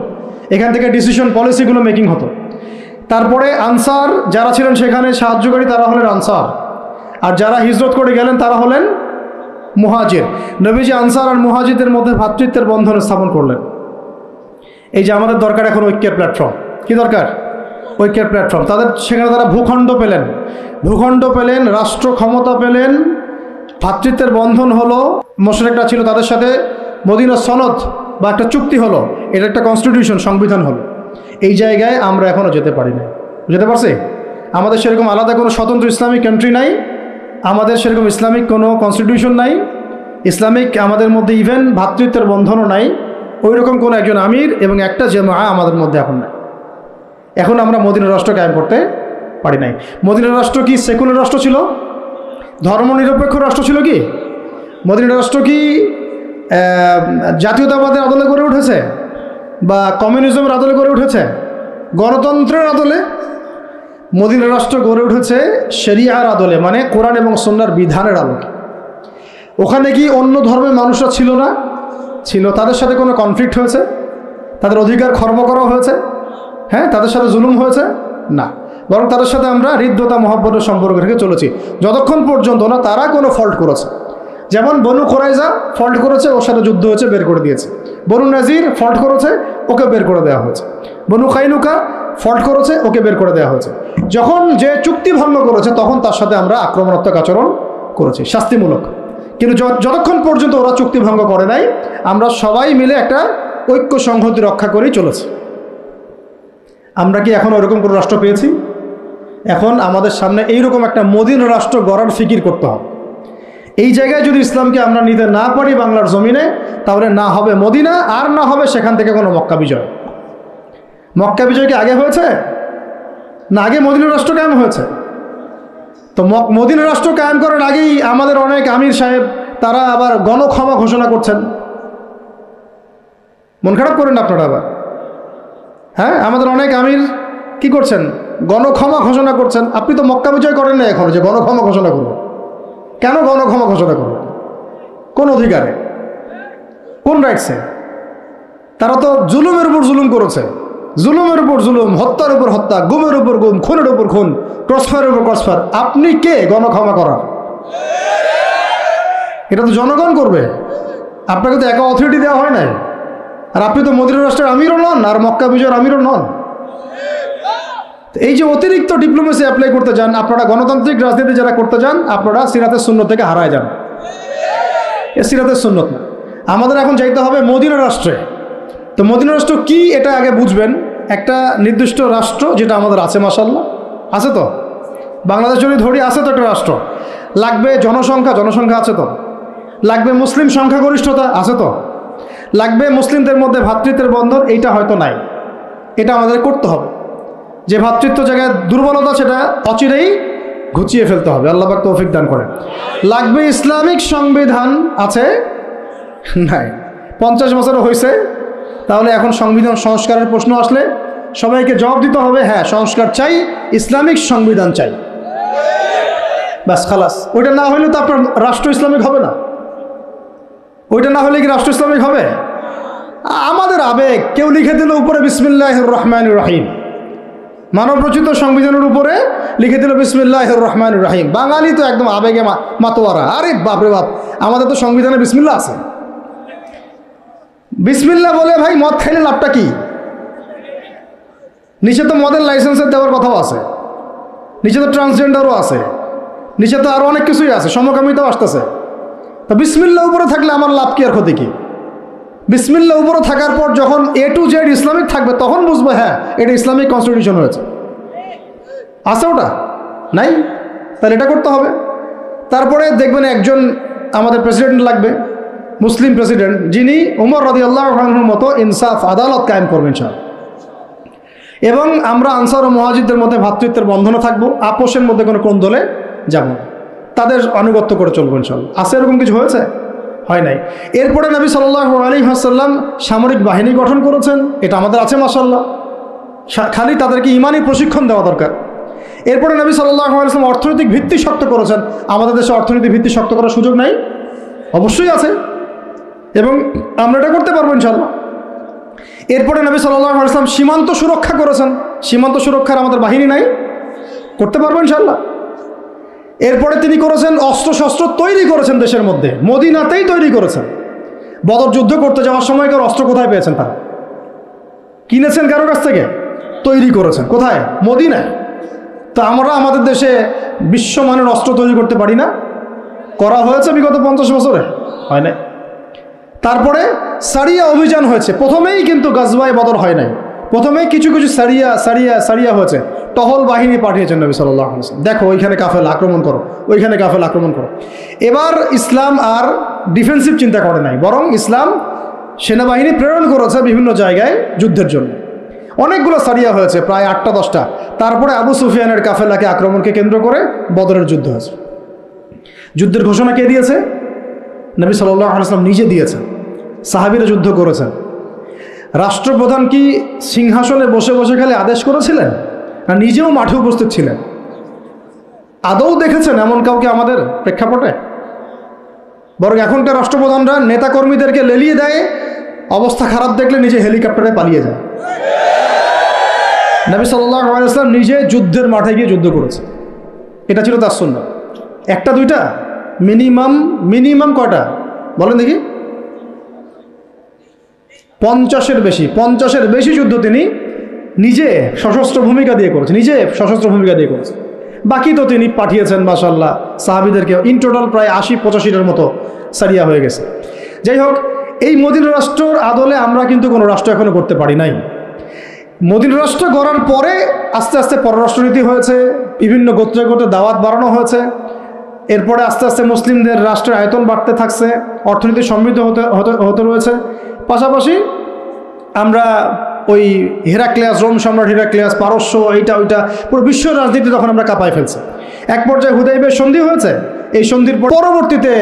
এখান থেকে ডিসিশন পলিসিগুলো মেকিং হতো। তারপরে আনসার যারা ছিলেন সেখানে সাহায্যকারী, তারা হলেন আনসার। আর যারা হিজরত করে গেলেন তারা হলেন মুহাজির। নবীজি আনসার আর মুহাজিরদের মধ্যে ভ্রাতৃত্বের বন্ধন স্থাপন করলেন। এই যে আমাদের দরকার এখন ঐক্যের প্ল্যাটফর্ম। কি দরকার? ঐক্যের প্ল্যাটফর্ম। সেখানে তারা ভূখণ্ড পেলেন, রাষ্ট্র ক্ষমতা পেলেন, ভ্রাতৃত্বের বন্ধন হলো। মুশরিকরা ছিল, তাদের সাথে মদিনা সনদ বা একটা চুক্তি হলো, এটা একটা কনস্টিটিউশন, সংবিধান হলো। এই জায়গায় আমরা এখনও যেতে পারি না। যেতে পারছি? আমাদের সেরকম আলাদা কোনো স্বতন্ত্র ইসলামিক কান্ট্রি নাই, আমাদের সেরকম ইসলামিক কোনো কনস্টিটিউশন নাই, ইসলামিক আমাদের মধ্যে ইভেন ভ্রাতৃত্বের বন্ধনও নাই। ওই রকম কোনো একজন আমির এবং একটা জামা আমাদের মধ্যে এখন নাই। এখন আমরা মদিনা রাষ্ট্র কায়েম করতে পারি নাই। মদিনা রাষ্ট্র কি সেকুলার রাষ্ট্র ছিল? ধর্মনিরপেক্ষ রাষ্ট্র ছিল কি? মদিনা রাষ্ট্র কি জাতীয়তাবাদের আদলে গড়ে উঠেছে বা কমিউনিজমের আদলে গড়ে উঠেছে? গণতন্ত্রের আদলে? মদিনা রাষ্ট্র গড়ে উঠেছে শরিয়ার আদলে, মানে কোরআন এবং সুন্নাহর বিধানের আলোকে। ওখানে কি অন্য ধর্মের মানুষরা ছিল না? ছিল। তাদের সাথে কোনো কনফ্লিক্ট হয়েছে? তাদের অধিকার খর্ব করা হয়েছে? হ্যাঁ, তাদের সাথে জুলুম হয়েছে? না, বরং তাদের সাথে আমরা হৃদ্যতা মহব্বতের সম্পর্ক রেখে চলেছি যতক্ষণ পর্যন্ত না তারা কোনো ফল্ট করেছে। যেমন বনু কুরাইজা ফল্ট করেছে, ওর সাথে যুদ্ধ হয়েছে, বের করে দিয়েছে। বনু নাজির ফল্ট করেছে, ওকে বের করে দেওয়া হয়েছে। বনু কাইনুকা ফল্ট করেছে, ওকে বের করে দেওয়া হয়েছে। যখন যে চুক্তি ভঙ্গ করেছে তখন তার সাথে আমরা আক্রমণাত্মক আচরণ করেছি, শাস্তিমূলক। কিন্তু যতক্ষণ পর্যন্ত ওরা চুক্তি ভঙ্গ করে নাই, আমরা সবাই মিলে একটা ঐক্য সংহতি রক্ষা করেই চলেছি। আমরা কি এখন ওরকম কোনো রাষ্ট্র পেয়েছি? এখন আমাদের সামনে এইরকম একটা মদিনা রাষ্ট্র গড়ার ফিকির করতে হবে। এই জায়গায় যদি ইসলামকে আমরা নিতে না পারি বাংলার জমিনে, তাহলে না হবে মদিনা, আর না হবে সেখান থেকে কোনো মক্কা বিজয়। মক্কা বিজয় কি আগে হয়েছে? না আগে মদিনা রাষ্ট্র কায়েম হয়েছে? তো মদিনা রাষ্ট্র কায়েম করার আগেই আমাদের অনেক আমির সাহেব তারা আবার গণক্ষমা ঘোষণা করছেন। মন খারাপ করেন আপনারা আবার? হ্যাঁ, আমাদের অনেক আমির কি করছেন? গণক্ষমা ঘোষণা করছেন। আপনি তো মক্কা বিজয় করেন না এখন যে গণক্ষমা ঘোষণা করবেন। কেন গণক্ষমা ঘোষণা করবেন? কোন অধিকারে, কোন রাইটসে? তারা তো জুলুমের উপর জুলুম করেছে, জুলুমের উপর জুলুম, হত্যার উপর হত্যা, গুমের উপর গুম, খুনের উপর খুন, ক্রসফায়ারের উপর ক্রসফায়ার। আপনি কে গণক্ষমা করার? এটা তো জনগণ করবে। আপনাকে তো একা অথরিটি দেওয়া হয় নাই। আর আপনি তো মদিনা রাষ্ট্রের আমিরও নন, আর মক্কা বিজয়ের আমিরও নন। এই যে অতিরিক্ত ডিপ্লোমেসি অ্যাপ্লাই করতে যান আপনারা, গণতান্ত্রিক রাজনীতি যারা করতে যান, আপনারা সিরাতের সুন্নত থেকে হারায় যান। এ সিরাতের সুন্নত না। আমাদের এখন চাইতে হবে মদিনা রাষ্ট্রে। তো মদিনা রাষ্ট্র কি এটা আগে বুঝবেন। একটা নির্দিষ্ট রাষ্ট্র যেটা আমাদের আছে, মাশাআল্লাহ আছে তো, বাংলাদেশ যদি ধরি আছে তো একটা রাষ্ট্র। লাগবে জনসংখ্যা আছে তো, লাগবে মুসলিম সংখ্যাগরিষ্ঠতা আছে তো, লাগবে মুসলিমদের মধ্যে ভ্রাতৃত্বের বন্ধন, এইটা হয়তো নাই। এটা আমাদের করতে হবে। যে ভ্রাতৃত্ব জায়গায় দুর্বলতা সেটা অচিরেই ঘুচিয়ে ফেলতে হবে। আল্লাহ পাক তৌফিক দান করেন। লাগবে ইসলামিক সংবিধান আছে? নাই। 50 বছর হয়েছে, তাহলে এখন সংবিধান সংস্কারের প্রশ্ন আসলে সবাইকে জবাব দিতে হবে, হ্যাঁ সংস্কার চাই, ইসলামিক সংবিধান চাই। ব্যাস খালাস। ওইটা না হলে তো আপনার রাষ্ট্র ইসলামিক হবে না। ওইটা না হলে কি রাষ্ট্র ইসলামিক হবে? আমাদের আবেগ, কেউ লিখে দিল উপরে বিসমিল্লাহির রহমানির রহিম, মানবরচিত সংবিধানের উপরে লিখে দিল বিসমিল্লাহির রহমানির রহিম। বাঙালি তো একদম আবেগে মাতোয়ারা। আরে বাপরে বাপ, আমাদের তো সংবিধানে বিসমিল্লাহ আছে। বিসমিল্লাহ বলে ভাই মদ খাইলে লাভটা কি? নিচে তো মদের লাইসেন্সের দেওয়ার কথাও আছে, নিচে তো ট্রান্সজেন্ডারও আছে, নিচে তো আরও অনেক কিছুই আছে, সমকামিতাও আসতেছে। তো বিসমিল্লাহ উপরে থাকলে আমার লাভ কি আর ক্ষতি কি? বিসমিল্লাহ উপরে থাকার পর যখন A to Z ইসলামিক থাকবে তখন বুঝবো হ্যাঁ এটা ইসলামিক কনস্টিটিউশন হয়েছে। আছে ওটা? নাই। তাহলে এটা করতে হবে। তারপরে দেখবেন একজন আমাদের প্রেসিডেন্ট লাগবে, মুসলিম প্রেসিডেন্ট, যিনি উমর রাদিয়াল্লাহু আনহুর মতো ইনসাফ আদালত কায়েম করবেন ইনশাআল্লাহ। এবং আমরা আনসার ও মুহাজিরদের মধ্যে ভ্রাতৃত্বের বন্ধনে থাকবো, আপোষের মধ্যে কোনো কোন্দলে যাব না, তাদের আনুগত্য করে চলবো ইনশাআল্লাহ। আছে এরকম কিছু হয়েছে? হয় নাই। এরপরে নবী সাল্লাল্লাহু আলাইহি ওয়াসাল্লাম সামরিক বাহিনী গঠন করেছেন, এটা আমাদের আছে মাশাআল্লাহ। খালি তাদেরকে ইমানি প্রশিক্ষণ দেওয়া দরকার। এরপরে নবী সাল্লাল্লাহু আলাইহি ওয়াসাল্লাম অর্থনৈতিক ভিত্তি শক্ত করেছেন। আমাদের দেশে অর্থনৈতিক ভিত্তি শক্ত করার সুযোগ নাই? অবশ্যই আছে, এবং আমরা এটা করতে পারবো ইনশাআল্লাহ। এরপরে নবী সাল্লাল্লাহু আলাইহি ওয়াসাল্লাম সীমান্ত সুরক্ষা করেছেন। সীমান্ত সুরক্ষার আমাদের বাহিনী নাই? করতে পারবো ইনশাআল্লাহ। এরপরে তিনি করেছেন অস্ত্রশস্ত্র তৈরি করেছেন দেশের মধ্যে, মদিনাতেই তৈরি করেছেন। বদর যুদ্ধ করতে যাওয়ার সময়কার অস্ত্র কোথায় পেয়েছেন? তারা কিনেছেন কারোর কাছ থেকে? তৈরি করেছেন কোথায়? মদিনায়। তো আমরা আমাদের দেশে বিশ্বমানের অস্ত্র তৈরি করতে পারি না? করা হয়েছে বিগত 50 বছরে? হয় নাই। তারপরে সারিয়া অভিযান হয়েছে। প্রথমেই কিন্তু গাজওয়ায়ে বদর হয় নাই, প্রথমেই কিছু কিছু সারিয়া হয়েছে। টহল বাহিনী পাঠিয়েছেন নবী সাল্লাল্লাহু আলাইহি ওয়াসাল্লাম, দেখো ওইখানে কাফেলা আক্রমণ করো, ওইখানে কাফেলা আক্রমণ করো। এবার ইসলাম আর ডিফেন্সিভ চিন্তা করে নাই, বরং ইসলাম সেনাবাহিনী প্রেরণ করেছে বিভিন্ন জায়গায় যুদ্ধের জন্য। অনেকগুলো সারিয়া হয়েছে, প্রায় 8টা-10টা। তারপরে আবু সুফিয়ানের কাফেলাকে আক্রমণকে কেন্দ্র করে বদরের যুদ্ধ হয়েছে। যুদ্ধের ঘোষণা কে দিয়েছে? নবী সাল্লাল্লাহু আলাইহি ওয়াসাল্লাম নিজে দিয়েছেন। সাহাবীরা যুদ্ধ করেছেন। রাষ্ট্রপ্রধান কি সিংহাসনে বসে বসে খালি আদেশ করেছিলেন, না নিজেও মাঠে উপস্থিত ছিলেন? আদৌ দেখেছেন এমন কাউকে আমাদের প্রেক্ষাপটে? বরং এখনকার রাষ্ট্রপ্রধানরা নেতাকর্মীদেরকে লেলিয়ে দেয়, অবস্থা খারাপ দেখলে নিজে হেলিকপ্টারে পালিয়ে যায়। নবী সাল্লাল্লাহু আলাইহি ওয়াসাল্লাম নিজে যুদ্ধের মাঠে গিয়ে যুদ্ধ করেছে, এটা ছিল তার সুন্নাত। একটা দুইটা, মিনিমাম কয়টা বলেন দেখি? 50-এর বেশি যুদ্ধ তিনি নিজে সশস্ত্র ভূমিকা দিয়ে করেছে। বাকি তো তিনি পাঠিয়েছেন মাশাআল্লাহ সাহাবীদেরকে। ইন টোটাল প্রায় 80-85-এর মতো সারিয়া হয়ে গেছে। যাই হোক, এই মদিনা রাষ্ট্রের আদলে আমরা কিন্তু কোনো রাষ্ট্র এখনো করতে পারি নাই। মদিনা রাষ্ট্র গড়ার পরে আস্তে আস্তে পররাষ্ট্রনীতি হয়েছে, বিভিন্ন গোত্রে গোত্রে দাওয়াত বাড়ানো হয়েছে। এরপরে আস্তে আস্তে মুসলিমদের রাষ্ট্রের আয়তন বাড়তে থাকছে, অর্থনীতি সমৃদ্ধ হতে রয়েছে। পাশাপাশি আমরা ওই হেরাক্লিয়াস, রোম সম্রাট হেরাক্লিয়াস, পারস্য, এইটা ওইটা পুরো বিশ্ব রাজনীতি তখন আমরা কাঁপায় ফেলছি। এক পর্যায়ে হুদাইবিয়ার সন্ধি হয়েছে, এই সন্ধির পরবর্তীতে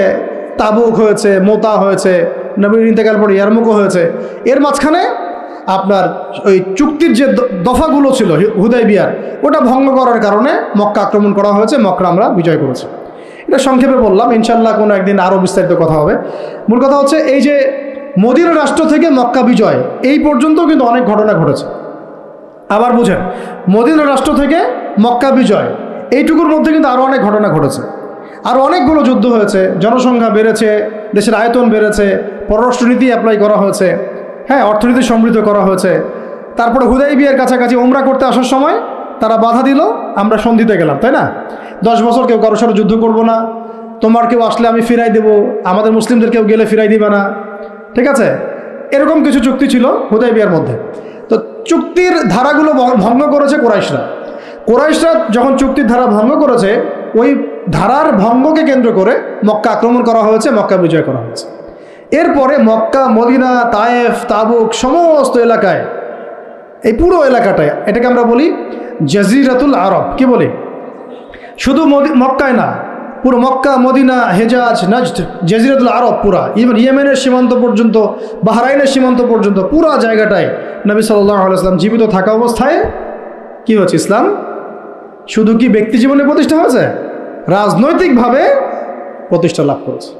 তাবুক হয়েছে, মোতা হয়েছে, নবীর ইন্তেকাল পরে ইয়ারমুকও হয়েছে। এর মাঝখানে আপনার ওই চুক্তির যে দফাগুলো ছিল হুদাইবিয়ার, ওটা ভঙ্গ করার কারণে মক্কা আক্রমণ করা হয়েছে, মক্কা আমরা বিজয় করেছি। এটা সংক্ষেপে বললাম, ইনশাল্লাহ কোনো একদিন আরও বিস্তারিত কথা হবে। মূল কথা হচ্ছে এই যে মদিনা রাষ্ট্র থেকে মক্কা বিজয় এই পর্যন্ত কিন্তু অনেক ঘটনা ঘটেছে। আবার বুঝেন, মদিনা রাষ্ট্র থেকে মক্কা বিজয় এইটুকুর মধ্যে কিন্তু আরও অনেক ঘটনা ঘটেছে। আরও অনেকগুলো যুদ্ধ হয়েছে, জনসংখ্যা বেড়েছে, দেশের আয়তন বেড়েছে, পররাষ্ট্রনীতি অ্যাপ্লাই করা হয়েছে, হ্যাঁ, অর্থনীতি সমৃদ্ধ করা হয়েছে। তারপরে হুদাইবিয়ার কাছাকাছি ওমরা করতে আসার সময় তারা বাধা দিল, আমরা সন্ধিতে গেলাম, তাই না? 10 বছর কেউ কারোর সাথে যুদ্ধ করবো না, তোমার কেউ আসলে আমি ফিরাই দেবো, আমাদের মুসলিমদের কেউ গেলে ফিরাই দিবে না, ঠিক আছে? এরকম কিছু চুক্তি ছিল হুদাইবিয়ার মধ্যে। তো চুক্তির ধারাগুলো ভঙ্গ করেছে কোরাইশরা যখন চুক্তির ধারা ভঙ্গ করেছে, ওই ধারার ভঙ্গকে কেন্দ্র করে মক্কা আক্রমণ করা হয়েছে, মক্কা বিজয় করা হয়েছে। এরপরে মক্কা, মদিনা, তায়েফ, তাবুক সমস্ত এলাকায়, এই পুরো এলাকাটায়, এটাকে আমরা বলি জাজিরাতুল আরব। কি বলি? শুধু মক্কায় না, পুরো মক্কা, মদিনা, হেজাজ, নাজদ, জাজিরাতুল আরব পুরা, ইভেন ইয়েমেনের সীমান্ত পর্যন্ত, বাহরাইনের সীমান্ত পর্যন্ত পুরো জায়গাটায় নবী সাল্লাল্লাহু আলাইহি ওয়াসাল্লাম জীবিত থাকা অবস্থায় কি হচ্ছে? ইসলাম শুধু কি ব্যক্তি জীবনে প্রতিষ্ঠা হয়েছে, রাজনৈতিকভাবে প্রতিষ্ঠা লাভ করেছে।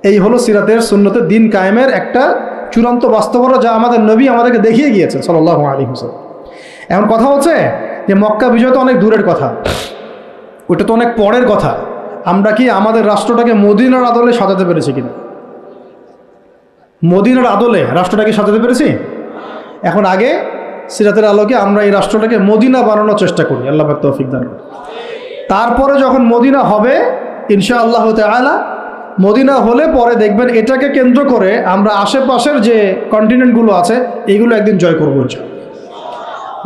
এই হলো সিরাতের সুন্নতের দিন কায়েমের একটা চূড়ান্ত বাস্তবতা, যা আমাদের নবী আমাদেরকে দেখিয়ে গিয়েছেন সাল্লাল্লাহু আলাইহি ওয়াসাল্লাম। এখন কথা হচ্ছে যে মক্কা বিজয় তো অনেক দূরের কথা, ওটা তো অনেক পরের কথা। আমরা কি আমাদের রাষ্ট্রটাকে মদিনার আদলে সাজাতে পেরেছি কিনা? মদিনার আদলে রাষ্ট্রটাকে সাজাতে পেরেছি? এখন আগে সিরাতের আলোকে আমরা এই রাষ্ট্রটাকে মদিনা বানানোর চেষ্টা করি, আল্লাহ পাক তৌফিক দান করুন। তারপরে যখন মদিনা হবে ইনশাআল্লাহ তাআলা, মদিনা হলে পরে দেখবেন এটাকে কেন্দ্র করে আমরা আশেপাশের যে কন্টিনেন্টগুলো আছে এইগুলো একদিন জয় করবো ইনশাআল্লাহ।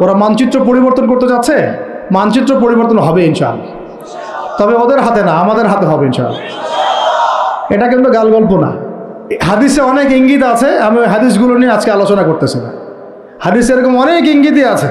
ওরা মানচিত্র পরিবর্তন করতে যাচ্ছে, মানচিত্র পরিবর্তন হবে ইনশাআল্লাহ, তবে ওদের হাতে না, আমাদের হাতে হবে ইনশাআল্লাহ। এটা কিন্তু গাল গল্প না, হাদিসে অনেক ইঙ্গিত আছে। আমি হাদিসগুলো নিয়ে আজকে আলোচনা করতেছি না, হাদিসে এরকম অনেক ইঙ্গিতই আছে।